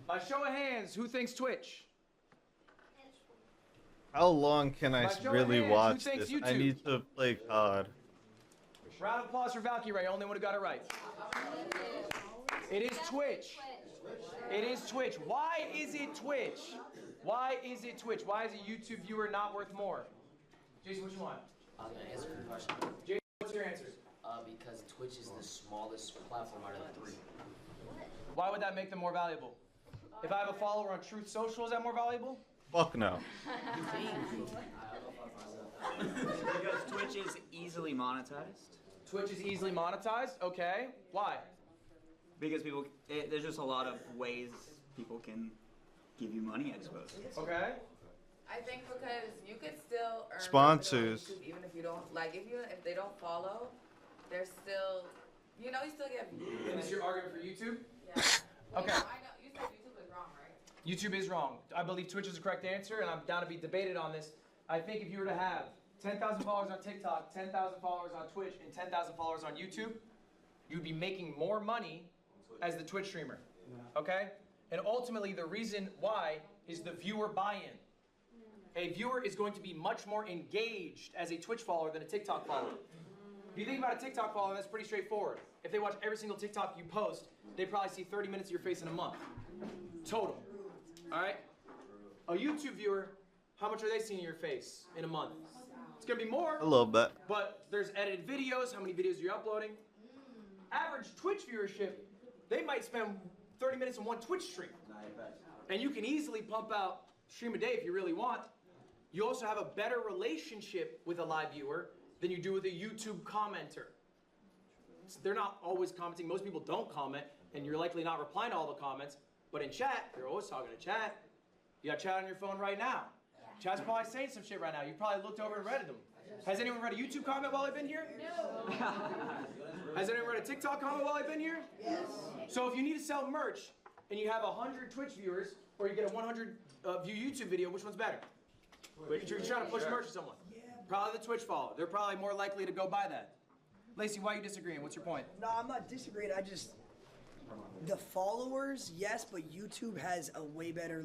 By show of hands, who thinks Twitch? How long can I really watch this? YouTube? I need to play COD. Round of applause for Valkyrie, only one who got it right. It is Twitch. It is Twitch. Why is it Twitch? Why is it Twitch? Why is a YouTube viewer not worth more? Jason, what you want? I'm gonna answer your question. Jason, what's your answer? Because Twitch is the smallest platform out of the 3. Why would that make them more valuable? If I have a follower on Truth Social, is that more valuable? Fuck no. Because Twitch is easily monetized. Twitch is easily monetized? Okay. Why? Because there's just a lot of ways people can give you money, I suppose. Okay. I think because you could still earn Sponsors. profit on YouTube even if you don't if they don't follow, they're still you still get views. And is your argument for YouTube? Yeah. Okay. I know you said YouTube is wrong, right? YouTube is wrong. I believe Twitch is the correct answer, and I'm down to be debated on this. I think if you were to have 10,000 followers on TikTok, 10,000 followers on Twitch, and 10,000 followers on YouTube, you'd be making more money as the Twitch streamer. Okay? And ultimately, the reason why is the viewer buy-in. A viewer is going to be much more engaged as a Twitch follower than a TikTok follower. If you think about a TikTok follower, that's pretty straightforward. If they watch every single TikTok you post, they probably see 30 minutes of your face in a month. Total. All right? A YouTube viewer, how much are they seeing your face in a month? It's going to be more. A little bit. But there's edited videos, how many videos you're uploading. Average Twitch viewership, they might spend 30 minutes in one Twitch stream. And you can easily pump out stream a day if you really want. You also have a better relationship with a live viewer than you do with a YouTube commenter. They're not always commenting. Most people don't comment, and you're likely not replying to all the comments. But in chat, you're always talking to chat. You got chat on your phone right now. Chat's probably saying some shit right now. You probably looked over and read them. Has anyone read a YouTube comment while I've been here? No. Has anyone read a TikTok comment while I've been here? Yes. So if you need to sell merch and you have 100 Twitch viewers, or you get a 100 view YouTube video, which one's better? You're trying to push merch to someone. Probably the Twitch follower. They're probably more likely to go buy that. Lacey, why are you disagreeing? What's your point? No, I'm not disagreeing. The followers, yes, but YouTube has a way better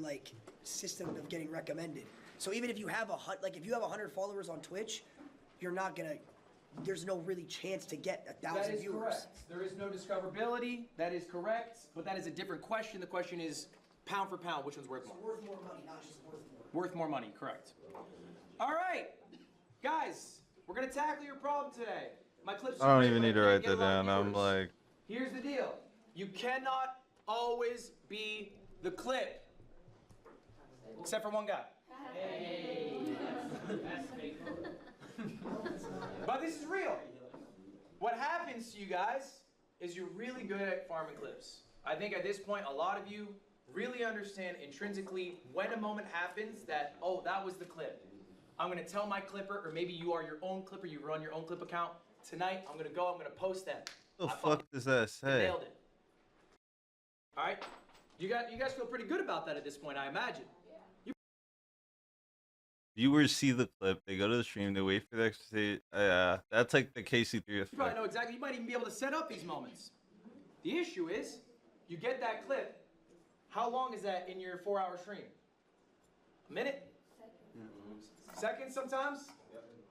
system of getting recommended. So even if you have if you have 100 followers on Twitch, you're not gonna there's no really chance to get 1,000 That is viewers. correct. There is no discoverability. That is correct. But that is a different question. The question is pound for pound, which one's worth more? Worth more money, not just worth more. Worth more money, correct. All right, guys, we're gonna tackle your problem today. My clips. I don't even need to write that down. I'm like, Here's the deal. You cannot always be the clip. Except for one guy. But this is real. What happens to you guys is you're really good at farming clips. I think at this point, a lot of you really understand intrinsically when a moment happens that, oh, that was the clip. I'm gonna tell my clipper, or maybe you are your own clipper, you run your own clip account. Tonight, I'm gonna post that. what the fuck does that say? Nailed it. All right, you guys feel pretty good about that at this point, I imagine. Viewers see the clip, they go to the stream, they wait for the extra. That's like the KC3 You effect. probably know exactly. You might even be able to set up these moments. The issue is, you get that clip. How long is that in your 4-hour stream? A minute? Seconds sometimes?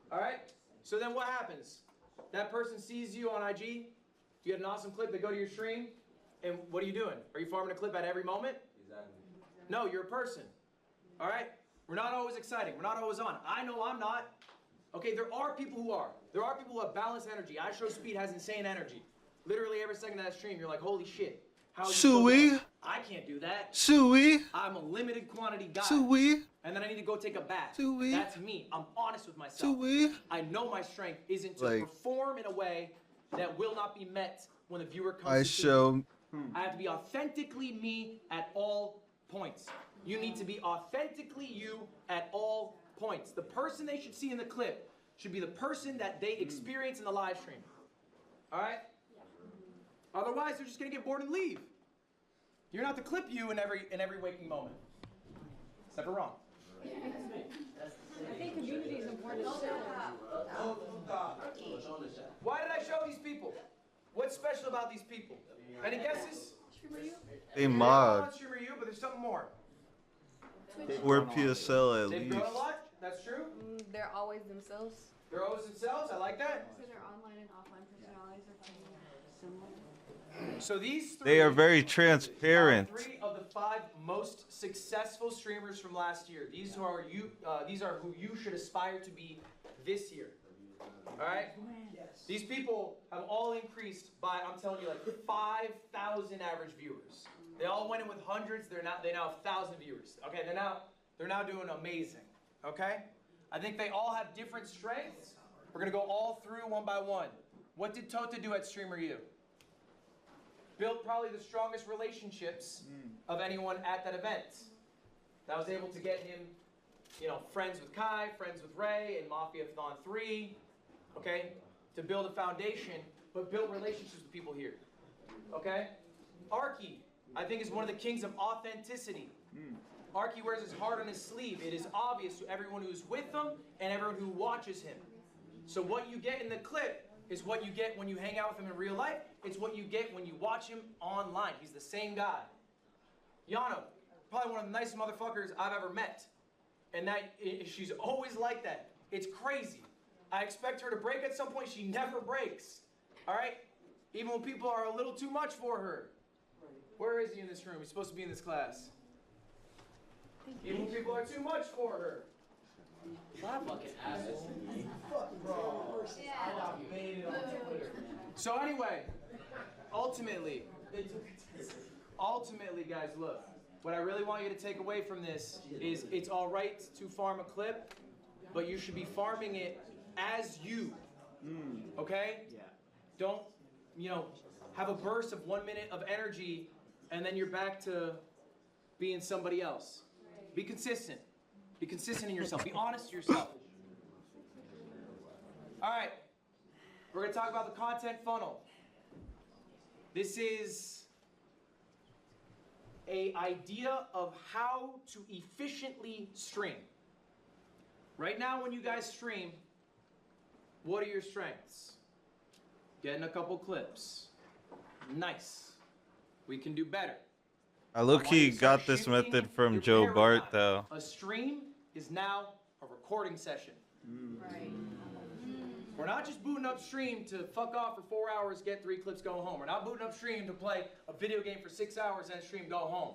All right. So then what happens? That person sees you on IG. You had an awesome clip. They go to your stream. And what are you doing? Are you farming a clip at every moment? Exactly. No, you're a person. All right? We're not always exciting. We're not always on. I know I'm not. Okay, there are people who are. There are people who have balanced energy. I Show Speed has insane energy. Literally every second of that stream, you're like, holy shit. How are you so good? I can't do that. Suey. I'm a limited quantity guy. Suey. And then I need to go take a bath. Suey. That's me. I'm honest with myself. Suey. I know my strength isn't to Like- perform in a way that will not be met when the viewer comes I to see show. me. I have to be authentically me at all points. You need to be authentically you at all points. The person they should see in the clip should be the person that they experience in the live stream. All right? Otherwise, they're just gonna get bored and leave. You're not the clip you in every waking moment. Except for Ron. I think community is important too. Why did I show these people? What's special about these people? Any guesses? They mod. Not Streamer U, but there's something more. Or PSL at They've least. grown a lot. That's true. They're always themselves. They're always themselves. I like that. So their online and offline personalities are pretty similar. So these They are very are transparent. 3 of the 5 most successful streamers from last year. These are you. These are who you should aspire to be this year. All right. Yes. These people have all increased by, I'm telling you, like 5,000 average viewers. They all went in with hundreds. They now have 1,000 viewers. Okay. They're now doing amazing. Okay. I think they all have different strengths. We're gonna go all through one by one. What did Tota do at Streamer U? Built probably the strongest relationships of anyone at that event. That was able to get him, friends with Kai, friends with Ray, and Mafia-thon 3, okay? To build a foundation, but build relationships with people here, okay? Arky, I think, is one of the kings of authenticity. Arky wears his heart on his sleeve. It is obvious to everyone who's with him and everyone who watches him. So what you get in the clip is what you get when you hang out with him in real life. It's what you get when you watch him online. He's the same guy. Yano, probably one of the nicest motherfuckers I've ever met. And she's always like that. It's crazy. I expect her to break at some point. She never breaks. All right? Even when people are a little too much for her. Where is he in this room? He's supposed to be in this class. Even when people are too much for her. So anyway, ultimately, guys, look. What I really want you to take away from this is it's all right to farm a clip, but you should be farming it as you. Okay? Yeah. Don't, have a burst of 1 minute of energy and then you're back to being somebody else. Be consistent. Be consistent in yourself. Be honest to yourself. All right. We're going to talk about the content funnel. This is an idea of how to efficiently stream. Right now when you guys stream, what are your strengths? Getting a couple clips. Nice. We can do better. I low-key got this method from Joe Bart, though. A stream is now a recording session. Right. We're not just booting up stream to fuck off for 4 hours, get 3 clips, go home. We're not booting up stream to play a video game for 6 hours and stream, go home.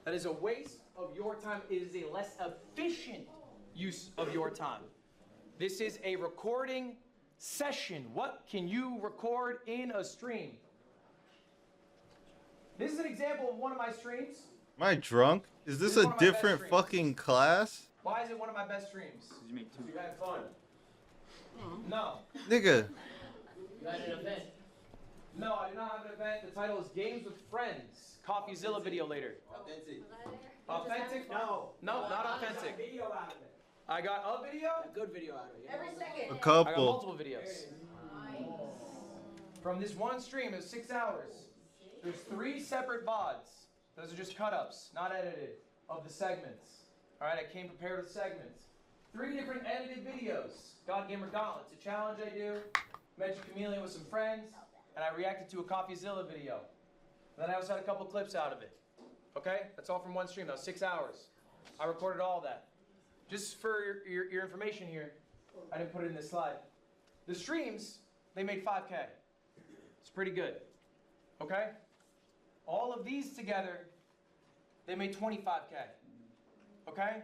That is a waste of your time. It is a less efficient use of your time. This is a recording session. What can you record in a stream? This is an example of one of my streams. Am I drunk? Is this a different fucking class? Why is it one of my best streams? Because you had fun. No. Nigga. You had an event. No, I do not have an event. The title is Games with Friends. CoffeeZilla video later. Authentic. Authentic? No. No, not authentic. Video out of it. I got a video? A good video out of it. Every second. A couple. I got multiple videos. From this one stream, it was 6 hours. There's 3 separate VODs. Those are just cut-ups, not edited, of the segments. All right, I came prepared with segments. 3 different edited videos. God Gamer Gauntlet. It's a challenge I do. Magic Chameleon with some friends. And I reacted to a CoffeeZilla video. And then I also had a couple clips out of it. Okay? That's all from one stream. That was 6 hours. I recorded all of that. Just for your information here, I didn't put it in this slide. The streams, they made 5K. It's pretty good. Okay? All of these together, they made 25K. Okay?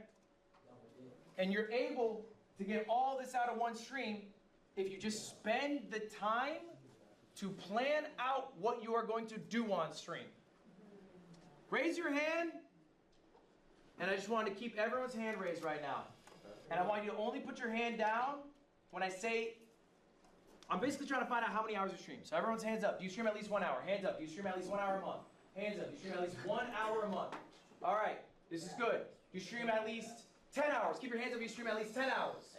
And you're able to get all this out of one stream if you just spend the time to plan out what you are going to do on stream. Raise your hand, and I just want to keep everyone's hand raised right now. And I want you to only put your hand down when I say, I'm basically trying to find out how many hours you stream. So everyone's hands up. Do you stream at least 1 hour? Hands up. Do you stream at least 1 hour a month? Hands up. Do you stream at least 1 hour a month? All right, this is good. Do you stream at least 10 hours? Keep your hands up if you stream at least 10 hours.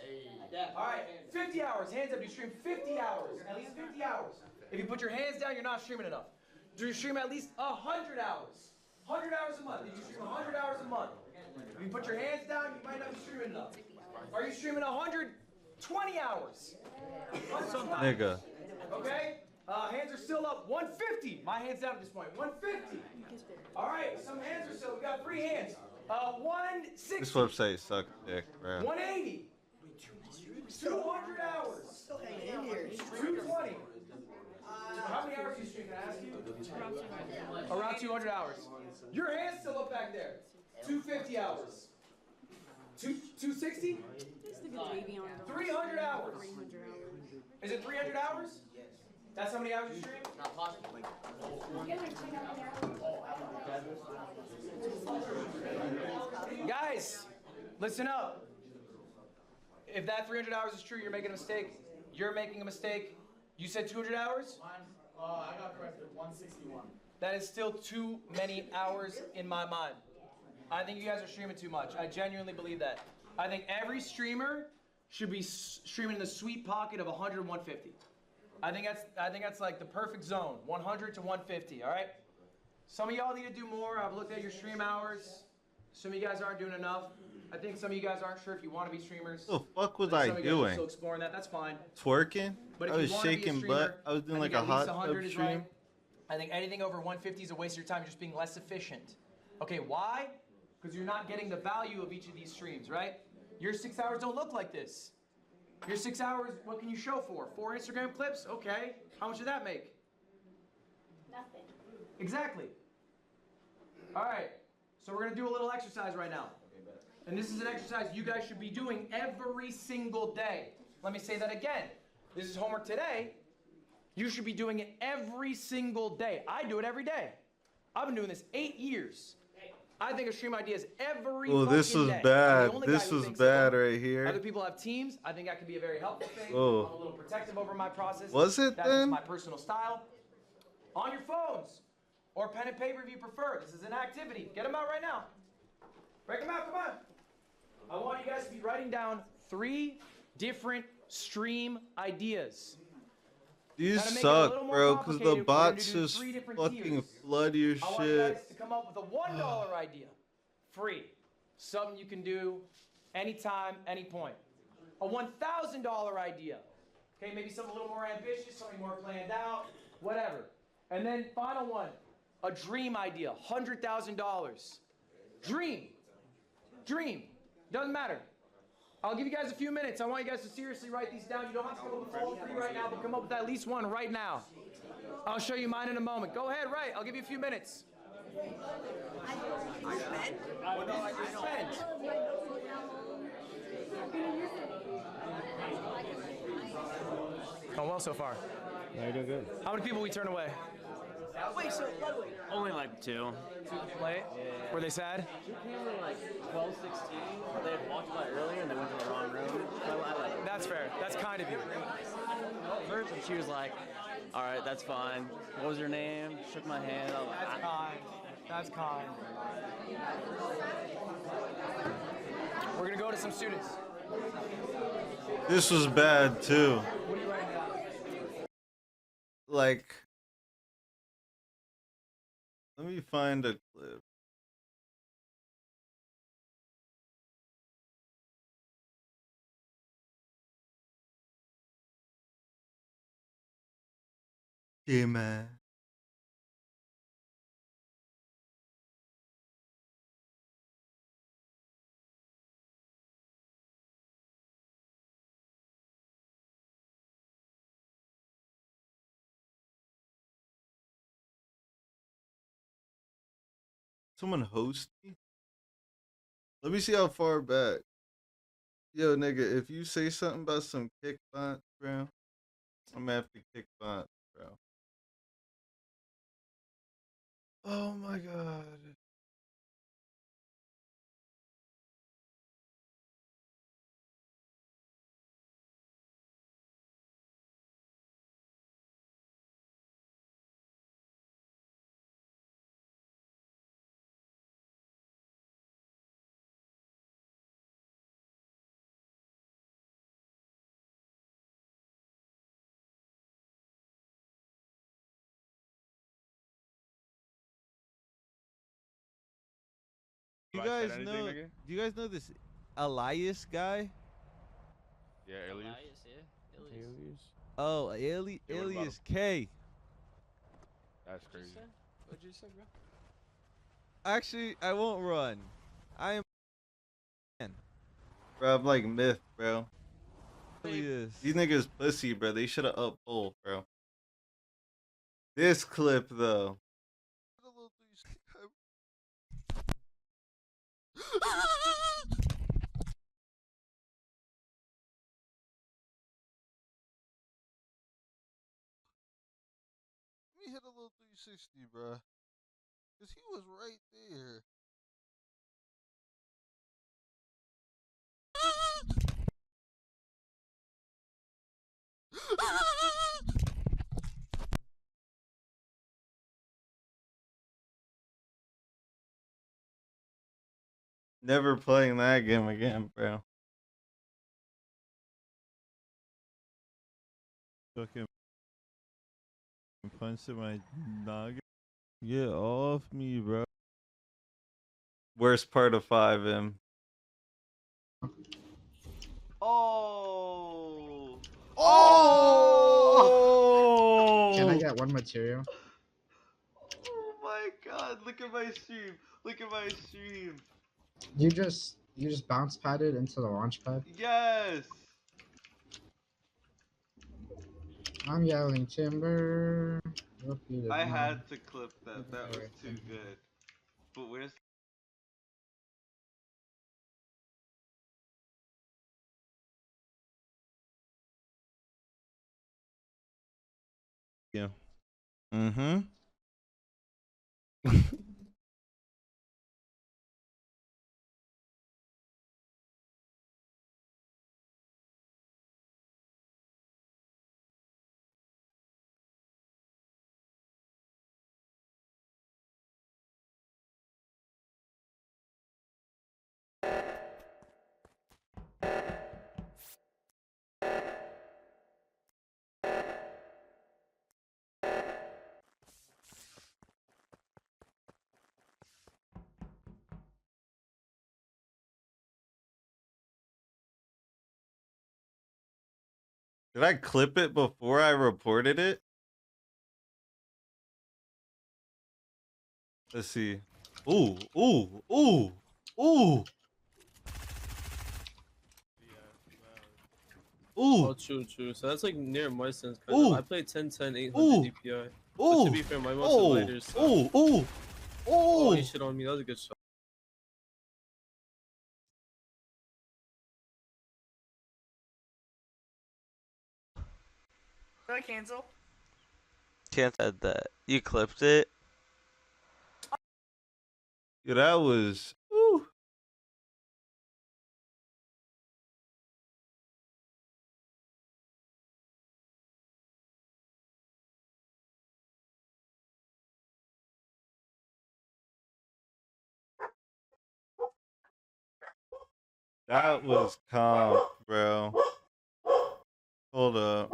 All right, 50 hours. Hands up. Do you stream 50 hours? At least 50 hours. If you put your hands down, you're not streaming enough. Do you stream at least 100 hours? 100 hours a month. Did you stream 100 hours a month? If you put your hands down, you might not be streaming enough. Are you streaming 120 hours? 120. Nigga. Okay? Hands are still up. 150. My hand's down at this point. 150. All right, some hands are still. We got 3 hands. 160. This website sucks dick, bro. 180. 200 hours. 220. How many hours do you stream? Can I ask you? Around 200 hours. Your hand's still up back there. 250 hours. 260? 300 hours. Is it 300 hours? That's how many hours you stream? Not possible. Guys, listen up. If that 300 hours is true, you're making a mistake. You're making a mistake. You said 200 hours? I got corrected. 161. That is still too many hours in my mind. I think you guys are streaming too much. I genuinely believe that. I think every streamer should be streaming in the sweet pocket of 100 and 150. I think that's like the perfect zone, 100 to 150, all right? Some of y'all need to do more. I've looked at your stream hours. Some of you guys aren't doing enough. I think some of you guys aren't sure if you want to be streamers. What the fuck was I I some of you guys are doing? still exploring that. That's fine. Twerking? But if I you was wanna be a shaking streamer, butt. I was doing I like think a at hot least tub 100 is stream. right. I think anything over 150 is a waste of your time. You're just being less efficient. Okay, why? Because you're not getting the value of each of these streams, right? Your 6 hours don't look like this. Your 6 hours, what can you show for? 4 Instagram clips? Okay. How much did that make? Nothing. Exactly. All right. So we're going to do a little exercise right now. And this is an exercise you guys should be doing every single day. Let me say that again. This is homework today. You should be doing it every single day. I do it every day. I've been doing this 8 years. I think of stream ideas every Oh, this was day. bad. I'm the only guy This who was thinks bad of them. right here. Other people have teams. I think that can be a very helpful thing. Oh. I'm a little protective over my process. Was it That's then? my personal style. On your phones or pen and paper if you prefer. This is an activity. Get them out right now. Break them out. Come on. I want you guys to be writing down 3 different stream ideas. These Now, to make it a suck, little more bro, because the complicated, we're gonna bots do just 3 different fucking tiers. flood your I want you shit. guys to come up with a $1 idea. Free. Something you can do anytime, any point. A $1,000 idea. Okay, maybe something a little more ambitious, something more planned out, whatever. And then final one, a dream idea, $100,000. Dream. Dream. Doesn't matter. I'll give you guys a few minutes. I want you guys to seriously write these down. You don't have to come up with all 3 right now, but come up with at least one right now. I'll show you mine in a moment. Go ahead, write. I'll give you a few minutes. I spent? What did you spend? Going well so far. No, you're doing good. How many people we turn away? Wait, so Ludwig. Only like 2. Late? Were they sad? She came in like 12, 16. They had walked by earlier and they went to the wrong room. That's fair. That's kind of you. First, and she was like, all right, that's fine. What was your name? Shook my hand. That's kind. That's kind. We're going to go to some students. This was bad too. What are you writing down? Like, let me find a clip. Yeah, man. Someone host me? Let me see how far back. Yo, nigga, if you say something about some kick fonts, bro, I'm gonna have to kick fonts, bro. Oh my god. You guys know? Do you guys know this Elias guy? Yeah, Elias. Alias. Oh, Yeah, what about Alias K. That's crazy. What'd you say, bro? Actually, I won't run. I am. Bro, I'm like myth, bro. These niggas pussy, bro. They should have up pulled, bro. This clip though. Let me hit a little 360, bro. Cause he was right there. Never playing that game again, bro. Fucking punch in my noggin. Get off me, bro. Worst part of 5M. Oh! Oh! Can I get one material? Oh my god, look at my stream. Look at my stream. You just bounce padded into the launch pad? Yes! I'm yelling timber. I had to clip that. That was too good. But where's... Yeah. Mm-hmm. Did I clip it before I reported it? Let's see. Ooh, ooh, ooh, ooh. Ooh. Oh, true. So that's like near my sense. Ooh. I play 1010 800 Ooh. DPI. Ooh. But to be fair, my mouse is Ooh. lighter. So. Ooh. Ooh. Oh, he Ooh. shit on me. That was a good shot. Did I cancel? Can't add that. You clipped it. Yeah, that was. Woo. That was calm, bro. Hold up.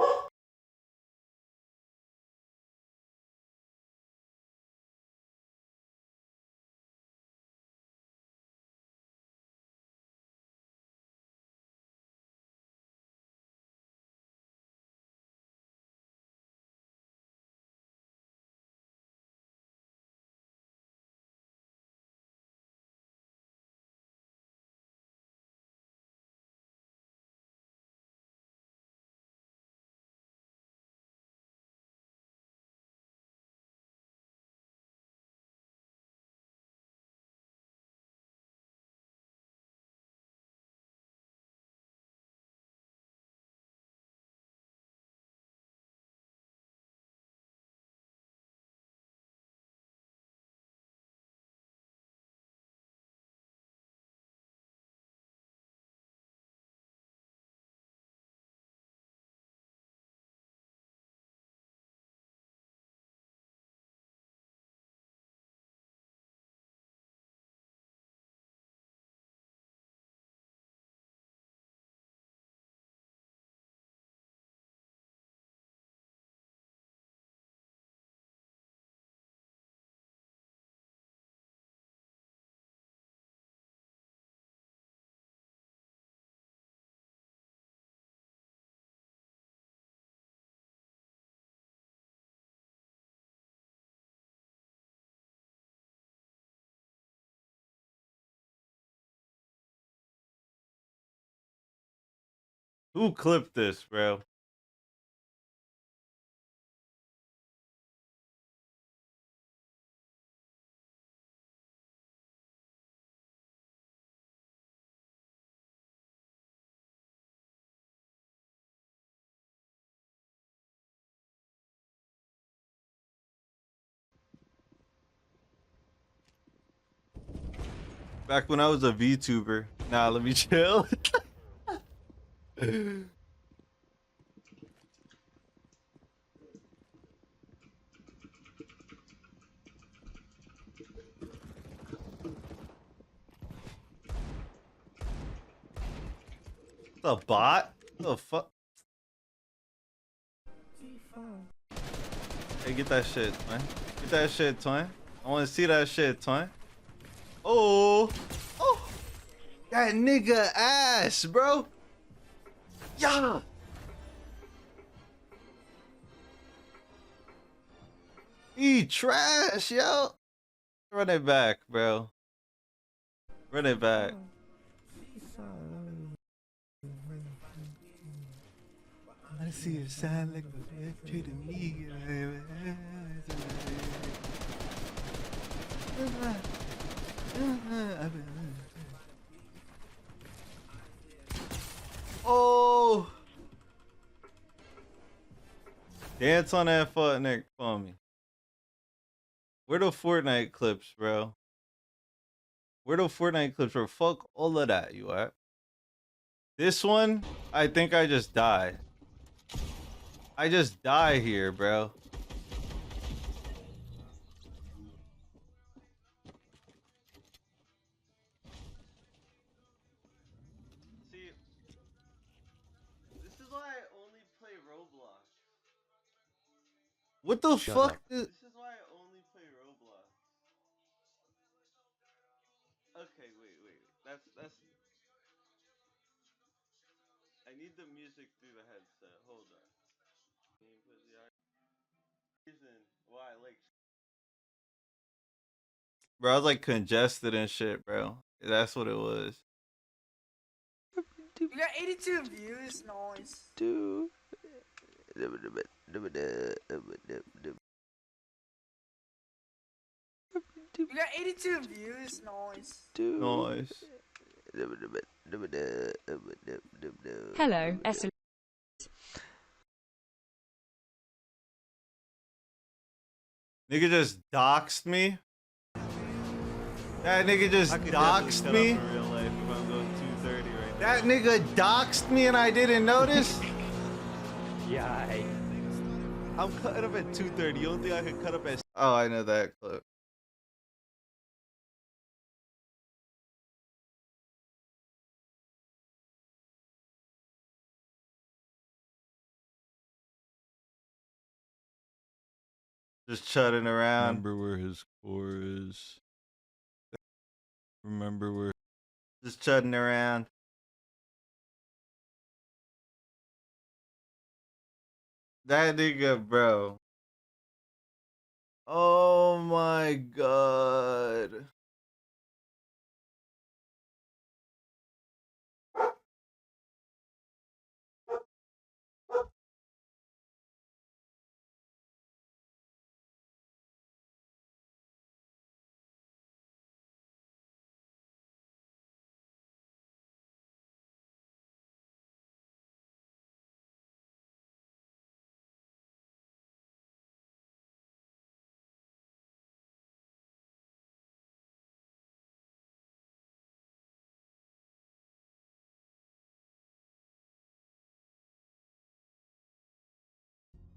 Who clipped this, bro? Back when I was a VTuber. Nah, let me chill. The bot? The fuck? Hey, get that shit, man. Get that shit, twin. I want to see that shit, twin. Oh, oh, that nigga ass, bro. Yeah. He trash, yo. Run it back, bro. Run it back. I see it sound like a treating me. Oh, dance on that fuck neck for me. Where the Fortnite clips, bro? Where the Fortnite clips, bro? Fuck all of that, you at? This one, I think I just die. I just die here, bro. See, this is why I only play Roblox. What the fuck? This is why I only play Roblox. Okay, wait. That's. I need the music through the headset. Hold on. Reason why I like. Bro, I was like congested and shit, bro. That's what it was. You got 82 views. Nice. Dude. You got 82 views. Nice. Nice. Hello, Esile. Nigga just doxed me. That nigga just doxed me. That nigga doxed me and I didn't notice. Yikes. I'm cutting up at 2:30. You don't think I could cut up at? Oh, I know that clip. Just chudding around. Remember where his core is. Remember where. Just chudding around. That nigga, bro. Oh my god.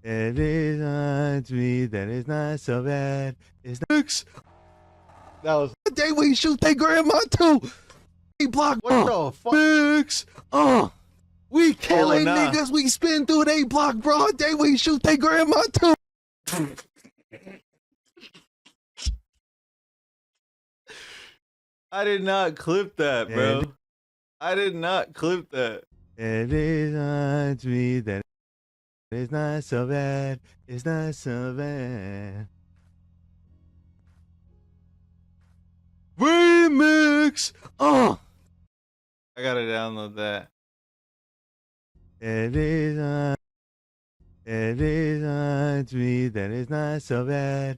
It is not me, that is not so bad. It's not. That was the day we shoot their grandma too. He block. What the fuck? Mix. We killing niggas. We spin through they block, bro. Day we shoot their grandma too. I did not clip that, bro. I did not clip that. It is not me, that is not so bad. It's not so bad. Remix. I gotta download that. It is not me, that is not so bad.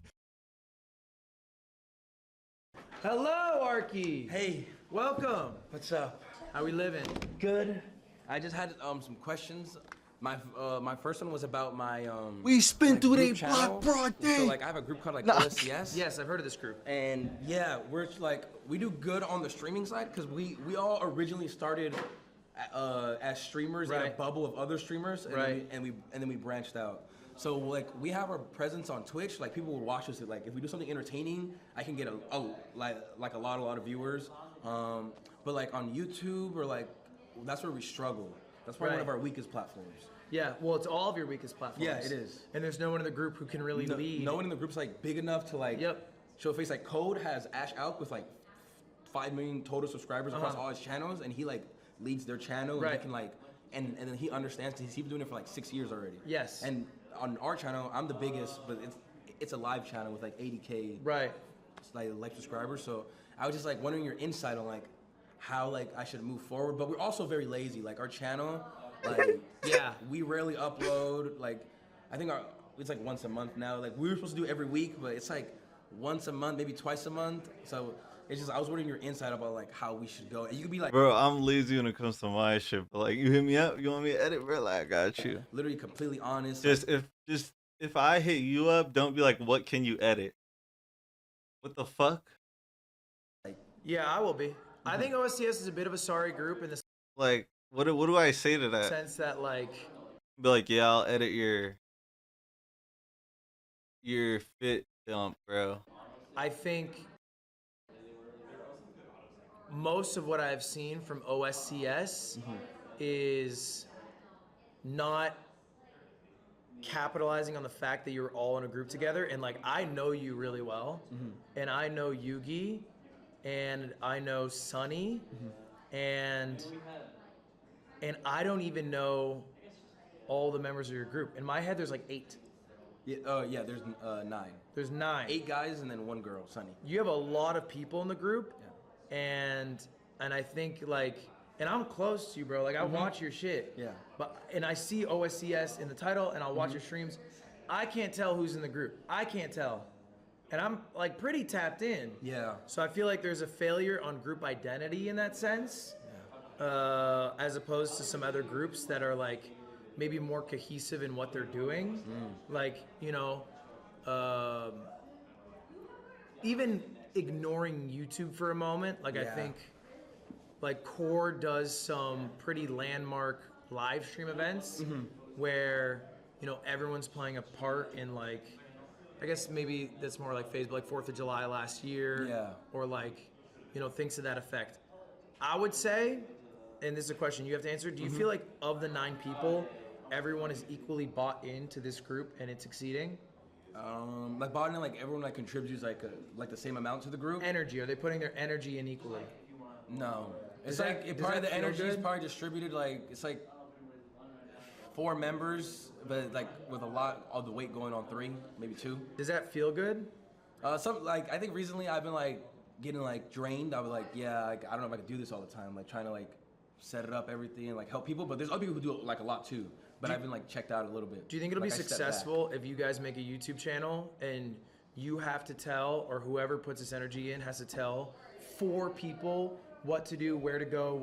Hello, Arky. Hey, welcome. What's up? How we living? Good. I just had some questions. My first one was about my We spin through they group block channel. broad day. So like I have a group called like Nah. OSCS. Yes, I've heard of this group. And yeah, we're like we do good on the streaming side because we all originally started as streamers in a bubble of other streamers, and then we branched out. So like we have our presence on Twitch. Like people will watch us. Like if we do something entertaining, I can get a lot of viewers. But like on YouTube or like that's where we struggle. That's probably one of our weakest platforms. Yeah, well, it's all of your weakest platforms. Yeah, it is. And there's no one in the group who can really lead. No one in the group's like big enough to like show face. Like Code has Ash Out with like 5 million total subscribers across all his channels, and he like leads their channel, and he can like, and then he understands. He's been doing it for like 6 years already. Yes. And on our channel, I'm the biggest, but it's a live channel with like 80K like subscribers. So I was just like wondering your insight on like how like I should move forward. But we're also very lazy. Like our channel, like we rarely upload. Like I think it's like once a month now. Like we were supposed to do every week, but it's like once a month, maybe twice a month. So it's just I was wondering your insight about like how we should go. And you could be like, bro, I'm lazy when it comes to my shit. But like, you hit me up, you want me to edit, bro? Like, I got you. Literally, completely honest. Just if I hit you up, don't be like, what can you edit? What the fuck? Yeah, I will be. I think OSCS is a bit of a sorry group in the Like, what do I say to that? sense that like. Be like, yeah, I'll edit your fit dump, bro. I think most of what I've seen from OSCS is not capitalizing on the fact that you're all in a group together. And like, I know you really well, and I know Yugi, and I know Sunny, and I don't even know all the members of your group. In my head, there's like 8. Yeah, there's 9. There's 9. 8 guys and then 1 girl, Sunny. You have a lot of people in the group, and I think like and I'm close to you, bro. Like I watch your shit. Yeah. And I see OSCS in the title, and I'll watch your streams. I can't tell who's in the group. I can't tell, and I'm like pretty tapped in. Yeah. So I feel like there's a failure on group identity in that sense, as opposed to some other groups that are like maybe more cohesive in what they're doing. Like, you know, even ignoring YouTube for a moment, like I think like Core does some pretty landmark live stream events where, you know, everyone's playing a part in like, I guess maybe that's more like phase, but like 4th of July last year. Yeah. Or like, you know, things to that effect. I would say, and this is a question you have to answer, do you feel like of the 9 people, everyone is equally bought into this group and it's succeeding? Like bought in, like everyone like contributes like the same amount to the group. Energy, are they putting their energy in equally? No. It's Does like that- does probably that the feel energy is good? probably distributed like it's like 4 members, but like with a lot of the weight going on 3, maybe 2. Does that feel good? Some like I think recently I've been like getting like drained. I was like, yeah, like, I don't know if I could do this all the time. Like trying to like set it up, everything, and like help people. But there's other people who do like a lot too. But I've been like checked out a little bit. Do you think it'll Like, be I stepped back. successful if you guys make a YouTube channel and you have to tell, or whoever puts this energy in has to tell 4 people what to do, where to go,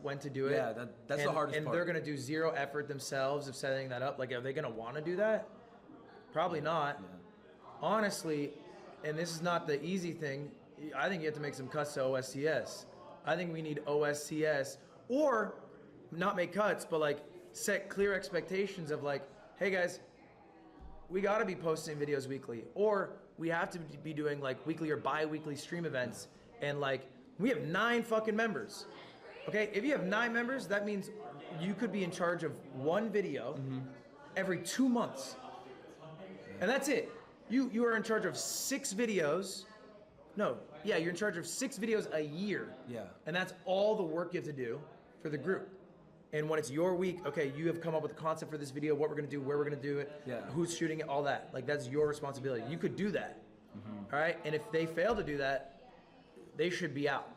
when to do it? Yeah, that's the hardest and part. they're gonna do 0 effort themselves of setting that up. Like, are they gonna want to do that? Probably not. Honestly, and this is not the easy thing. I think you have to make some cuts to OSCS. I think we need OSCS, or not make cuts, but like set clear expectations of like, hey guys, we gotta be posting videos weekly, or we have to be doing like weekly or bi-weekly stream events, and like we have 9 fucking members. Okay, if you have 9 members, that means you could be in charge of 1 video every 2 months, and that's it. You are in charge of 6 videos. No, yeah, you're in charge of 6 videos a year. Yeah. And that's all the work you have to do for the group. And when it's your week, okay, you have come up with the concept for this video, what we're gonna do, where we're gonna do it, who's shooting it, all that. Like, that's your responsibility. You could do that, all right? And if they fail to do that, they should be out.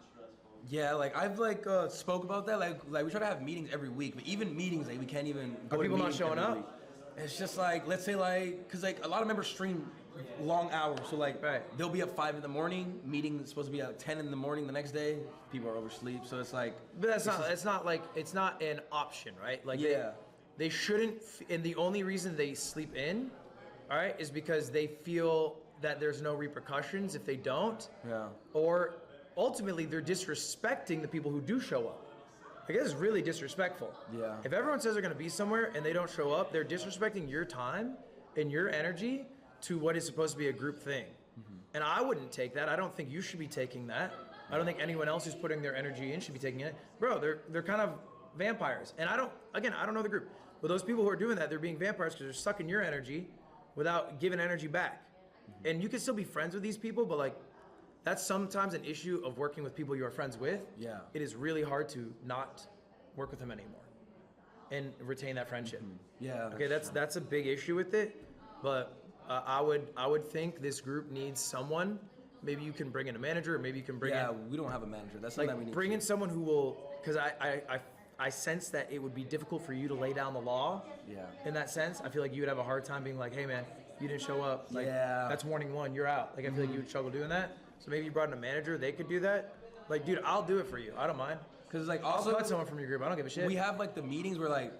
Yeah, like I've like spoke about that. Like we try to have meetings every week, but even meetings, like we can't even. Are people not showing up? Week. It's just like, let's say like, cause like a lot of members stream long hours, so like they'll be up 5 in the morning. Meeting is supposed to be at 10 in the morning the next day. People are oversleep, so it's like. But that's not. It's not like it's not an option, right? Like they shouldn't. And the only reason they sleep in, all right, is because they feel that there's no repercussions if they don't. Yeah. Or ultimately they're disrespecting the people who do show up. Like, this is really disrespectful. Yeah. If everyone says they're gonna be somewhere and they don't show up, they're disrespecting your time and your energy to what is supposed to be a group thing. And I wouldn't take that. I don't think you should be taking that. I don't think anyone else who's putting their energy in should be taking it. Bro, they're kind of vampires. And I don't know the group. But those people who are doing that, they're being vampires because they're sucking your energy without giving energy back. And you can still be friends with these people, but like, that's sometimes an issue of working with people you are friends with. Yeah. It is really hard to not work with them anymore and retain that friendship. Yeah. Okay, that's a big issue with it. But I would think this group needs someone. Maybe you can bring in a manager, or maybe you can bring in. Yeah, we don't have a manager. That's something like, that we need. bring in someone who will, because I sense that it would be difficult for you to lay down the law. Yeah. In that sense, I feel like you would have a hard time being like, hey man, you didn't show up. Like, that's warning 1, you're out. Like, I feel like you would struggle doing that. So maybe you brought in a manager, they could do that. Like, dude, I'll do it for you. I don't mind. Cause like also I'll cut someone from your group. I don't give a shit. We have like the meetings where like,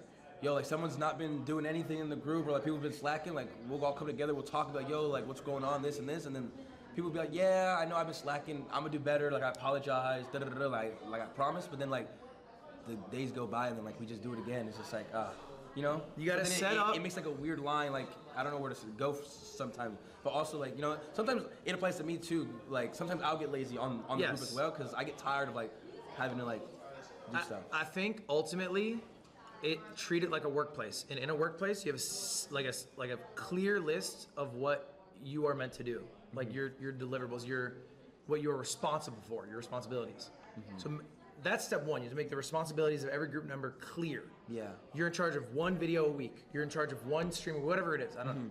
yo, like someone's not been doing anything in the group, or like people have been slacking. Like we'll all come together, we'll talk about, yo, like what's going on, this and this, and then people will be like, yeah, I know I've been slacking. I'm gonna do better. Like I apologize. Da da da. Like I promised. But then like the days go by and then like we just do it again. It's just like you know. You gotta set up. It makes like a weird line. Like I don't know where to go sometimes. But also like, you know, sometimes it applies to me too. Like sometimes I'll get lazy on the group as well because I get tired of like having to like do stuff. I think ultimately, treat it like a workplace. And in a workplace, you have like a clear list of what you are meant to do, like your deliverables, what you are responsible for, your responsibilities. So that's step 1. You have to make the responsibilities of every group member clear. Yeah. You're in charge of 1 video a week. You're in charge of 1 stream, or whatever it is. I don't know.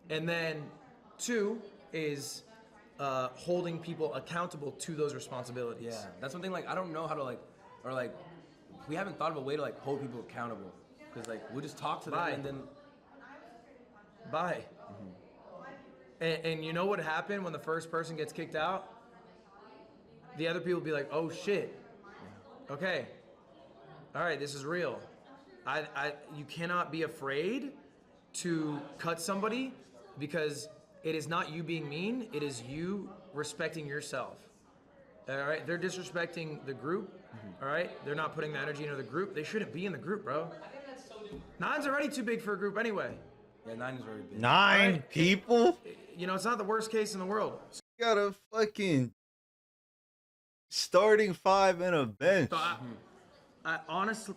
And then 2 is holding people accountable to those responsibilities. Yeah, that's something like I don't know how to like, or like we haven't thought of a way to like hold people accountable. Because like we'll just talk to them and then. Bye. And you know what happened when the first person gets kicked out? The other people be like, oh shit. Okay. All right, this is real. You cannot be afraid to cut somebody because it is not you being mean, it is you respecting yourself. All right, they're disrespecting the group. All right, they're not putting the energy into the group. They shouldn't be in the group, bro. 9's already too big for a group anyway. Yeah, 9 is already big. 9 people? You know, it's not the worst case in the world. You got a fucking starting 5 and a bench. So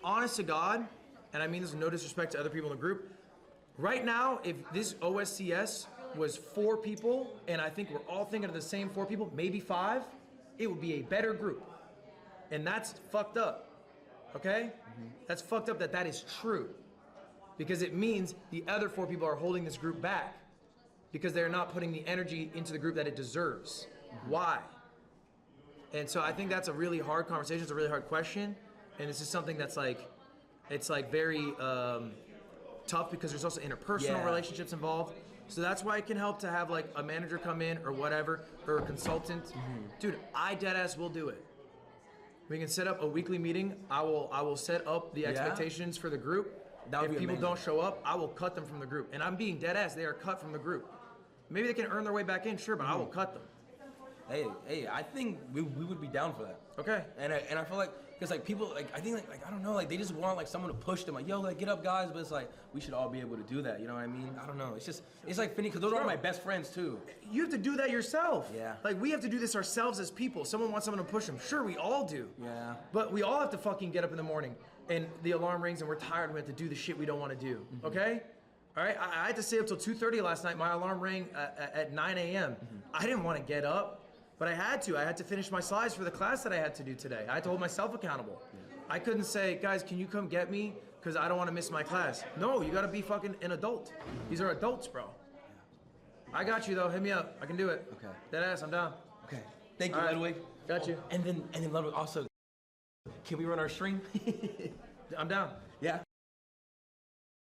honest to God, and I mean this with no disrespect to other people in the group, right now, if this OSCS was 4 people, and I think we're all thinking of the same 4 people, maybe 5, it would be a better group. And that's fucked up, okay? That's fucked up that is true. Because it means the other 4 people are holding this group back because they're not putting the energy into the group that it deserves. Why? And so I think that's a really hard conversation. It's a really hard question. And this is something that's like, it's like very tough because there's also interpersonal relationships involved. So that's why it can help to have like a manager come in or whatever, or a consultant. Dude, I deadass will do it. We can set up a weekly meeting. I will set up the expectations for the group. If people don't show up, I will cut them from the group. And I'm being dead ass. They are cut from the group. Maybe they can earn their way back in, sure, but I will cut them. Hey, I think we would be down for that. Okay. And I feel like, because like people, like I think like I don't know, like they just want like someone to push them, like yo, like get up guys, but it's like we should all be able to do that. You know what I mean? I don't know. It's like Finny, because those are my best friends too. You have to do that yourself. Yeah. Like we have to do this ourselves as people. Someone wants someone to push them. Sure, we all do. Yeah. But we all have to fucking get up in the morning and the alarm rings and we're tired and we have to do the shit we don't want to do. Okay? All right, I had to stay up till 2:30 last night. My alarm rang at 9 a.m. I didn't want to get up, but I had to. I had to finish my slides for the class that I had to do today. I had to hold myself accountable. I couldn't say, guys, can you come get me? Because I don't want to miss my class. No, you got to be fucking an adult. These are adults, bro. I got you, though. Hit me up. I can do it. Okay. Deadass, I'm down. Okay. Thank you, Ludwig. Got you. And then Ludwig, also, can we run our stream? I'm down. Yeah.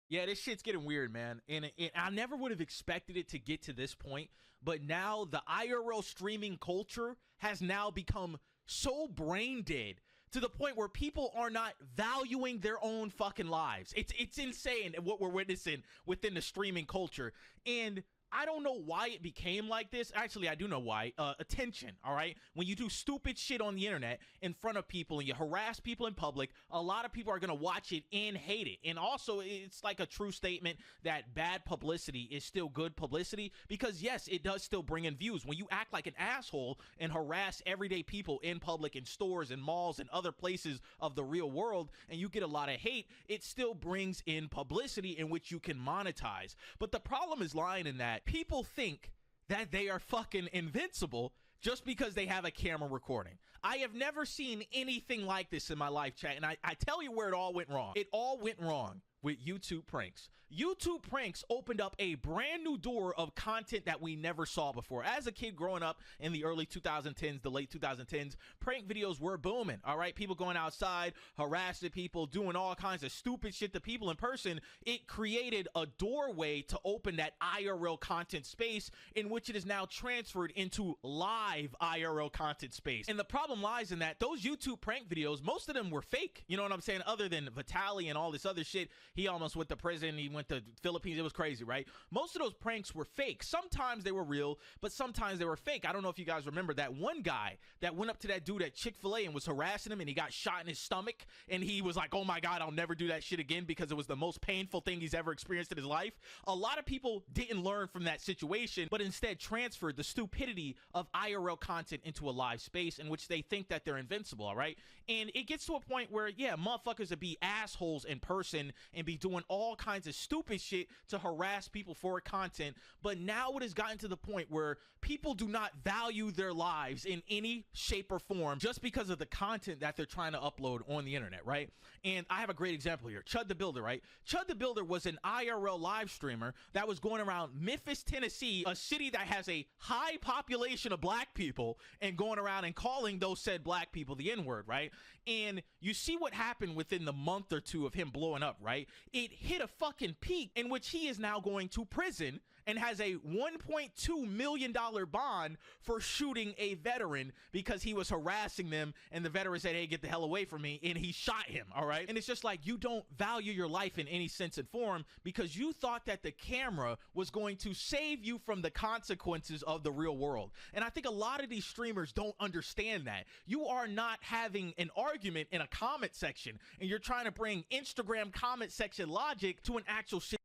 Yeah, this shit's getting weird, man. And I never would have expected it to get to this point, but now the IRL streaming culture has now become so brain dead to the point where people are not valuing their own fucking lives. It's insane what we're witnessing within the streaming culture. And I don't know why it became like this. Actually, I do know why. Attention, all right? When you do stupid shit on the internet in front of people and you harass people in public, a lot of people are going to watch it and hate it. And also, it's like a true statement that bad publicity is still good publicity because, yes, it does still bring in views. When you act like an asshole and harass everyday people in public, in stores and malls and other places of the real world, and you get a lot of hate, it still brings in publicity in which you can monetize. But the problem is lying in that people think that they are fucking invincible just because they have a camera recording. I have never seen anything like this in my life, chat, and I tell you where it all went wrong. It all went wrong with YouTube pranks. YouTube pranks opened up a brand new door of content that we never saw before. As a kid growing up in the early 2010s, the late 2010s, prank videos were booming, all right? People going outside, harassing people, doing all kinds of stupid shit to people in person. It created a doorway to open that IRL content space in which it is now transferred into live IRL content space. And the problem lies in that those YouTube prank videos, most of them were fake. You know what I'm saying? Other than Vitaly and all this other shit. He almost went to prison. He went to Philippines. It was crazy, right? Most of those pranks were fake. Sometimes they were real, but sometimes they were fake. I don't know if you guys remember that one guy that went up to that dude at Chick-fil-A and was harassing him, and he got shot in his stomach, and he was like, oh my God, I'll never do that shit again because it was the most painful thing he's ever experienced in his life. A lot of people didn't learn from that situation, but instead transferred the stupidity of IRL content into a live space in which they think that they're invincible, all right? And it gets to a point where, yeah, motherfuckers would be assholes in person and be doing all kinds of stupid shit to harass people for content, but now it has gotten to the point where people do not value their lives in any shape or form just because of the content that they're trying to upload on the internet, right? And I have a great example here. Chud the Builder, right? Chud the Builder was an IRL live streamer that was going around Memphis, Tennessee, a city that has a high population of black people, and going around and calling those those said black people the N-word, right? And you see what happened within the month or two of him blowing up, right? It hit a fucking peak in which he is now going to prison and has a $1.2 million bond for shooting a veteran because he was harassing them, and the veteran said, hey, get the hell away from me, and he shot him, all right? And it's just like, you don't value your life in any sense and form because you thought that the camera was going to save you from the consequences of the real world. And I think a lot of these streamers don't understand that. You are not having an argument in a comment section, and you're trying to bring Instagram comment section logic to an actual shit.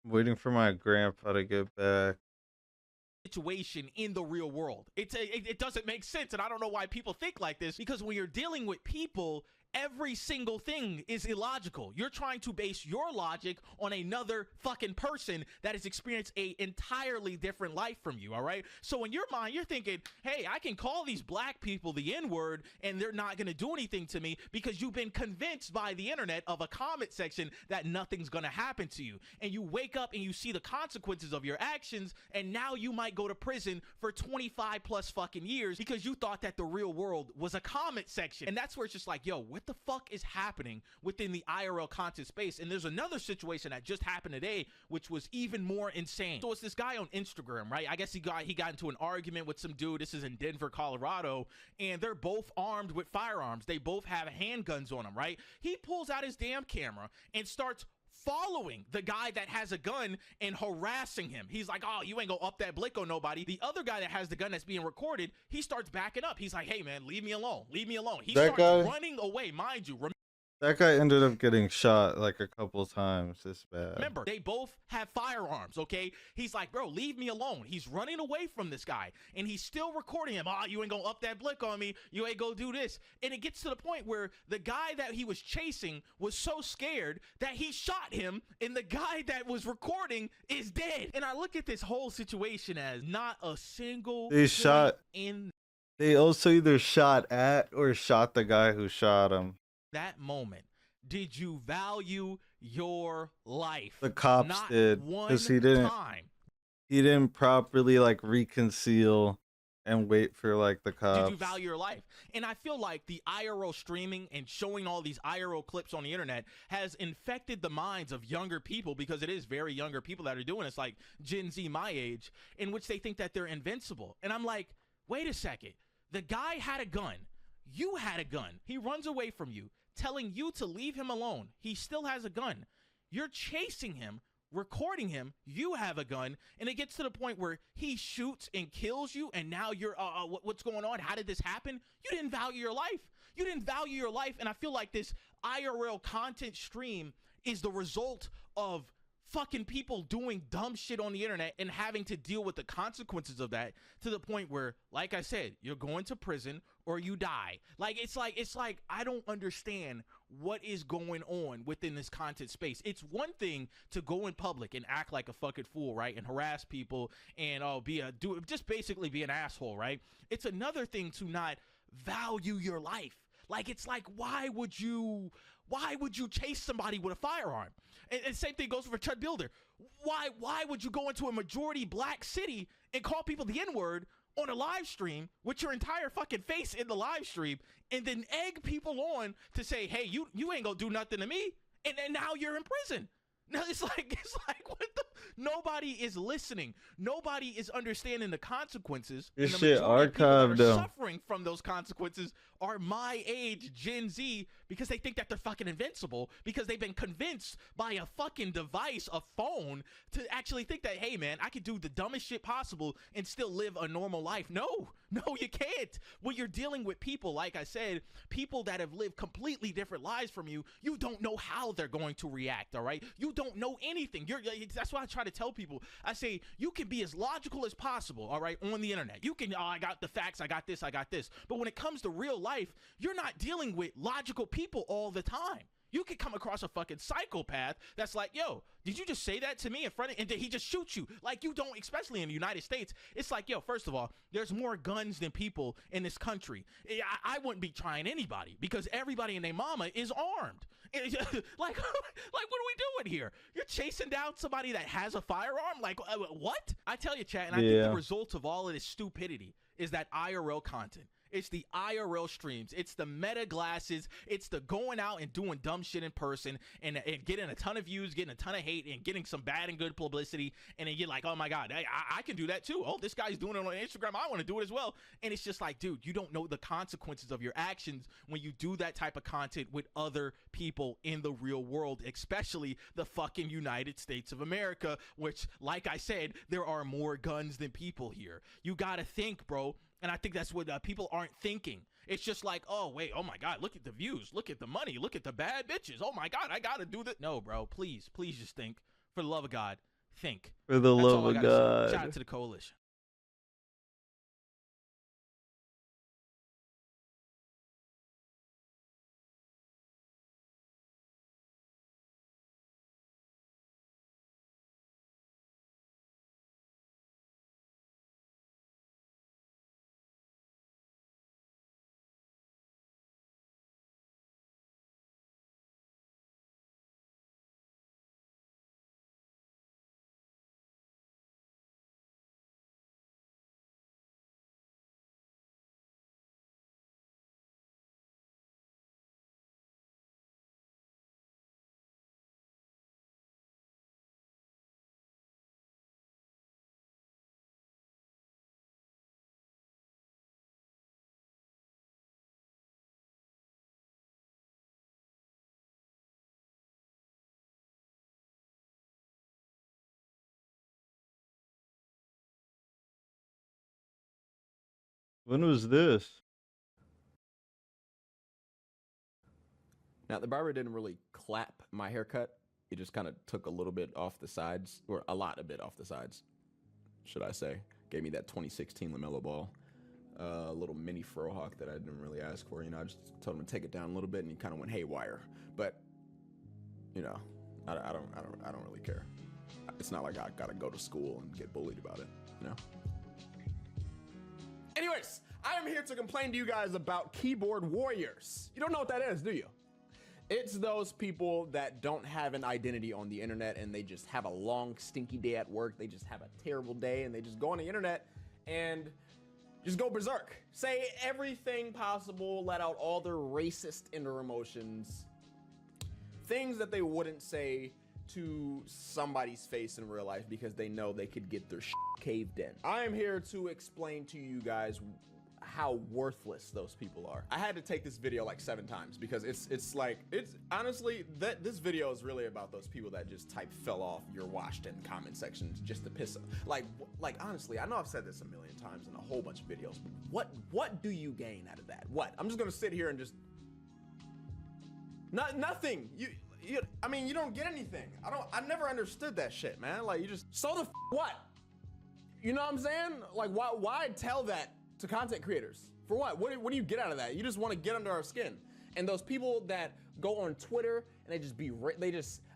Waiting for my grandpa to get back. Situation in the real world. It doesn't make sense, and I don't know why people think like this, because when you're dealing with people, every single thing is illogical. You're trying to base your logic on another fucking person that has experienced a entirely different life from you, all right? So in your mind, you're thinking, hey, I can call these black people the N-word and they're not gonna do anything to me because you've been convinced by the internet of a comment section that nothing's gonna happen to you. And you wake up and you see the consequences of your actions, and now you might go to prison for 25 plus fucking years because you thought that the real world was a comment section. And that's where it's just like, yo, what the fuck is happening within the IRL content space? And there's another situation that just happened today, which was even more insane. So it's this guy on Instagram, right? I guess he got into an argument with some dude. This is in Denver, Colorado, and they're both armed with firearms. They both have handguns on them, right? He pulls out his damn camera and starts following the guy that has a gun and harassing him. He's like, oh, you ain't gonna up that blick on nobody. The other guy that has the gun that's being recorded, he starts backing up. He's like, hey man, leave me alone, leave me alone. He starts running away, mind you. That guy ended up getting shot like a couple times. It's bad. Remember, they both have firearms, okay? He's like, bro, leave me alone. He's running away from this guy, and he's still recording him. Oh, you ain't gonna up that blick on me. You ain't gonna do this. And it gets to the point where the guy that he was chasing was so scared that he shot him, and the guy that was recording is dead. And I look at this whole situation as not a single They also either shot at or shot the guy who shot him. That moment, did you value your life? The cops Not did, because he didn't properly like reconceal and wait for like the cops. Did you value your life? And I feel like the IRL streaming and showing all these IRL clips on the internet has infected the minds of younger people, because it is very younger people that are doing this, like Gen Z my age, in which they think that they're invincible. And I'm like, wait a second, the guy had a gun, you had a gun, he runs away from you, telling you to leave him alone. He still has a gun. You're chasing him, recording him. You have a gun, and it gets to the point where he shoots and kills you, and now you're, what's going on? How did this happen? You didn't value your life. You didn't value your life, and I feel like this IRL content stream is the result of fucking people doing dumb shit on the internet and having to deal with the consequences of that, to the point where, like I said, you're going to prison or you die. It's like I don't understand what is going on within this content space. It's one thing to go in public and act like a fucking fool, right, and harass people and just basically be an asshole, right? It's another thing to not value your life. It's like, why would you chase somebody with a firearm? And same thing goes for Chud Builder. Why would you go into a majority black city and call people the N-word on a live stream with your entire fucking face in the live stream, and then egg people on to say, hey, you ain't gonna do nothing to me, and then now you're in prison? Now it's like what the? Nobody is listening. Nobody is understanding the consequences. This and shit archived though. Suffering from those consequences are my age, Gen Z, because they think that they're fucking invincible, because they've been convinced by a fucking device, a phone, to actually think that, hey man, I could do the dumbest shit possible and still live a normal life. No, you can't. When you're dealing with people, like I said, people that have lived completely different lives from you, you don't know how they're going to react, all right? You don't know anything. That's why I try to tell people. I say, you can be as logical as possible, all right, on the internet. You can, I got the facts, I got this. But when it comes to real life, you're not dealing with logical people all the time. You could come across a fucking psychopath that's like, yo, did you just say that to me in front of, and did he just shoot you? Like, you don't, especially in the United States, it's like, yo, first of all, there's more guns than people in this country. I wouldn't be trying anybody, because everybody and their mama is armed. Like, what are we doing here? You're chasing down somebody that has a firearm? Like, what? I tell you, chat, and I think the result of all of this stupidity is that IRL content. It's the IRL streams. It's the meta glasses. It's the going out and doing dumb shit in person and getting a ton of views, getting a ton of hate, and getting some bad and good publicity. And then you're like, oh my God, I can do that too. Oh, this guy's doing it on Instagram. I want to do it as well. And it's just like, dude, you don't know the consequences of your actions when you do that type of content with other people in the real world, especially the fucking United States of America, which, like I said, there are more guns than people here. You gotta think, bro. And I think that's what people aren't thinking. It's just like, oh, wait, oh my God, look at the views, look at the money, look at the bad bitches. Oh my God, I gotta do that. No, bro, please just think. For the love of God, think. For the That's love all I of gotta God. say. Shout out to the coalition. When was this? Now, the barber didn't really clap my haircut. He just kind of took a little bit off the sides, or a lot of bit off the sides, should I say. Gave me that 2016 LaMelo Ball. A little mini fro hawk that I didn't really ask for. You know, I just told him to take it down a little bit, and he kind of went haywire. But, you know, I don't really care. It's not like I gotta go to school and get bullied about it, you know? Anyways, I am here to complain to you guys about keyboard warriors. You don't know what that is, do you? It's those people that don't have an identity on the internet and they just have a long, stinky day at work. They just have a terrible day and they just go on the internet and just go berserk. Say everything possible, let out all their racist inner emotions. Things that they wouldn't say to somebody's face in real life because they know they could get their shit caved in. I am here to explain to you guys how worthless those people are. I had to take this video like 7 times because it's honestly this video is really about those people that just type fell off you're washed in comment sections just to piss off. Like honestly, I know I've said this a million times in a whole bunch of videos, but what do you gain out of that? What? I'm just gonna sit here and just nothing. I mean, you don't get anything. I never understood that shit, man. Like, you just, so the what? You know what I'm saying? Like, why tell that to content creators? For what? What do you get out of that? You just want to get under our skin. And those people that go on Twitter and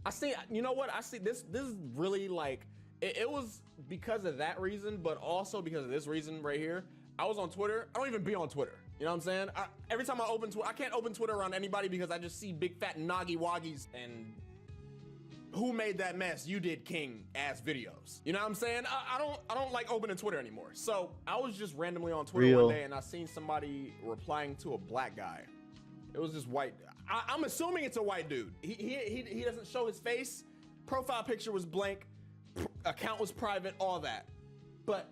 I see, you know what? I see this is really like, it was because of that reason, but also because of this reason right here. I was on Twitter. I don't even be on Twitter. You know what I'm saying? Every time I open Twitter, I can't open Twitter around anybody because I just see big fat noggy woggies and who made that mess? You did, king ass videos. You know what I'm saying? I don't like opening Twitter anymore. So I was just randomly on Twitter one day and I seen somebody replying to a black guy. It was this white. I'm assuming it's a white dude. He doesn't show his face. Profile picture was blank. Account was private. All that, but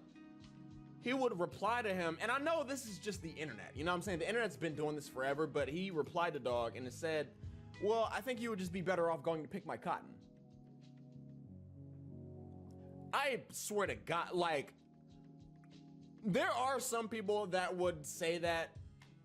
he would reply to him, and I know this is just the internet, you know what I'm saying? The internet's been doing this forever, but he replied to dog and it said, well, I think you would just be better off going to pick my cotton. I swear to God, like, there are some people that would say that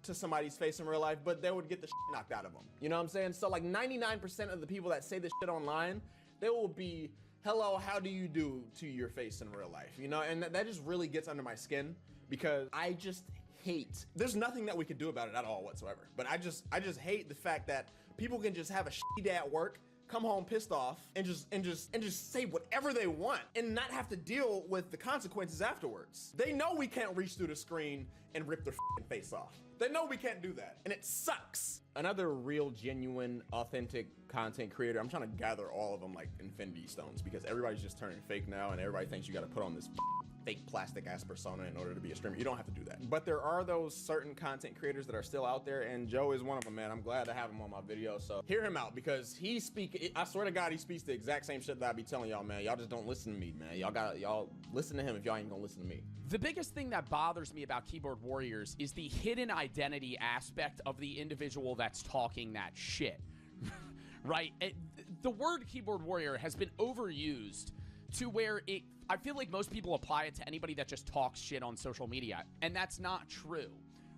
to somebody's face in real life, but they would get the shit knocked out of them. You know what I'm saying? So like 99% of the people that say this shit online, they will be, hello, how do you do to your face in real life? You know, and that just really gets under my skin because I just hate, there's nothing that we can do about it at all whatsoever. But I just hate the fact that people can just have a shitty day at work, come home pissed off and just say whatever they want and not have to deal with the consequences afterwards. They know we can't reach through the screen and rip their face off. They know we can't do that, and it sucks. Another real, genuine, authentic content creator, I'm trying to gather all of them like Infinity Stones, because everybody's just turning fake now, and everybody thinks you gotta put on this fake plastic ass persona in order to be a streamer. You don't have to do that. But there are those certain content creators that are still out there, and Joe is one of them, man. I'm glad to have him on my video, so hear him out, because I swear to God, he speaks the exact same shit that I be telling y'all, man. Y'all just don't listen to me, man. Y'all listen to him if y'all ain't gonna listen to me. The biggest thing that bothers me about keyboard warriors is the hidden identity aspect of the individual that's talking that shit, right? The word keyboard warrior has been overused to where I feel like most people apply it to anybody that just talks shit on social media, and that's not true,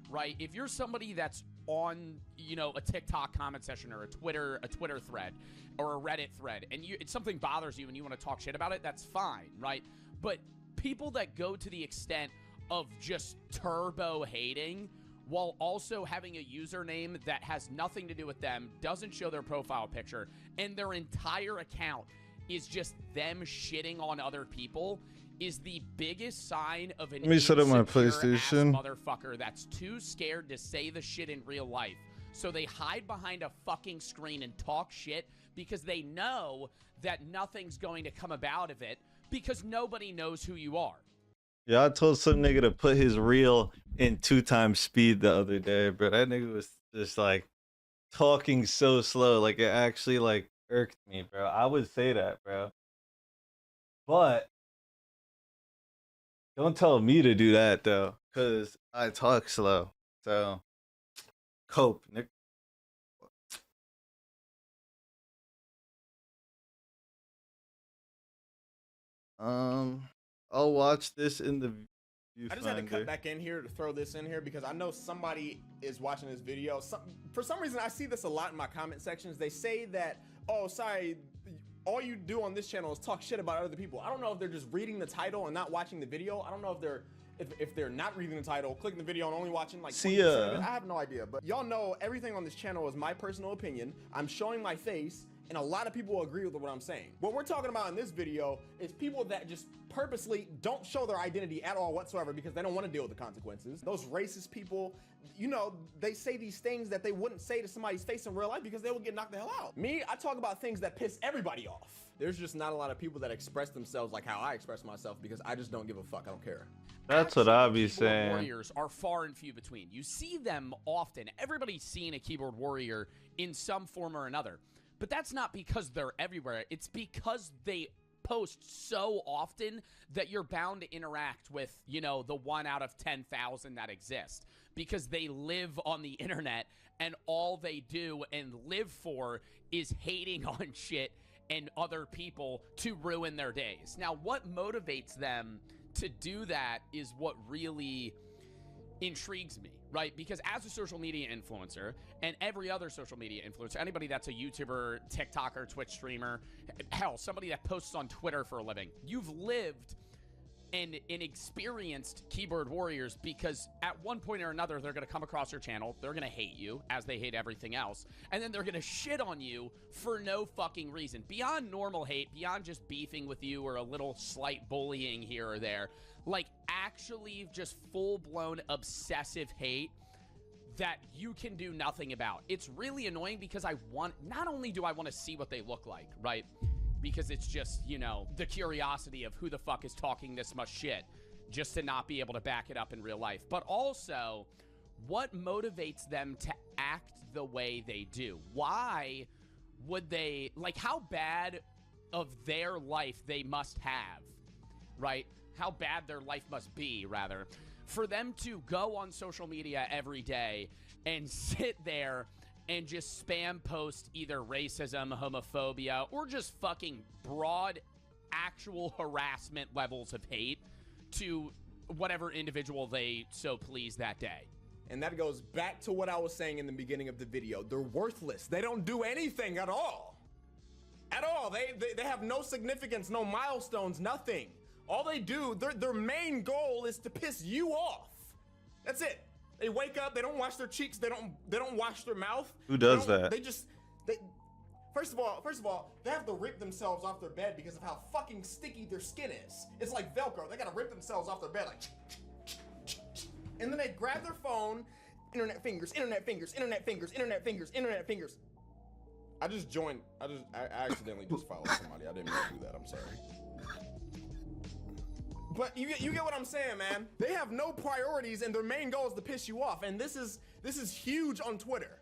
right? If you're somebody that's on, you know, a TikTok comment section or a Twitter thread or a Reddit thread, and something bothers you and you want to talk shit about it, that's fine, right? But people that go to the extent of just turbo hating while also having a username that has nothing to do with them, doesn't show their profile picture, and their entire account is just them shitting on other people, is the biggest sign of an Let me set up my insecure PlayStation. ass motherfucker that's too scared to say the shit in real life. So they hide behind a fucking screen and talk shit because they know that nothing's going to come about of it because nobody knows who you are. Yeah, I told some nigga to put his reel in 2 times speed the other day, bro. That nigga was just like talking so slow, like it actually like irked me, bro. I would say that, bro. But don't tell me to do that though, cause I talk slow. So cope, Nick. I'll watch this in the viewfinder. I just had to cut back in here to throw this in here because I know somebody is watching this video. For some reason, I see this a lot in my comment sections. They say that, oh, sorry, all you do on this channel is talk shit about other people. I don't know if they're just reading the title and not watching the video. I don't know if they're not reading the title, clicking the video and only watching like 20% of it. I have no idea, but y'all know everything on this channel is my personal opinion. I'm showing my face, and a lot of people will agree with what I'm saying. What we're talking about in this video is people that just purposely don't show their identity at all whatsoever because they don't want to deal with the consequences. Those racist people, you know, they say these things that they wouldn't say to somebody's face in real life because they would get knocked the hell out. Me, I talk about things that piss everybody off. There's just not a lot of people that express themselves like how I express myself because I just don't give a fuck. I don't care. That's what I'll be Keyboard saying. warriors are far and few between. You see them often. Everybody's seen a keyboard warrior in some form or another. But that's not because they're everywhere. It's because they post so often that you're bound to interact with, you know, the 1 out of 10,000 that exist. Because they live on the internet and all they do and live for is hating on shit and other people to ruin their days. Now, what motivates them to do that is what really intrigues me, right? Because as a social media influencer and every other social media influencer, anybody that's a YouTuber, TikToker, Twitch streamer, hell, somebody that posts on Twitter for a living, you've lived and experienced keyboard warriors because at one point or another, they're going to come across your channel, they're going to hate you as they hate everything else, and then they're going to shit on you for no fucking reason. Beyond normal hate, beyond just beefing with you or a little slight bullying here or there, like actually just full-blown obsessive hate that you can do nothing about. It's really annoying because not only do I want to see what they look like, right? Because it's just, you know, the curiosity of who the fuck is talking this much shit just to not be able to back it up in real life. But also, what motivates them to act the way they do? Why would they, like, how bad of their life they must have, right? How bad their life must be, rather, for them to go on social media every day and sit there and just spam post either racism, homophobia, or just fucking broad actual harassment levels of hate to whatever individual they so please that day. And that goes back to what I was saying in the beginning of the video. They're worthless. They don't do anything at all. At all. They have no significance, no milestones, nothing. All they do, their main goal is to piss you off. That's it. They wake up, they don't wash their cheeks, they don't wash their mouth. Who does that? First of all, they have to rip themselves off their bed because of how fucking sticky their skin is. It's like Velcro. They gotta rip themselves off their bed like And then they grab their phone, internet fingers, internet fingers, internet fingers, internet fingers, internet fingers. I just joined. I accidentally just followed somebody. I didn't mean to do that. I'm sorry. But you get what I'm saying, man. They have no priorities, and their main goal is to piss you off. And this is huge on Twitter.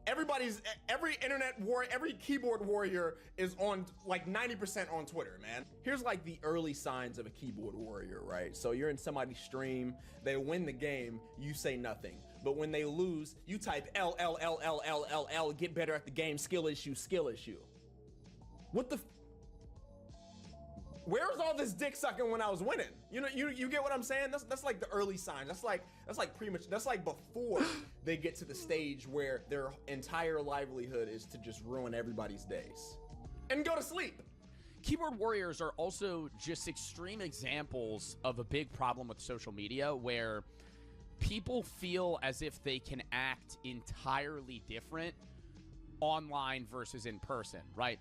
Every internet warrior, every keyboard warrior is on like 90% on Twitter, man. Here's like the early signs of a keyboard warrior, right? So you're in somebody's stream, they win the game, you say nothing. But when they lose, you type L, L, L, L, L, L, L, get better at the game, skill issue, skill issue. What the Where's all this dick sucking when I was winning? You know, you get what I'm saying? That's like the early sign. That's like pretty much, that's like before they get to the stage where their entire livelihood is to just ruin everybody's days and go to sleep. Keyboard warriors are also just extreme examples of a big problem with social media where people feel as if they can act entirely different online versus in person, right?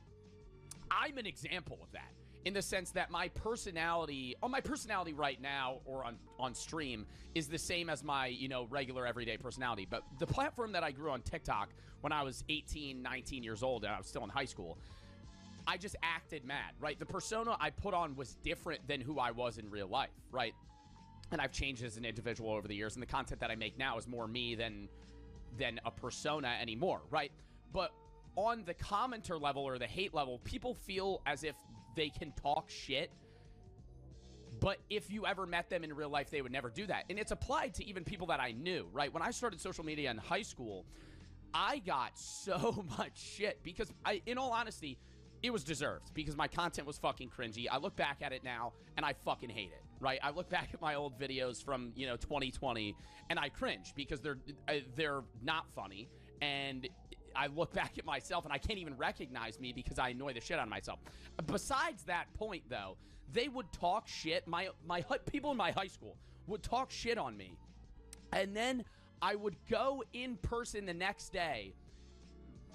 I'm an example of that. In the sense that my personality right now or on stream is the same as my, regular everyday personality. But the platform that I grew on TikTok when I was 18, 19 years old and I was still in high school, I just acted mad, right? The persona I put on was different than who I was in real life, right? And I've changed as an individual over the years, and the content that I make now is more me than a persona anymore, right? But on the commenter level or the hate level, people feel as if they can talk shit, but if you ever met them in real life, they would never do that. And it's applied to even people that I knew, right? When I started social media in high school, I got so much shit because in all honesty, it was deserved because my content was fucking cringy. I look back at it now and I fucking hate it, right? I look back at my old videos from, 2020 and I cringe because they're not funny, and I look back at myself and I can't even recognize me because I annoy the shit out of myself. Besides that point, though, they would talk shit. My people in my high school would talk shit on me. And then I would go in person the next day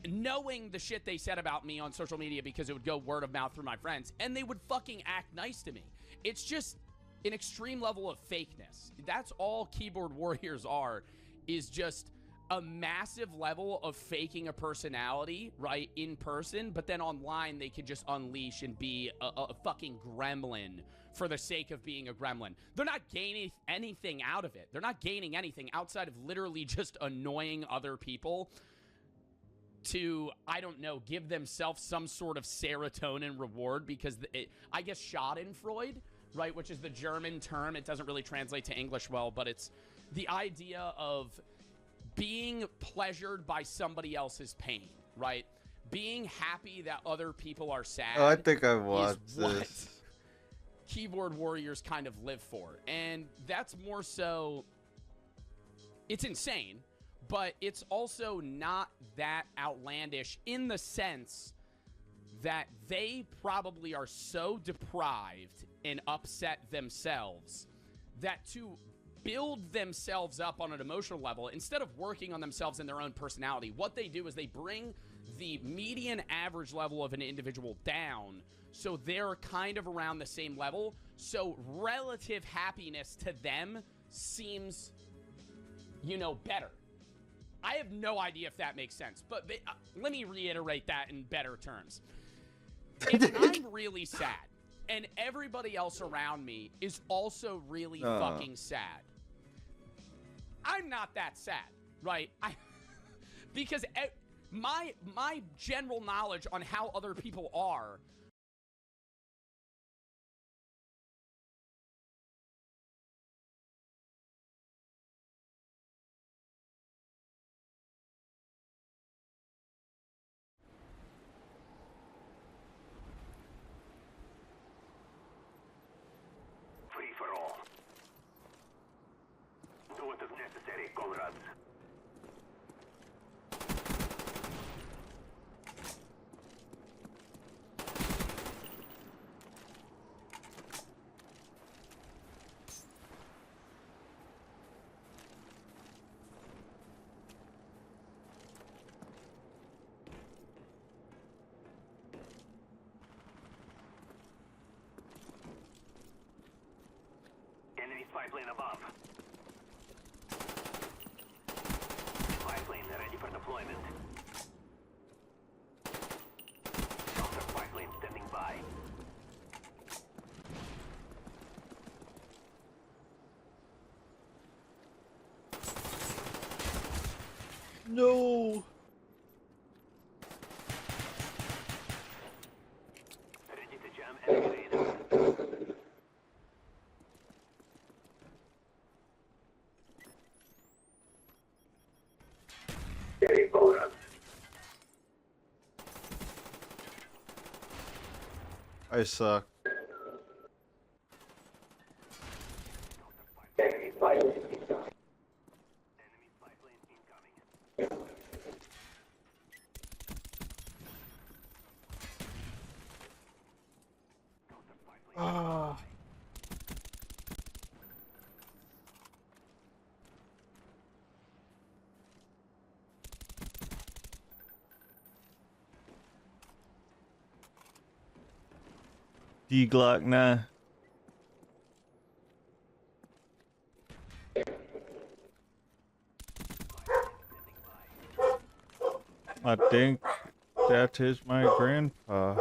knowing the shit they said about me on social media because it would go word of mouth through my friends, and they would fucking act nice to me. It's just an extreme level of fakeness. That's all keyboard warriors are, is just a massive level of faking a personality, right, in person, but then online they could just unleash and be a fucking gremlin for the sake of being a gremlin. They're not gaining anything out of it. They're not gaining anything outside of literally just annoying other people to, I don't know, give themselves some sort of serotonin reward because I guess Schadenfreude, right, which is the German term. It doesn't really translate to English well, but it's the idea of being pleasured by somebody else's pain, right? Being happy that other people are sad. Oh, I think I watched this. Keyboard warriors kind of live for. And that's more so, it's insane, but it's also not that outlandish in the sense that they probably are so deprived and upset themselves that to build themselves up on an emotional level, instead of working on themselves and their own personality, what they do is they bring the median average level of an individual down so they're kind of around the same level, so relative happiness to them seems, better. I have no idea if that makes sense, but let me reiterate that in better terms. If I'm really sad and everybody else around me is also really fucking sad, I'm not that sad, right? Because my general knowledge on how other people are free for all. Do what is necessary, comrades. Enemy spy plane above. No. Ready to jam enemy radar. Getting bonus. I suck. Enemy pipeline incoming. Ah. D Glock 9. I think that is my grandpa.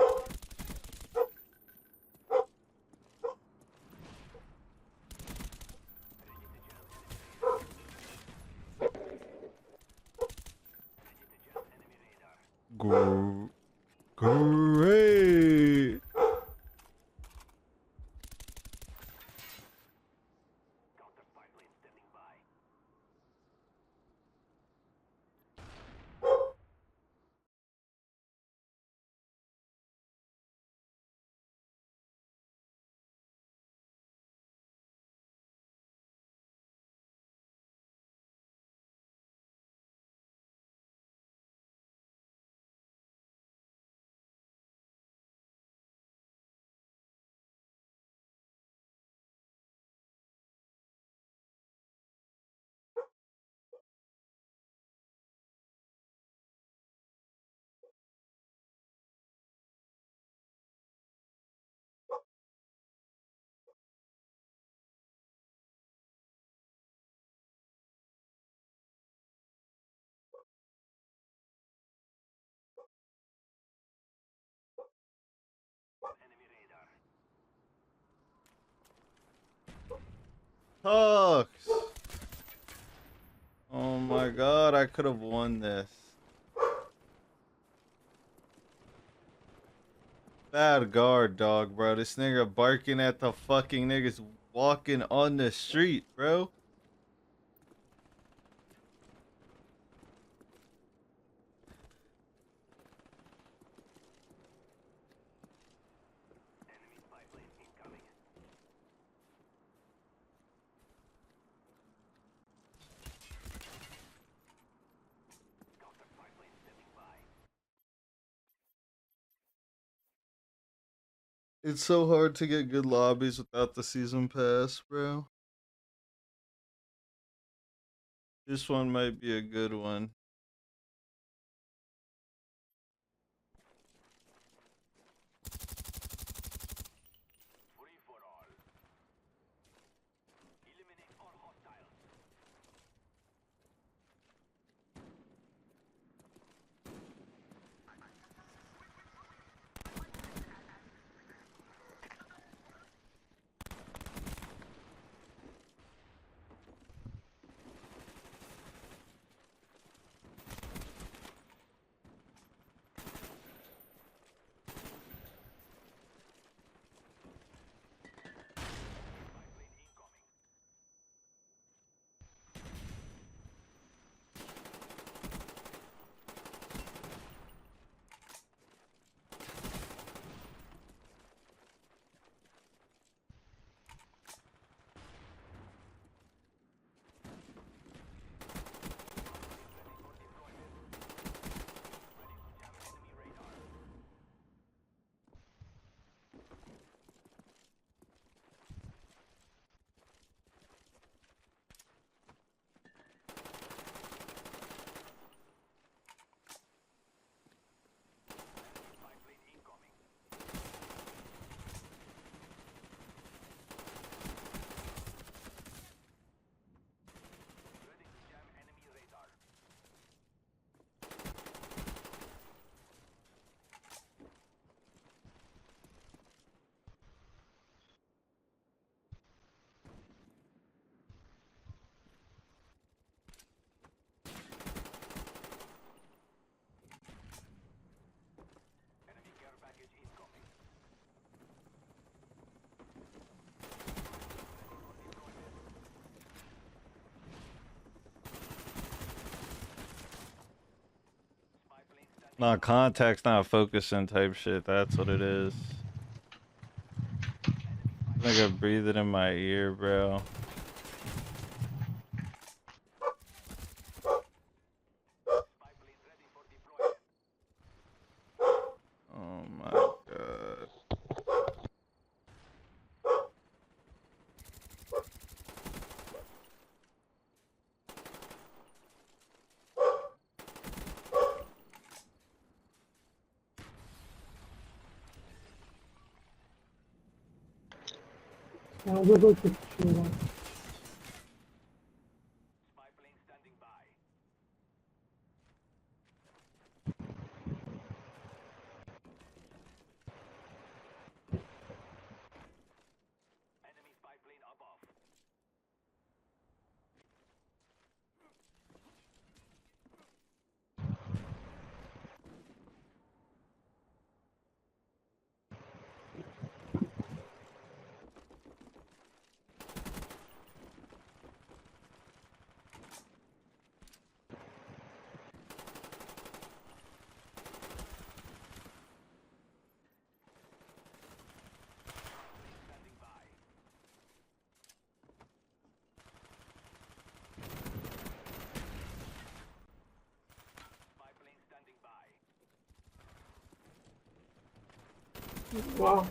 Great. Hux. Oh my god, I could have won this. Bad guard, dog, bro. This nigga barking at the fucking niggas walking on the street, bro. It's so hard to get good lobbies without the season pass, bro. This one might be a good one. Not context, not focusing type shit. That's what it is. I think I breathed it in my ear, bro. Oh my god. We'll go to the Wow.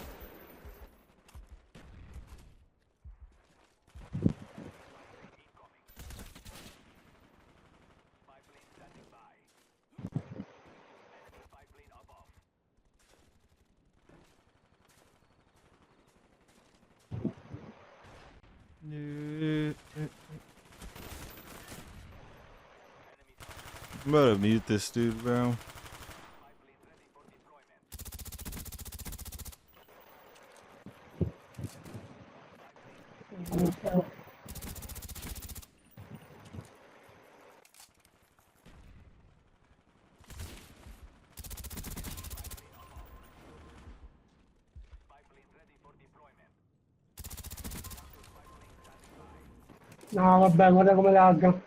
I'm about to mute this dude, bro. No, vabbè, guarda come lagga.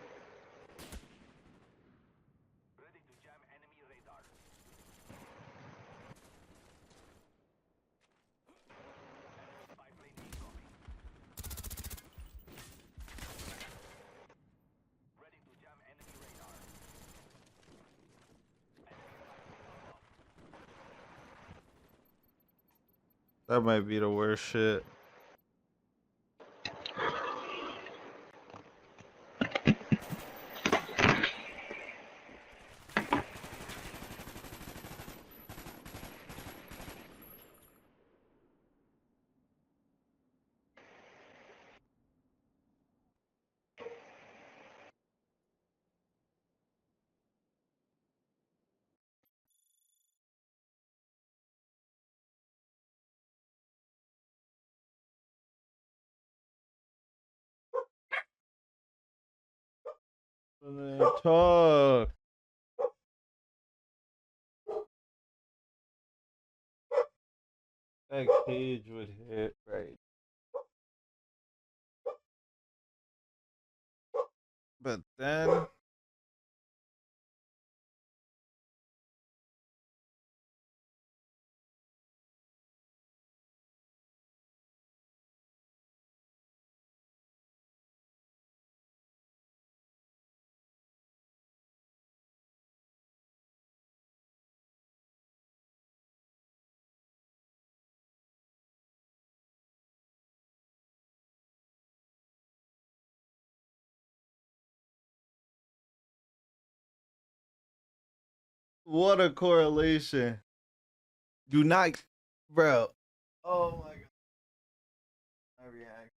That might be the worst shit. Talk. That cage would hit right. But then what a correlation. Do not, bro. Oh my god. I react.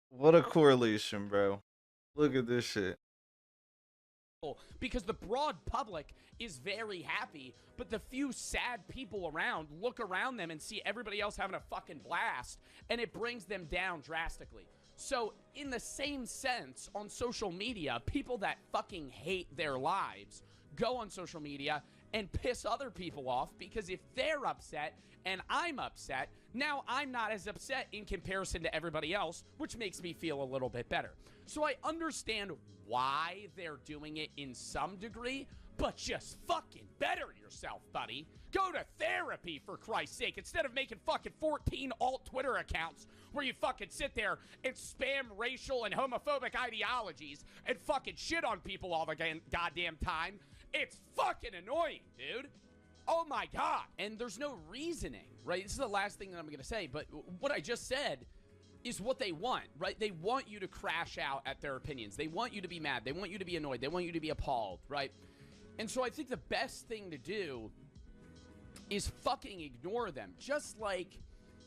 What a correlation, bro. Look at this shit. Because the broad public is very happy, but the few sad people around look around them and see everybody else having a fucking blast, and it brings them down drastically. So, in the same sense, on social media, people that fucking hate their lives go on social media and piss other people off, because if they're upset and I'm upset, now I'm not as upset in comparison to everybody else, which makes me feel a little bit better. So I understand why they're doing it in some degree, but just fucking better yourself, buddy. Go to therapy, for Christ's sake, instead of making fucking 14 alt Twitter accounts where you fucking sit there and spam racial and homophobic ideologies and fucking shit on people all the goddamn time. It's fucking annoying, dude. Oh my God. And there's no reasoning, right? This is the last thing that I'm going to say, but what I just said is what they want, right? They want you to crash out at their opinions. They want you to be mad. They want you to be annoyed. They want you to be appalled, right? And so I think the best thing to do is fucking ignore them. Just like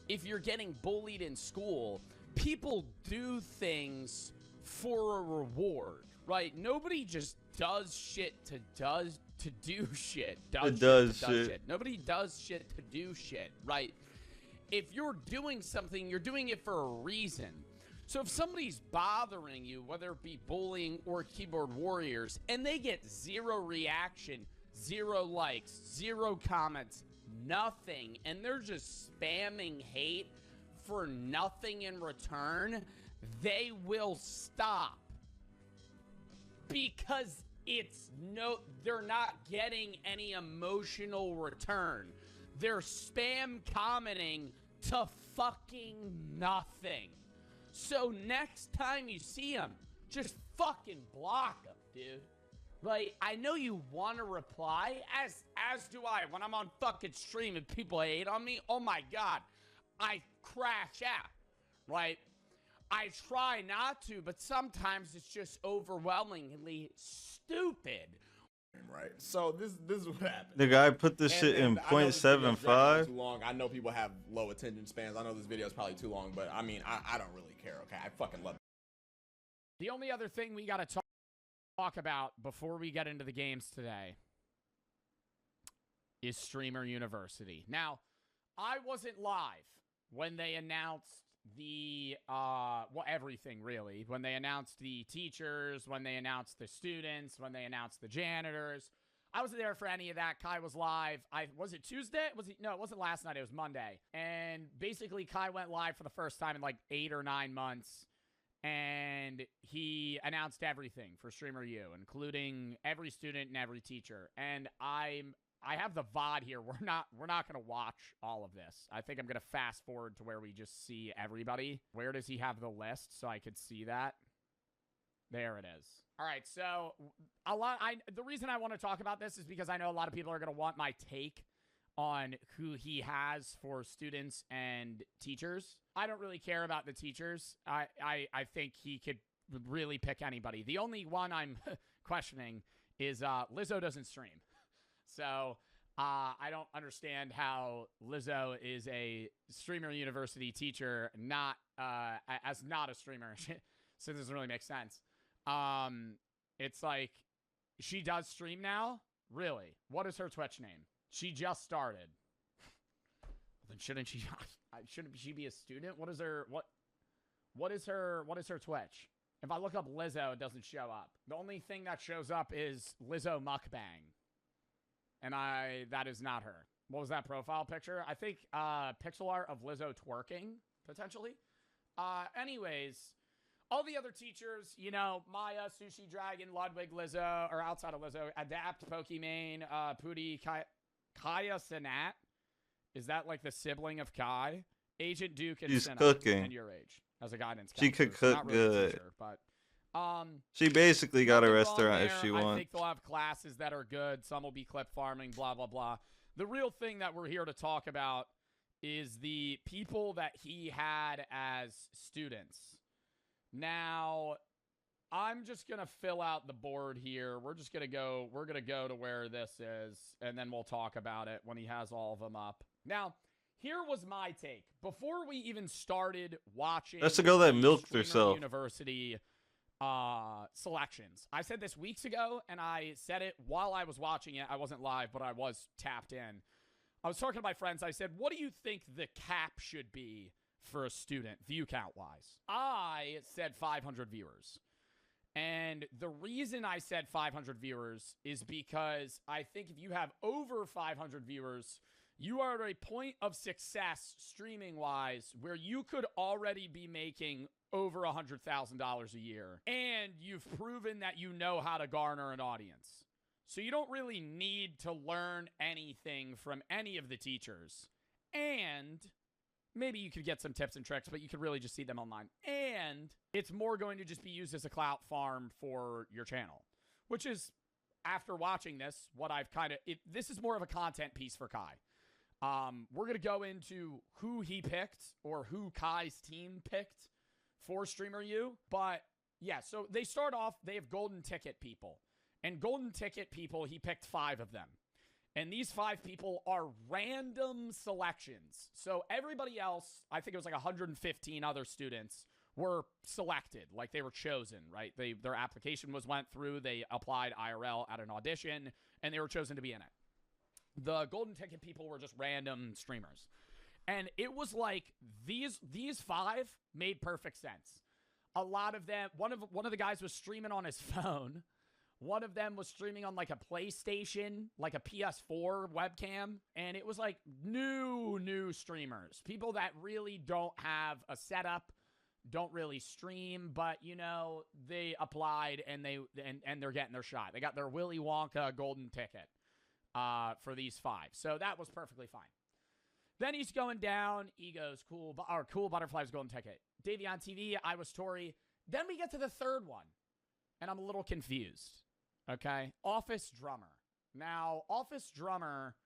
if you're getting bullied in school, people do things for a reward, right? Nobody just does shit to do shit. Does shit. Nobody does shit to do shit, right? If you're doing something, you're doing it for a reason. So if somebody's bothering you, whether it be bullying or keyboard warriors, and they get zero reaction, 0 likes, 0 comments, nothing, and they're just spamming hate for nothing in return, they will stop. Because they're not getting any emotional return. They're spam commenting to fucking nothing. So next time you see them, just fucking block them, dude. Like, I know you want to reply, as do I. When I'm on fucking stream and people hate on me, oh my God, I crash out, right? I try not to, but sometimes it's just overwhelmingly stupid. Right. So this is what happened. The guy put this shit in I know this video's dragging on 0.75. Too long. I know people have low attention spans. I know this video is probably too long, but I mean, I don't really care. Okay, I fucking love it. The only other thing we got to talk about before we get into the games today is Streamer University. Now, I wasn't live when they announced the everything really, when they announced the teachers, when they announced the students, when they announced the janitors. I wasn't there for any of that. Kai was live. Was it Tuesday? No, it wasn't last night. It was Monday. And basically Kai went live for the first time in like 8 or 9 months, and he announced everything for Streamer U, including every student and every teacher. And I have the VOD here. We're not going to watch all of this. I think I'm going to fast forward to where we just see everybody. Where does he have the list so I could see that? There it is. All right, so the reason I want to talk about this is because I know a lot of people are going to want my take on who he has for students and teachers. I don't really care about the teachers. I think he could really pick anybody. The only one I'm questioning is Lizzo doesn't stream. So I don't understand how Lizzo is a Streamer University teacher, not a streamer. So this doesn't really make sense. It's like, she does stream now? Really? What is her Twitch name? She just started. Then shouldn't she be a student? What is her Twitch? If I look up Lizzo, it doesn't show up. The only thing that shows up is Lizzo Mukbang. And that is not her. What was that profile picture? I think pixel art of Lizzo twerking, potentially. Anyways, all the other teachers, you know, Maya, Sushi Dragon, Ludwig, Lizzo, or outside of Lizzo, Adapt, Pokimane, Pooty, Kaya Sanat. Is that like the sibling of Kai? Agent Duke and She's Sinat, cooking. and your age as a guidance She counselor. could cook Not really a good. teacher, but She basically got a nothing wrong restaurant if there. she I wants. think they'll have classes that are good. Some will be clip farming, blah, blah, blah. The real thing that we're here to talk about is the people that he had as students. Now, I'm just going to fill out the board here. We're going to go to where this is, and then we'll talk about it when he has all of them up. Now, here was my take. Before we even started watching That's the girl that milked Streamer herself. University selections. I said this weeks ago, and I said it while I was watching it. I wasn't live, but I was tapped in. I was talking to my friends. I said, what do you think the cap should be for a student, view count-wise? I said 500 viewers. And the reason I said 500 viewers is because I think if you have over 500 viewers, You are at a point of success streaming wise where you could already be making over $100,000 a year, and you've proven that you know how to garner an audience. So you don't really need to learn anything from any of the teachers. And maybe you could get some tips and tricks, but you could really just see them online. And it's more going to just be used as a clout farm for your channel, which is, after watching this, what I've kind of... This is more of a content piece for Kai. We're going to go into who he picked, or who Kai's team picked for Streamer U. But, yeah, so they start off, they have golden ticket people. And golden ticket people, he picked 5 of them. And these 5 people are random selections. So everybody else, I think it was like 115 other students, were selected. Like, they were chosen, right? Their application went through, they applied IRL at an audition, and they were chosen to be in it. The golden ticket people were just random streamers. And it was like, these 5 made perfect sense. A lot of them, one of the guys was streaming on his phone. One of them was streaming on like a PlayStation, like a PS4 webcam. And it was like new streamers. People that really don't have a setup, don't really stream, but, you know, they applied and they're getting their shot. They got their Willy Wonka golden ticket for these 5. So that was perfectly fine. Then he's going down. He goes, cool Butterflies golden ticket. Davion TV, I was Tori. Then we get to the third one, and I'm a little confused. Okay? Office Drummer. Now, Office Drummer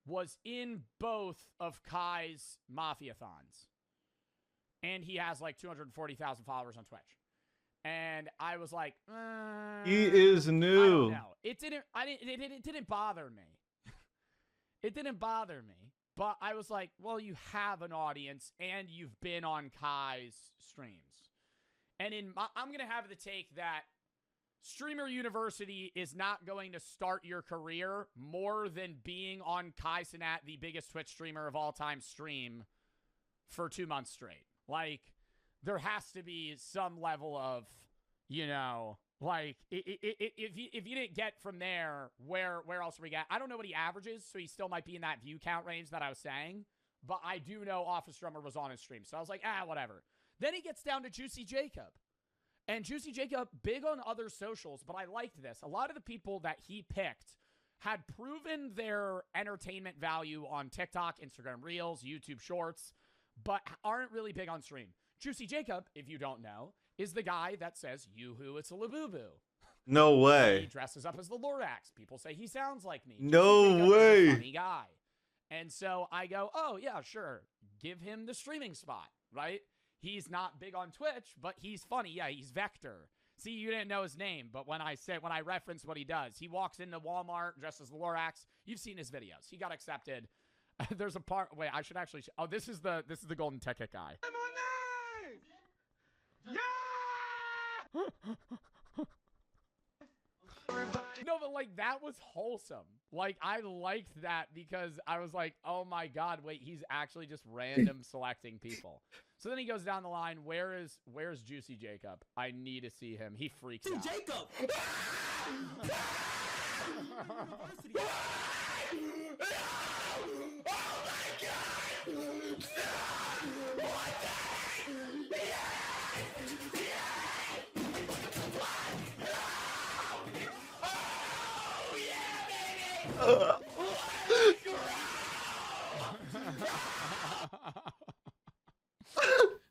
was in both of Kai's Mafiathons. And he has like 240,000 followers on Twitch. And I was like, he is new. I don't know. It didn't bother me. It didn't bother me. But I was like, well, you have an audience and you've been on Kai's streams. And I'm going to have the take that Streamer University is not going to start your career more than being on Kai Cenat, the biggest Twitch streamer of all time, stream for 2 months straight. Like, there has to be some level of, you know, like, if you didn't get from there, where else are we get? I don't know what he averages, so he still might be in that view count range that I was saying. But I do know Office Drummer was on his stream, so I was like, whatever. Then he gets down to Juicy Jacob. And Juicy Jacob, big on other socials, but I liked this. A lot of the people that he picked had proven their entertainment value on TikTok, Instagram Reels, YouTube Shorts, but aren't really big on stream. Juicy Jacob, if you don't know, is the guy that says, "Yoo-hoo, it's a labubu." No way. He dresses up as the Lorax. People say he sounds like me. No way. Is a funny guy. And so I go, oh, yeah, sure. Give him the streaming spot, right? He's not big on Twitch, but he's funny. Yeah, he's Vector. See, you didn't know his name, but when I reference what he does, he walks into Walmart dressed as the Lorax. You've seen his videos. He got accepted. There's a part. Wait, I should actually. Oh, this is the golden ticket guy. No, but like that was wholesome. Like I liked that because I was like, oh my god, wait, he's actually just random selecting people. So then he goes down the line. Where's Juicy Jacob? I need to see him. He freaks out. Jacob.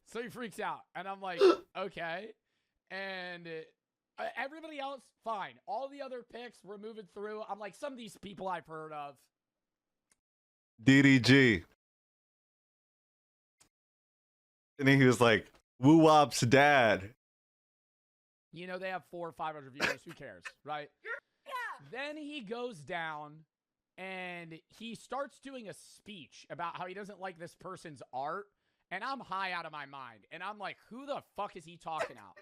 So he freaks out, and I'm like, okay. And everybody else, fine. All the other picks we're moving through. I'm like, some of these people I've heard of. DDG. And then he was like, Woo Wop's dad. You know, they have 400 or 500 viewers. Who cares, right? Then he goes down and he starts doing a speech about how he doesn't like this person's art. And I'm high out of my mind. And I'm like, who the fuck is he talking about?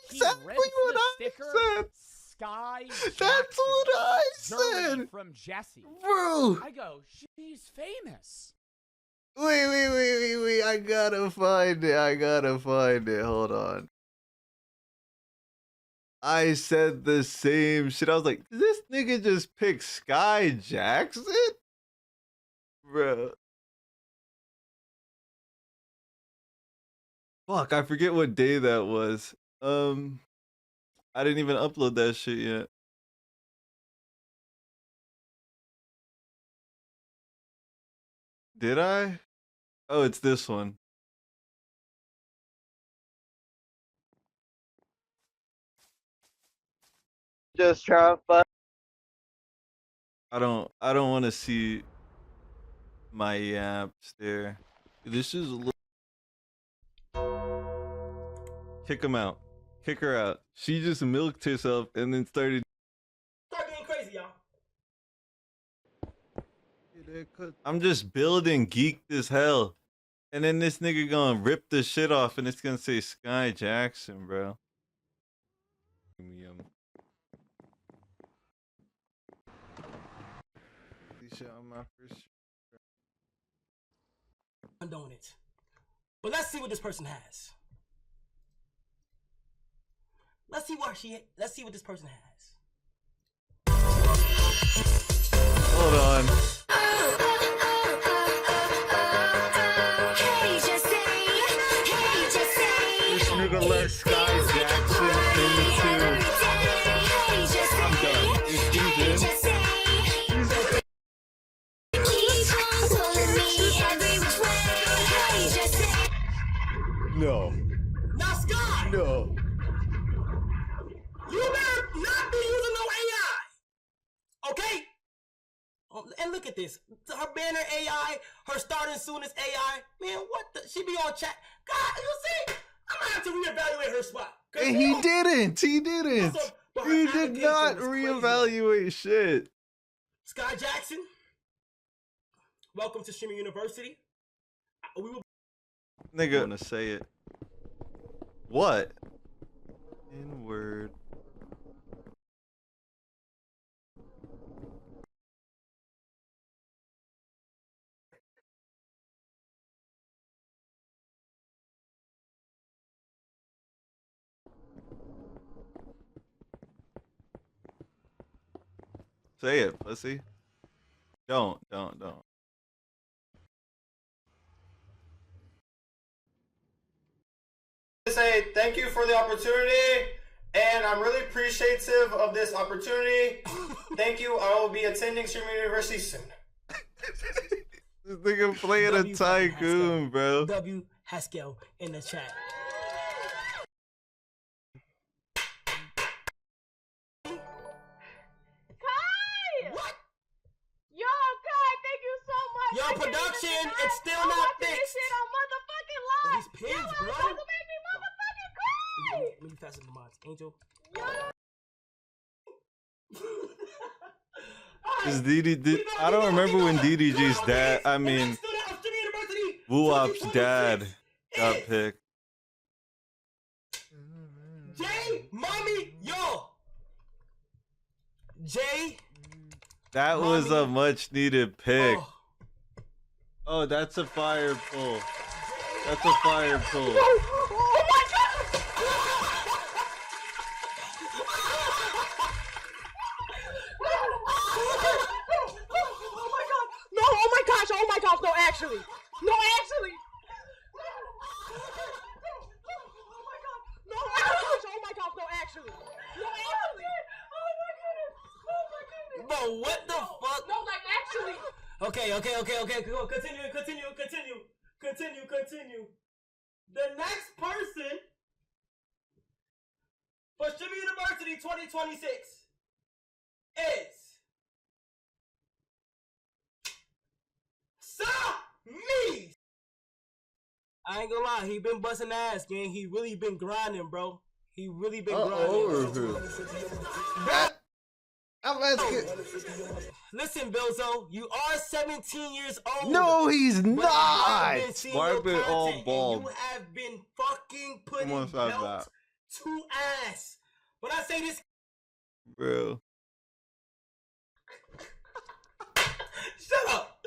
Exactly he rips what the I sticker, said. Sky That's Jackson, what I Germany said. from Jesse. Bro. I go, she's famous. Wait. I gotta find it. Hold on. I said the same shit. I was like, did this nigga just pick Sky Jackson? Bro. Fuck, I forget what day that was. I didn't even upload that shit yet. Did I? Oh, it's this one. Just try to fuck. I don't want to see my yaps there. This is a little. Kick him out. Kick her out. She just milked herself and then started. Start getting crazy, y'all. I'm just building geeked as hell. And then this nigga gonna rip the shit off and it's gonna say Sky Jackson, bro. Shit on my first. Condone it. But let's see what this person has. Let's see what this person has. Hold on. This nigga let Sky Jackson into. I'm done. If he's in. No. Now, Sky! No. You better not be using no AI! Okay? And look at this. Her banner AI, her starting soon as AI. Man, what the? She be on chat. God, you see? I'm gonna have to reevaluate her spot. And he didn't. He didn't. He did not reevaluate shit. Sky Jackson, welcome to Streaming University. We will. Nigga, I'm gonna say it. What? In word. Say it, pussy. Don't. Say thank you for the opportunity, and I'm really appreciative of this opportunity. Thank you. I will be attending Streaming University soon. This nigga playing a tycoon, bro. W Haskell in the chat. What? Yo, Kai, thank you so much. Yo, production, it's still not fixed. This shit on motherfucking live. These pigs, bro. About to make me motherfucking cry. Let me fasten the mods. Angel. Is I don't remember when DDG's dad, I mean, Wuop's dad got picked. Jay, mommy, yo. Jay. That was a much needed pick. Oh, that's a fire pull. That's a fire pull. Oh my god! Oh my god! No! Oh my gosh! Oh my gosh! No, actually! No, actually! Oh my god! No! Oh my gosh! Oh my gosh! No, actually! No, actually! Oh my goodness! Oh my goodness! Bro, what the fuck? No, like actually! Okay. Continue. The next person for Streaming University 2026 is me. I ain't gonna lie, he been busting ass, gang. He really been grinding, bro. He really been grinding. Listen, Bilzo, you are 17 years old. No, he's not. Why I've been all bald. You have been fucking putting belt to ass. When I say this, bro. Shut up.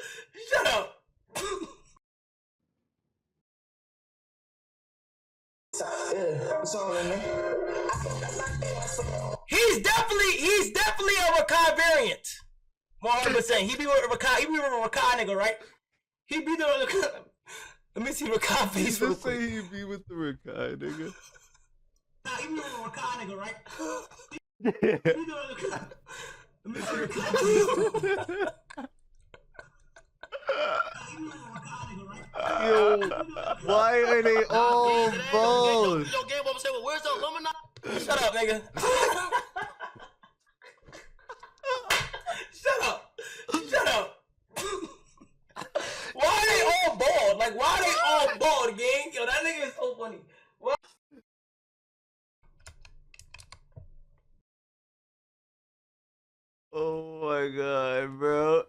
He's definitely a Rakai variant. 100%. He be with a Rakai. He be with a Rakai nigga, right? He be the. Let me see Rakai face real Just quick. say he be with the Rakai, nigga. He be with a Rakai nigga, right? He be the. Let me see Rakai. Yo, why are they all bald? Yo, Game Over say, well, where's the Illuminati? Shut up, nigga. Shut up. Shut up. Why are they all bald? Like, why are they all bald, gang? Yo, that nigga is so funny. What? Oh my god, bro.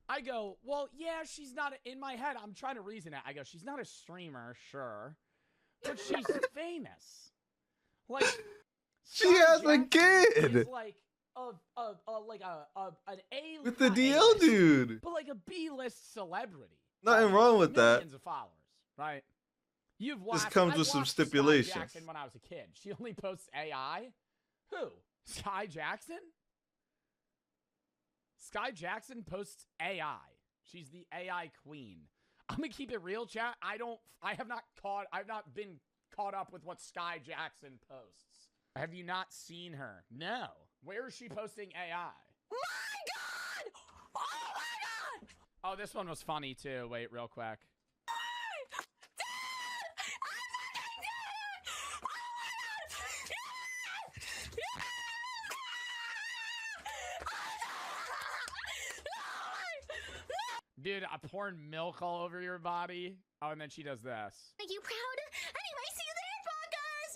I go, well, yeah, she's not in my head. I'm trying to reason it. I go, she's not a streamer, sure, but she's famous. Like, She has a kid is like an A with the DL dude. but like a B-list celebrity. Nothing wrong with that. Millions of followers, right? You've watched. Just comes I with some watched Sky stipulations. Jackson when I was a kid. She only posts AI. Who? Sky Jackson? Sky Jackson posts AI. She's the AI queen. I'm gonna keep it real, chat. I've not been caught up with what Sky Jackson posts. Have you not seen her? No. Where is she posting AI? My God! Oh my God! Oh, this one was funny too. Wait, real quick. Dude, I'm pouring milk all over your body. Oh, and then she does this. Make you proud? Anyway, see you there, fuckers!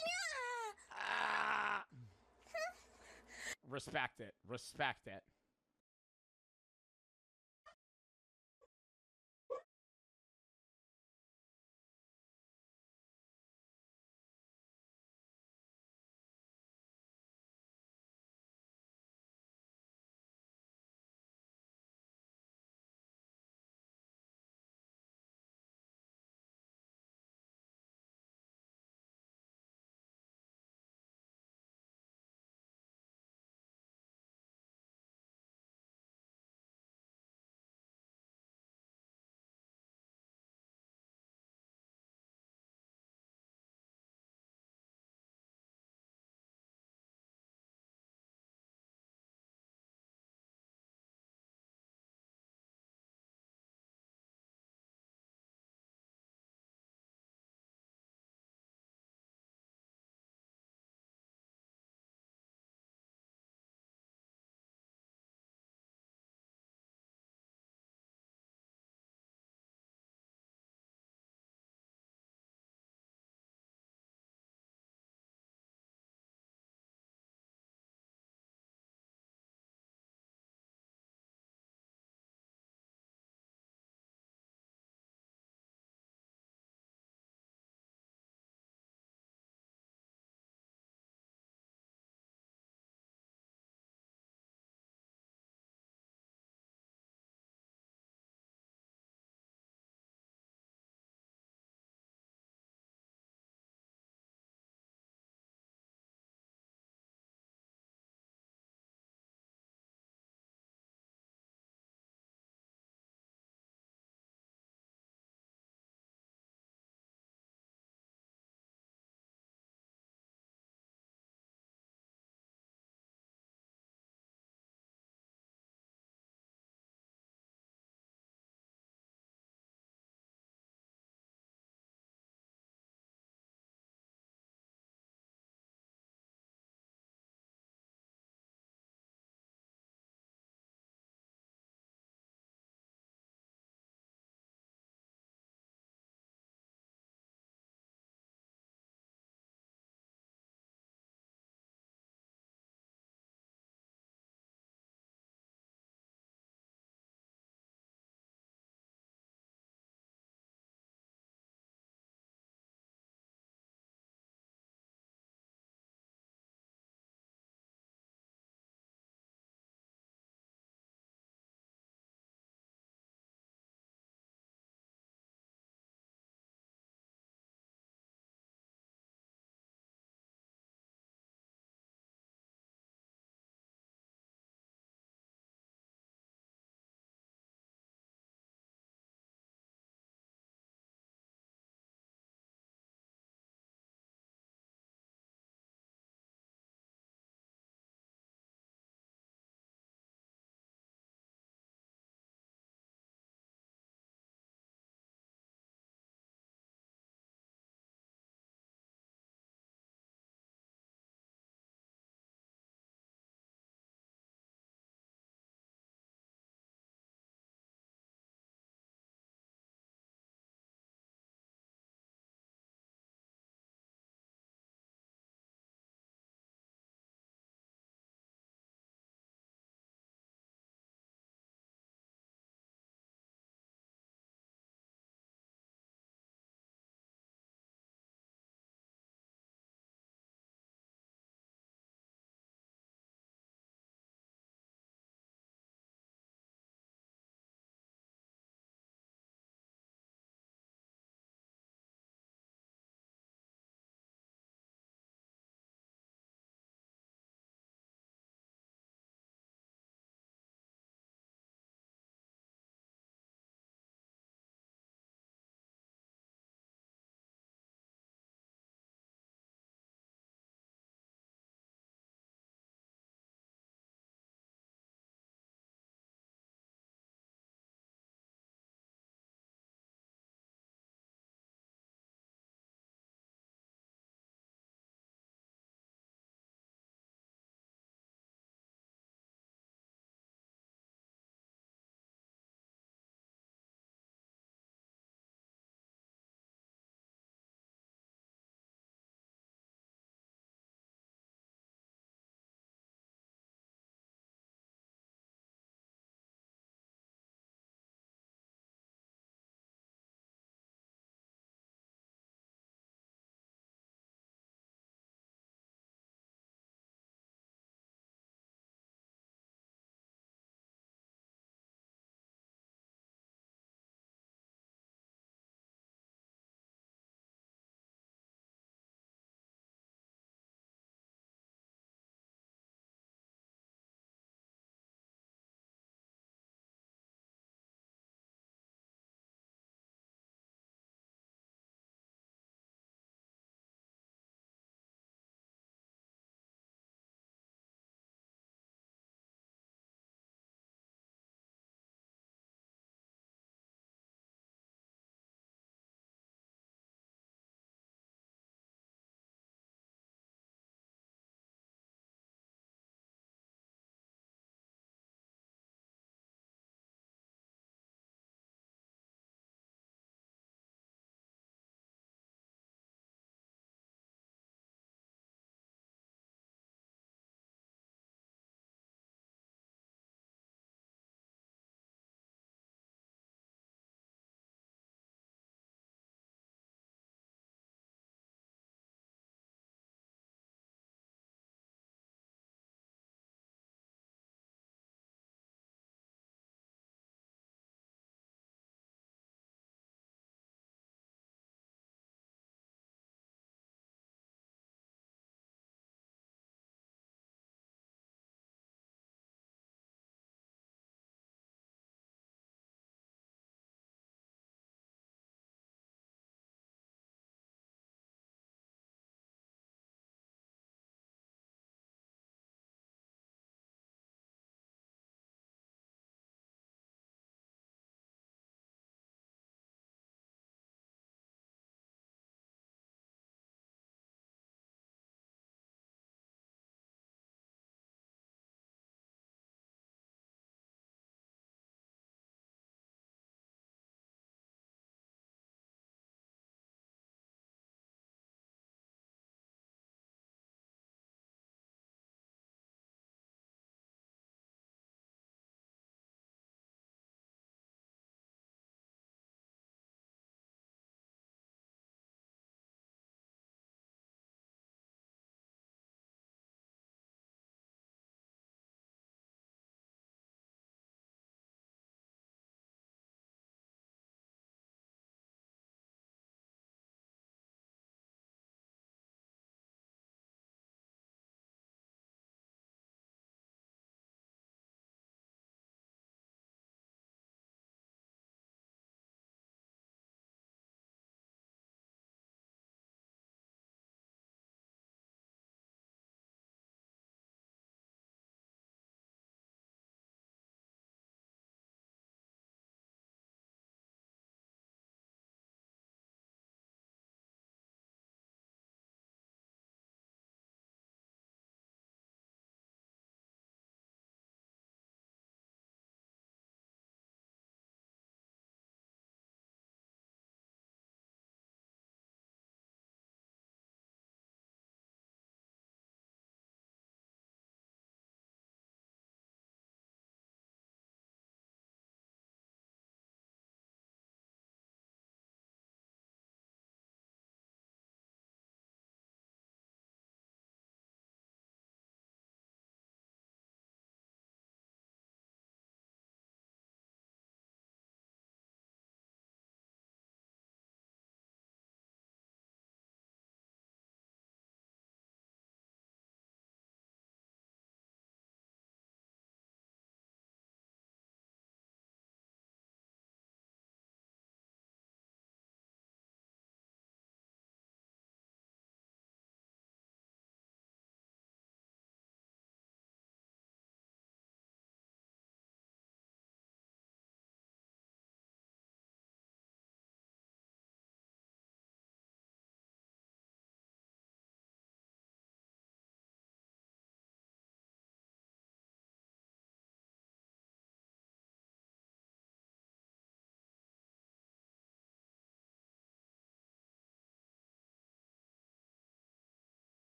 Yeah! Respect it. Respect it.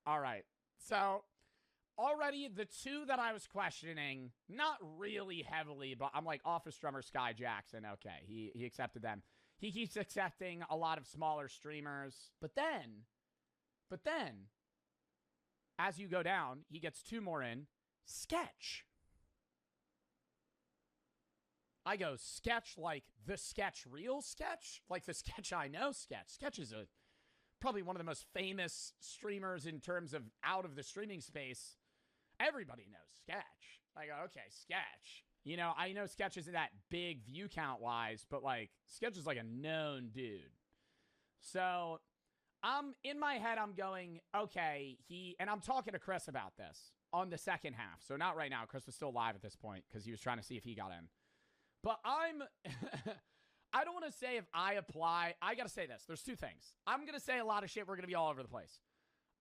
All right. So already the two that I was questioning, not really heavily, but I'm like office drummer Sky Jackson. Okay, he accepted them. He keeps accepting a lot of smaller streamers. But then, as you go down, he gets two more in. Sketch. I go, Sketch like the Sketch real Sketch? Like the Sketch I know Sketch. Sketch is probably one of the most famous streamers in terms of out of the streaming space. Everybody knows Sketch. I go, okay, Sketch. You know, I know Sketch isn't that big view count wise, but like Sketch is like a known dude. So in my head, I'm going, okay, and I'm talking to Chris about this on the second half. So not right now. Chris was still live at this point because he was trying to see if he got in. But I don't want to say if I apply. I got to say this. There's two things. I'm going to say a lot of shit. We're going to be all over the place.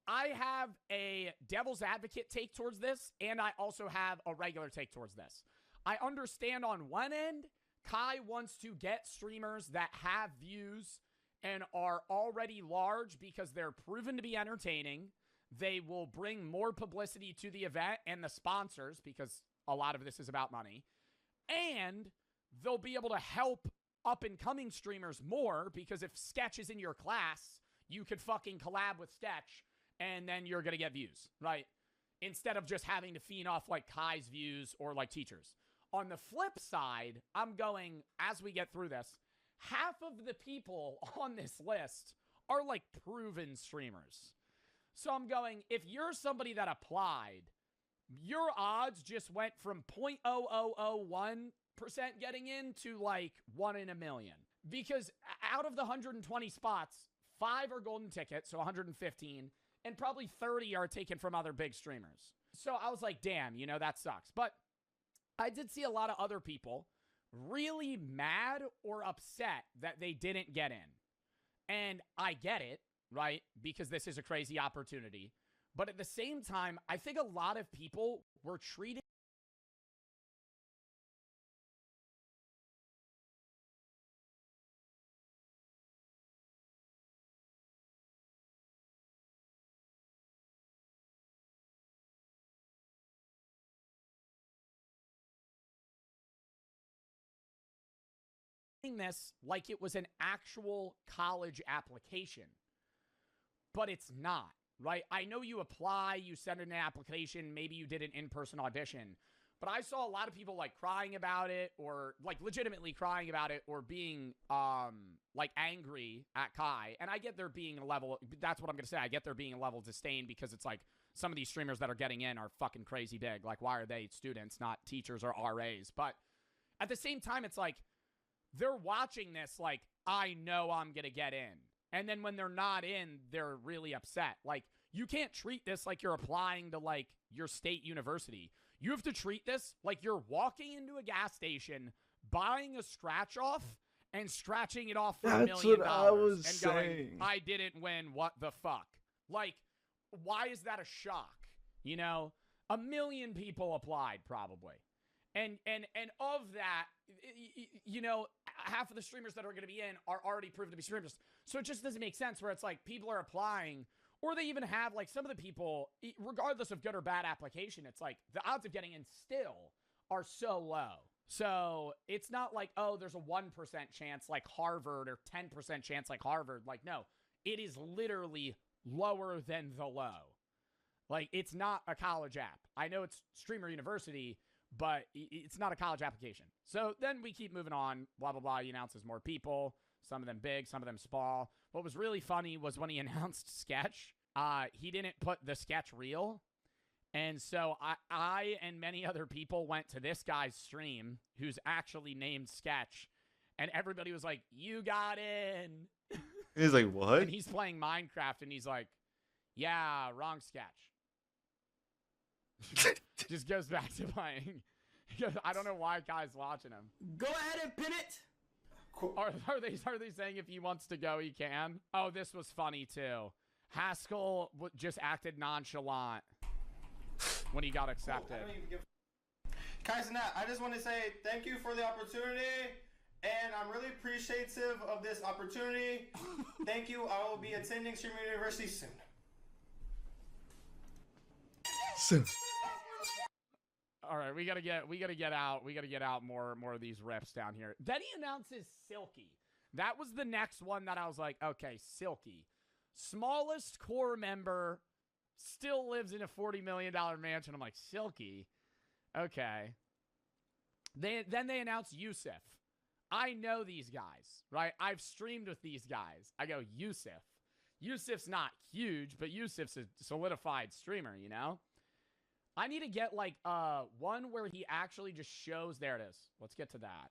I have a devil's advocate take towards this, and I also have a regular take towards this. I understand on one end, Kai wants to get streamers that have views and are already large because they're proven to be entertaining. They will bring more publicity to the event and the sponsors because a lot of this is about money. And they'll be able to help up-and-coming streamers more because if Sketch is in your class, you could fucking collab with Sketch and then you're going to get views, right? Instead of just having to feed off like Kai's views or like teachers. On the flip side, I'm going, as we get through this, half of the people on this list are like proven streamers. So I'm going, if you're somebody that applied, your odds just went from 0.0001% getting in to like 1 in a million. Because out of the 120 spots, 5 are golden tickets, so 115, and probably 30 are taken from other big streamers. So I was like, damn, you know, that sucks. But I did see a lot of other people really mad or upset that they didn't get in. And I get it, right? Because this is a crazy opportunity. But at the same time, I think a lot of people were treating this like it was an actual college application. But it's not, right? I know you apply, you send in an application, maybe you did an in-person audition, but I saw a lot of people like crying about it or like legitimately crying about it or being like angry at Kai. And I get there being a level, that's what I'm going to say. I get there being a level of disdain because it's like some of these streamers that are getting in are fucking crazy big. Like, why are they students, not teachers or RAs? But at the same time, it's like they're watching this like, I know I'm going to get in. And then when they're not in, they're really upset. Like, you can't treat this like you're applying to, like, your state university. You have to treat this like you're walking into a gas station, buying a scratch-off, and scratching it off for $1 million. That's what I was and saying. Going, I didn't win, what the fuck? Like, why is that a shock? You know? 1 million people applied, probably. And of that, you know, half of the streamers that are going to be in are already proven to be streamers. So it just doesn't make sense where it's like people are applying or they even have like some of the people, regardless of good or bad application, it's like the odds of getting in still are so low. So it's not like, oh, there's a 1% chance like Harvard or 10% chance like Harvard. Like, no, it is literally lower than the low. Like, it's not a college app. I know it's Streamer University, but it's not a college application. So then we keep moving on, blah, blah, blah. He announces more people, some of them big, some of them small. What was really funny was when he announced Sketch, he didn't put the Sketch reel. And so I and many other people went to this guy's stream, who's actually named Sketch, and everybody was like, you got in. He's like, what? And he's playing Minecraft, and he's like, yeah, wrong Sketch. Just goes back to playing. I don't know why Kai's watching him. Go ahead and pin it. Are they saying if he wants to go, he can? Oh, this was funny too. Haskell just acted nonchalant when he got accepted. Kaizenat, I just want to say thank you for the opportunity, and I'm really appreciative of this opportunity. Thank you. I will be attending Streamer University soon. All right, we gotta get out more of these reps down here. Then he announces Silky. That was the next one that I was like, okay, Silky, smallest core member, still lives in a $40 million mansion. I'm like, Silky, okay. Then they announce Yusuf. I know these guys, right? I've streamed with these guys. I go, Yusuf. Yusuf's not huge, but Yusuf's a solidified streamer, you know? I need to get, like, one where he actually just shows. There it is. Let's get to that.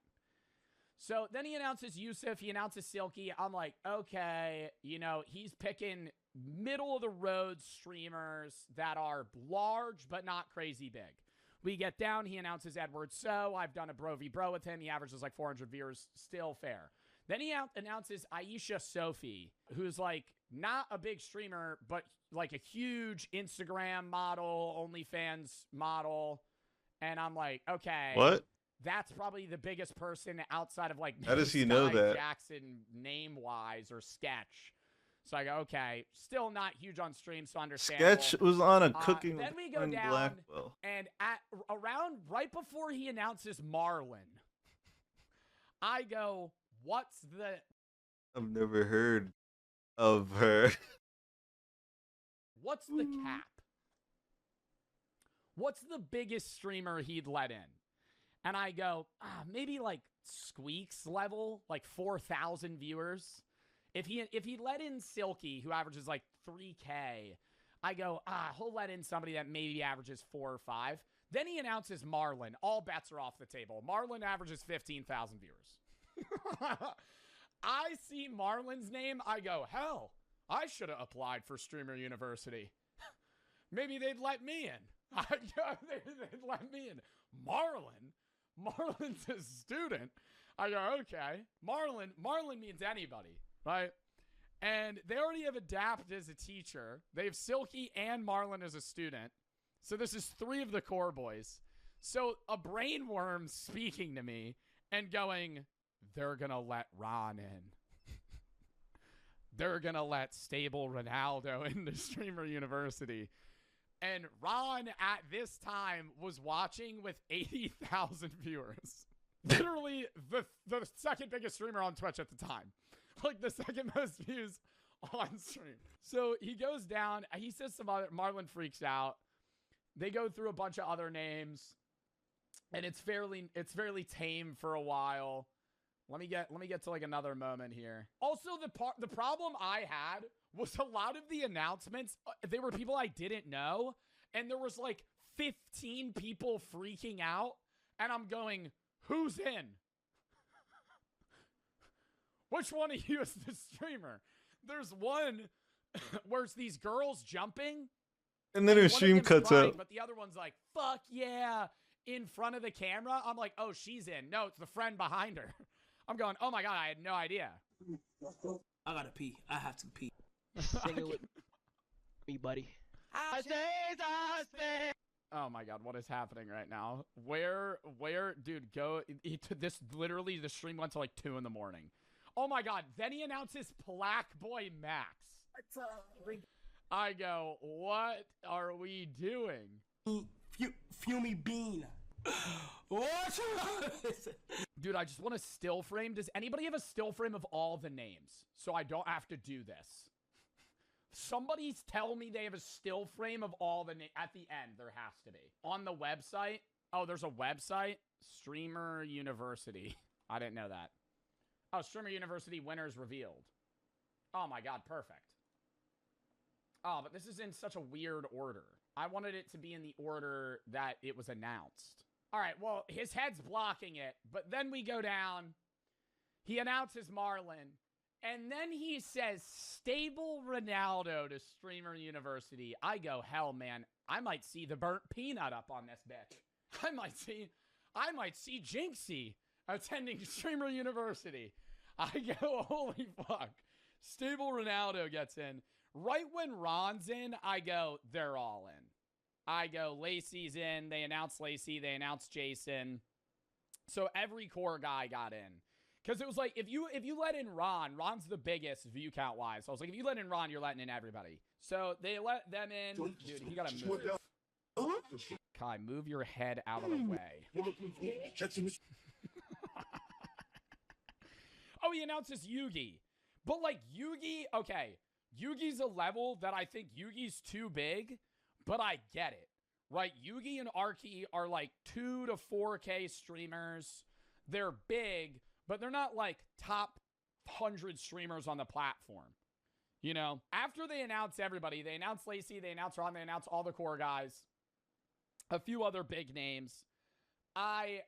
So then he announces Yusuf. He announces Silky. I'm like, okay, you know, he's picking middle-of-the-road streamers that are large but not crazy big. We get down. He announces Edward So. I've done a bro v bro with him. He averages like 400 viewers. Still fair. Then he announces Aisha Sophie, who's like not a big streamer, but like a huge Instagram model, OnlyFans model. And I'm like, okay. What? That's probably the biggest person outside of like How does he know that? Jackson name-wise or Sketch. So I go, okay, still not huge on stream, so understandable. Sketch was on a cooking Then we go on down, Blackwell. and around right before he announces Marlon, I go, what's the... I've never heard of her. What's the cap? What's the biggest streamer he'd let in? And I go, maybe like Squeaks level, like 4,000 viewers. If he let in Silky, who averages like 3K, I go, he'll let in somebody that maybe averages 4 or 5. Then he announces Marlon. All bets are off the table. Marlon averages 15,000 viewers. I see Marlon's name. I go, hell, I should have applied for Streamer University. Maybe they'd let me in. I go, they'd let me in. Marlon's a student. I go, okay. Marlon means anybody, right? And they already have Adapt as a teacher. They have Silky and Marlon as a student. So this is 3 of the core boys. So a brainworm speaking to me and going, they're going to let Ron in. They're going to let Stable Ronaldo into Streamer University. And Ron at this time was watching with 80,000 viewers. Literally the second biggest streamer on Twitch at the time. Like the second most views on stream. So he goes down. He says some other... Marlon freaks out. They go through a bunch of other names. And it's fairly tame for a while. Let me get to like another moment here. Also, the problem I had was a lot of the announcements, they were people I didn't know, and there was like 15 people freaking out, and I'm going, who's in? Which one of you is the streamer? There's one where it's these girls jumping, and then her stream cuts out. But the other one's like, fuck yeah, in front of the camera. I'm like, oh, she's in. No, it's the friend behind her. I'm going, oh my God, I had no idea. I gotta pee. I have to pee. Sing it with me, buddy. Oh my God, what is happening right now? Where, dude, go. This literally, the stream went to like 2 in the morning. Oh my God, then he announces Black Boy Max. I go, what are we doing? Fumey Bean. What? Dude, I just want a still frame. Does anybody have a still frame of all the names so I don't have to do this? Somebody's tell me they have a still frame of all the names. At the end, there has to be. On the website. Oh, there's a website? Streamer University. I didn't know that. Oh, Streamer University winners revealed. Oh my God, perfect. Oh, but this is in such a weird order. I wanted it to be in the order that it was announced. All right, well, his head's blocking it, but then we go down. He announces Marlon, and then he says Stable Ronaldo to Streamer University. I go, hell, man, I might see the burnt peanut up on this bitch. I might see Jinxie attending Streamer University. I go, holy fuck. Stable Ronaldo gets in. Right when Ron's in, I go, they're all in. I go, Lacey's in. They announced Lacey. They announced Jason. So every core guy got in. Because it was like, if you let in Ron's the biggest view count wise. So I was like, if you let in Ron, you're letting in everybody. So they let them in. Dude, he got to move. Kai, move your head out of the way. Oh, he announces Yugi. But, like, Yugi, okay. Yugi's a level that I think Yugi's too big, but I get it. Right? Yugi and Arki are, like, 2 to 4K streamers. They're big, but they're not, like, top 100 streamers on the platform. You know? After they announce everybody, they announce Lacey, they announce Ron, they announce all the core guys. A few other big names. I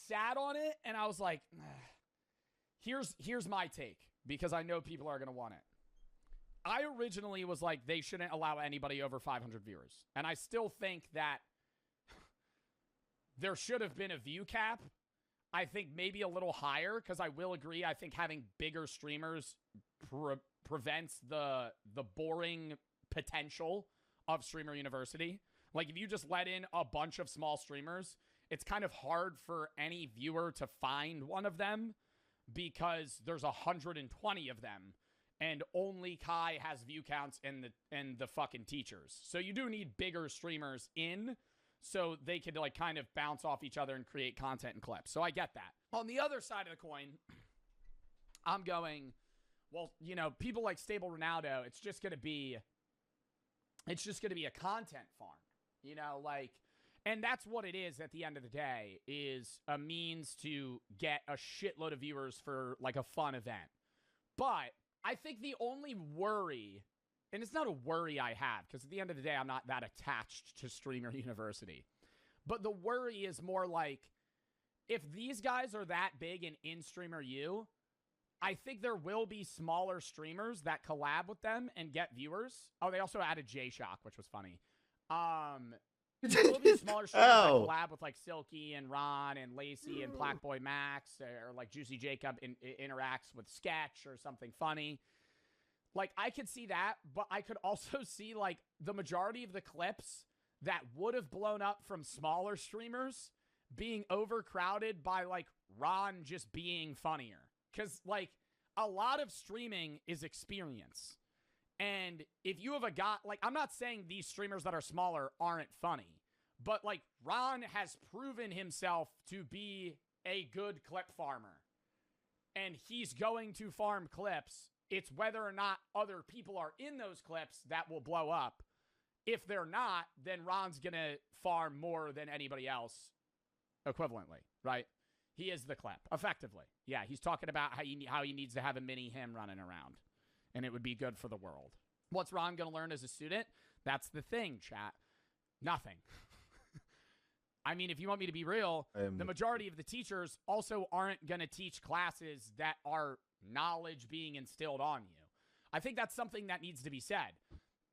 sat on it, and I was like, here's my take, because I know people are going to want it. I originally was like, they shouldn't allow anybody over 500 viewers. And I still think that there should have been a view cap. I think maybe a little higher, because I will agree, I think having bigger streamers prevents the boring potential of Streamer University. Like, if you just let in a bunch of small streamers, it's kind of hard for any viewer to find one of them, because there's 120 of them, and only Kai has view counts and the fucking teachers. So you do need bigger streamers in, so they could, like, kind of bounce off each other and create content and clips. So I get that. On the other side of the coin, I'm going, well, you know, people like Stable Ronaldo, it's just gonna be a content farm. You know, like, and that's what it is at the end of the day, is a means to get a shitload of viewers for, like, a fun event. But I think the only worry, and it's not a worry I have, because at the end of the day, I'm not that attached to Streamer University. But the worry is more like, if these guys are that big in Streamer U, I think there will be smaller streamers that collab with them and get viewers. Oh, they also added J-Shock, which was funny. There will be smaller streamers that collab with, like, Silky and Ron and Lacey and Blackboy Max, or like Juicy Jacob interacts with Sketch or something funny. Like, I could see that, but I could also see, like, the majority of the clips that would have blown up from smaller streamers being overcrowded by, like, Ron just being funnier. Because, like, a lot of streaming is experience. And if you have a guy, like, I'm not saying these streamers that are smaller aren't funny, but, like, Ron has proven himself to be a good clip farmer. And he's going to farm clips. It's whether or not other people are in those clips that will blow up. If they're not, then Ron's going to farm more than anybody else equivalently, right? He is the clip, effectively. Yeah, he's talking about how he needs to have a mini him running around. And it would be good for the world. What's Ron going to learn as a student? That's the thing, chat. Nothing. I mean, if you want me to be real, the majority of the teachers also aren't going to teach classes that are knowledge being instilled on you. I think that's something that needs to be said.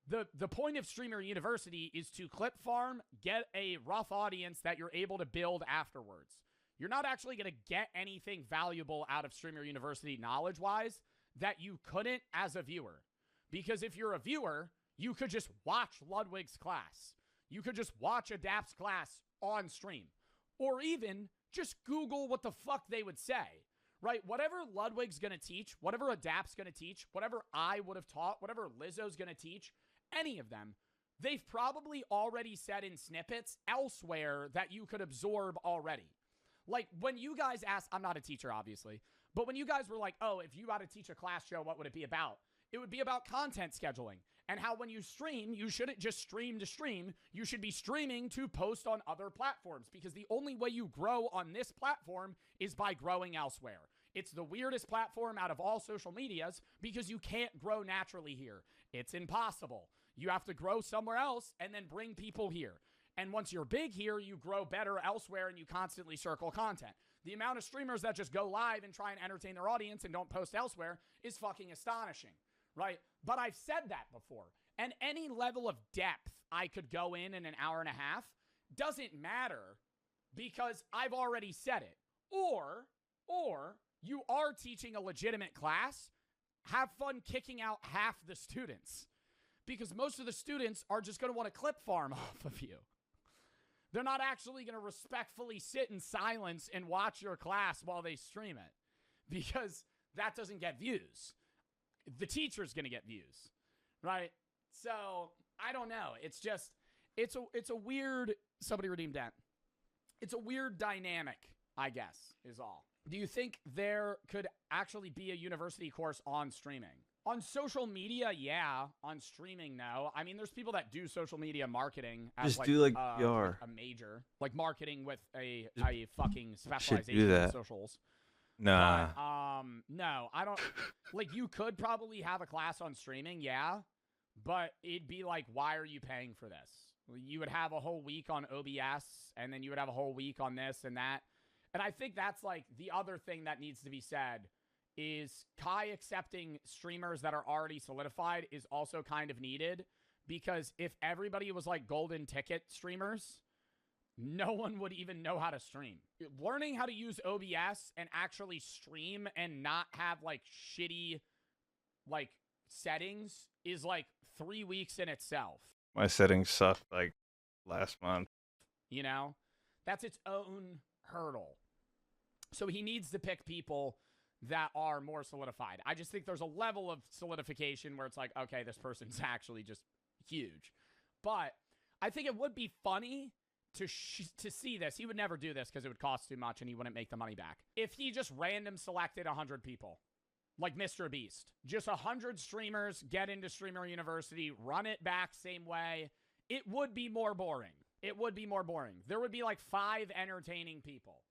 The point of Streamer University is to clip farm, get a rough audience that you're able to build afterwards. You're not actually going to get anything valuable out of Streamer University knowledge-wise that you couldn't as a viewer. Because if you're a viewer, you could just watch Ludwig's class. You could just watch Adapt's class on stream. Or even just Google what the fuck they would say. Right? Whatever Ludwig's going to teach, whatever Adapt's going to teach, whatever I would have taught, whatever Lizzo's going to teach, any of them, they've probably already said in snippets elsewhere that you could absorb already. Like, when you guys asked, I'm not a teacher, obviously, but when you guys were like, oh, if you got to teach a class show, what would it be about? It would be about content scheduling and how when you stream, you shouldn't just stream to stream. You should be streaming to post on other platforms, because the only way you grow on this platform is by growing elsewhere. It's the weirdest platform out of all social medias because you can't grow naturally here. It's impossible. You have to grow somewhere else and then bring people here. And once you're big here, you grow better elsewhere and you constantly circle content. The amount of streamers that just go live and try and entertain their audience and don't post elsewhere is fucking astonishing, right? But I've said that before. And any level of depth I could go in an hour and a half doesn't matter because I've already said it. Or you are teaching a legitimate class, have fun kicking out half the students. Because most of the students are just going to want to clip farm off of you. They're not actually going to respectfully sit in silence and watch your class while they stream it. Because that doesn't get views. The teacher's going to get views. Right? So, I don't know. It's just, it's a weird, somebody redeemed that. It's a weird dynamic, I guess, is all. Do you think there could actually be a university course on streaming? On social media, yeah. On streaming, no. I mean, there's people that do social media marketing as Just do, like, PR. a major. Like marketing with a fucking Should specialization do in that. socials. Nah. But, no, I don't. Like, you could probably have a class on streaming, yeah. But it'd be like, why are you paying for this? You would have a whole week on OBS, and then you would have a whole week on this and that. And I think that's like the other thing that needs to be said is Kai accepting streamers that are already solidified is also kind of needed, because if everybody was like golden ticket streamers, no one would even know how to stream. Learning how to use OBS and actually stream and not have like shitty like settings is like 3 weeks in itself. My settings sucked like last month. You know, that's its own hurdle. So he needs to pick people that are more solidified. I just think there's a level of solidification where it's like, okay, this person's actually just huge. But I think it would be funny to see this. He would never do this because it would cost too much and he wouldn't make the money back. If he just random selected 100 people, like Mr. Beast, just 100 streamers get into Streamer University, run it back same way, it would be more boring. It would be more boring. There would be like 5 entertaining people.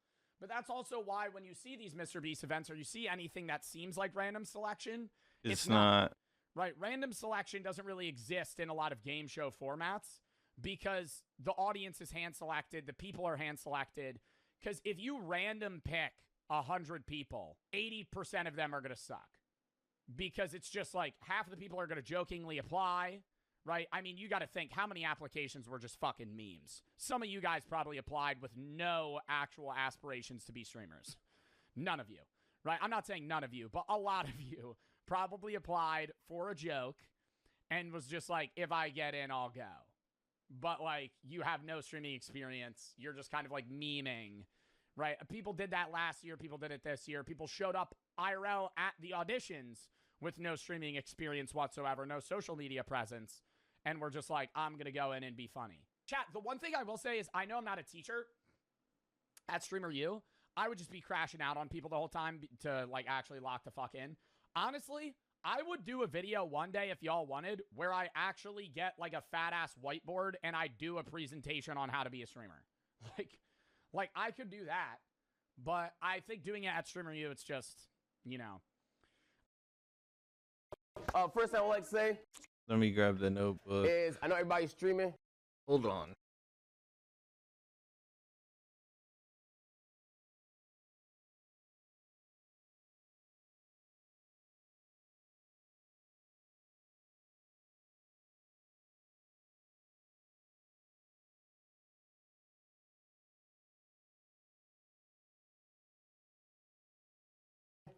But that's also why when you see these Mr. Beast events or you see anything that seems like random selection, It's not. Right, random selection doesn't really exist in a lot of game show formats because the audience is hand-selected, the people are hand-selected. Because if you random pick 100 people, 80% of them are going to suck. Because it's just like half of the people are going to jokingly apply, right? I mean, you got to think how many applications were just fucking memes. Some of you guys probably applied with no actual aspirations to be streamers. None of you, right? I'm not saying none of you, but a lot of you probably applied for a joke and was just like, if I get in, I'll go. But like, you have no streaming experience. You're just kind of like memeing, right? People did that last year. People did it this year. People showed up IRL at the auditions with no streaming experience whatsoever, no social media presence. And we're just like, I'm going to go in and be funny. Chat, the one thing I will say is I know I'm not a teacher at Streamer U. I would just be crashing out on people the whole time to like actually lock the fuck in. Honestly, I would do a video one day if y'all wanted where I actually get like a fat ass whiteboard and I do a presentation on how to be a streamer. Like I could do that, but I think doing it at Streamer U, it's just, you know. First thing I would like to say Let me grab the notebook. is I know everybody's streaming. Hold on.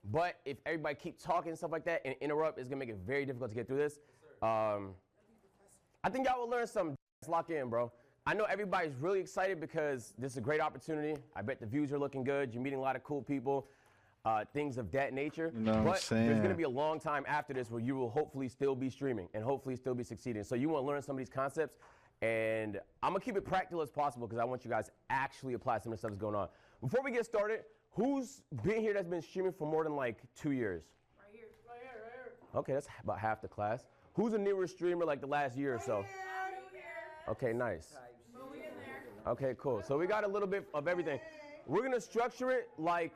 But if everybody keep talking and stuff like that and interrupt, it's gonna make it very difficult to get through this. I think y'all will learn something. Lock in, bro. I know everybody's really excited because this is a great opportunity. I bet the views are looking good. You're meeting a lot of cool people, things of that nature. You know what I'm but saying? there's gonna be a long time after this where you will hopefully still be streaming and hopefully still be succeeding. So you wanna learn some of these concepts, and I'm gonna keep it practical as possible because I want you guys to actually apply some of the stuff that's going on. Before we get started, who's been here that's been streaming for more than like 2 years? Right here. Okay, that's about half the class. Who's a newer streamer like the last year or so? Okay, nice. Okay, cool. So we got a little bit of everything. We're gonna structure it like,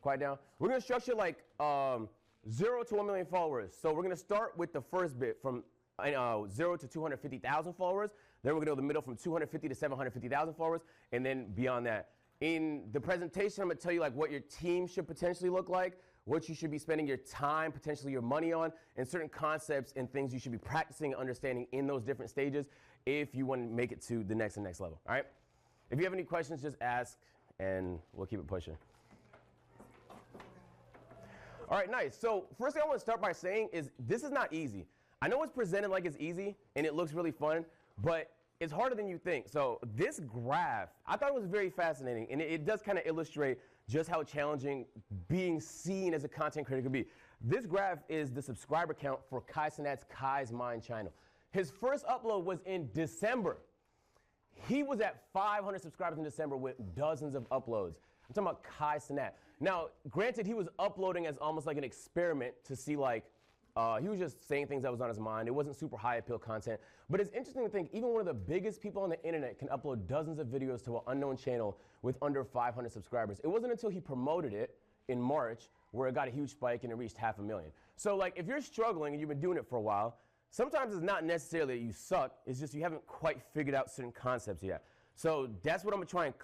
quiet down. We're gonna structure it like 0 to 1 million followers. So we're gonna start with the first bit from 0 to 250,000 followers. Then we're gonna go to the middle from 250 to 750,000 followers, and then beyond that. In the presentation, I'm gonna tell you like what your team should potentially look like, what you should be spending your time, potentially your money on, and certain concepts and things you should be practicing and understanding in those different stages if you want to make it to the next and next level, all right? If you have any questions, just ask, and we'll keep it pushing. All right, nice. So first thing I want to start by saying is this is not easy. I know it's presented like it's easy, and it looks really fun, but it's harder than you think. So this graph, I thought it was very fascinating, and it does kind of illustrate just how challenging being seen as a content creator could be. This graph is the subscriber count for Kai Cenat's Kai's Mind channel. His first upload was in December. He was at 500 subscribers in December with dozens of uploads. I'm talking about Kai Cenat. Now, granted, he was uploading as almost like an experiment to see like, he was just saying things that was on his mind. It wasn't super high appeal content. But it's interesting to think even one of the biggest people on the internet can upload dozens of videos to an unknown channel with under 500 subscribers. It wasn't until he promoted it in March where it got a huge spike and it reached 500,000. So like if you're struggling and you've been doing it for a while, sometimes it's not necessarily that you suck, it's just you haven't quite figured out certain concepts yet. So that's what I'm gonna try and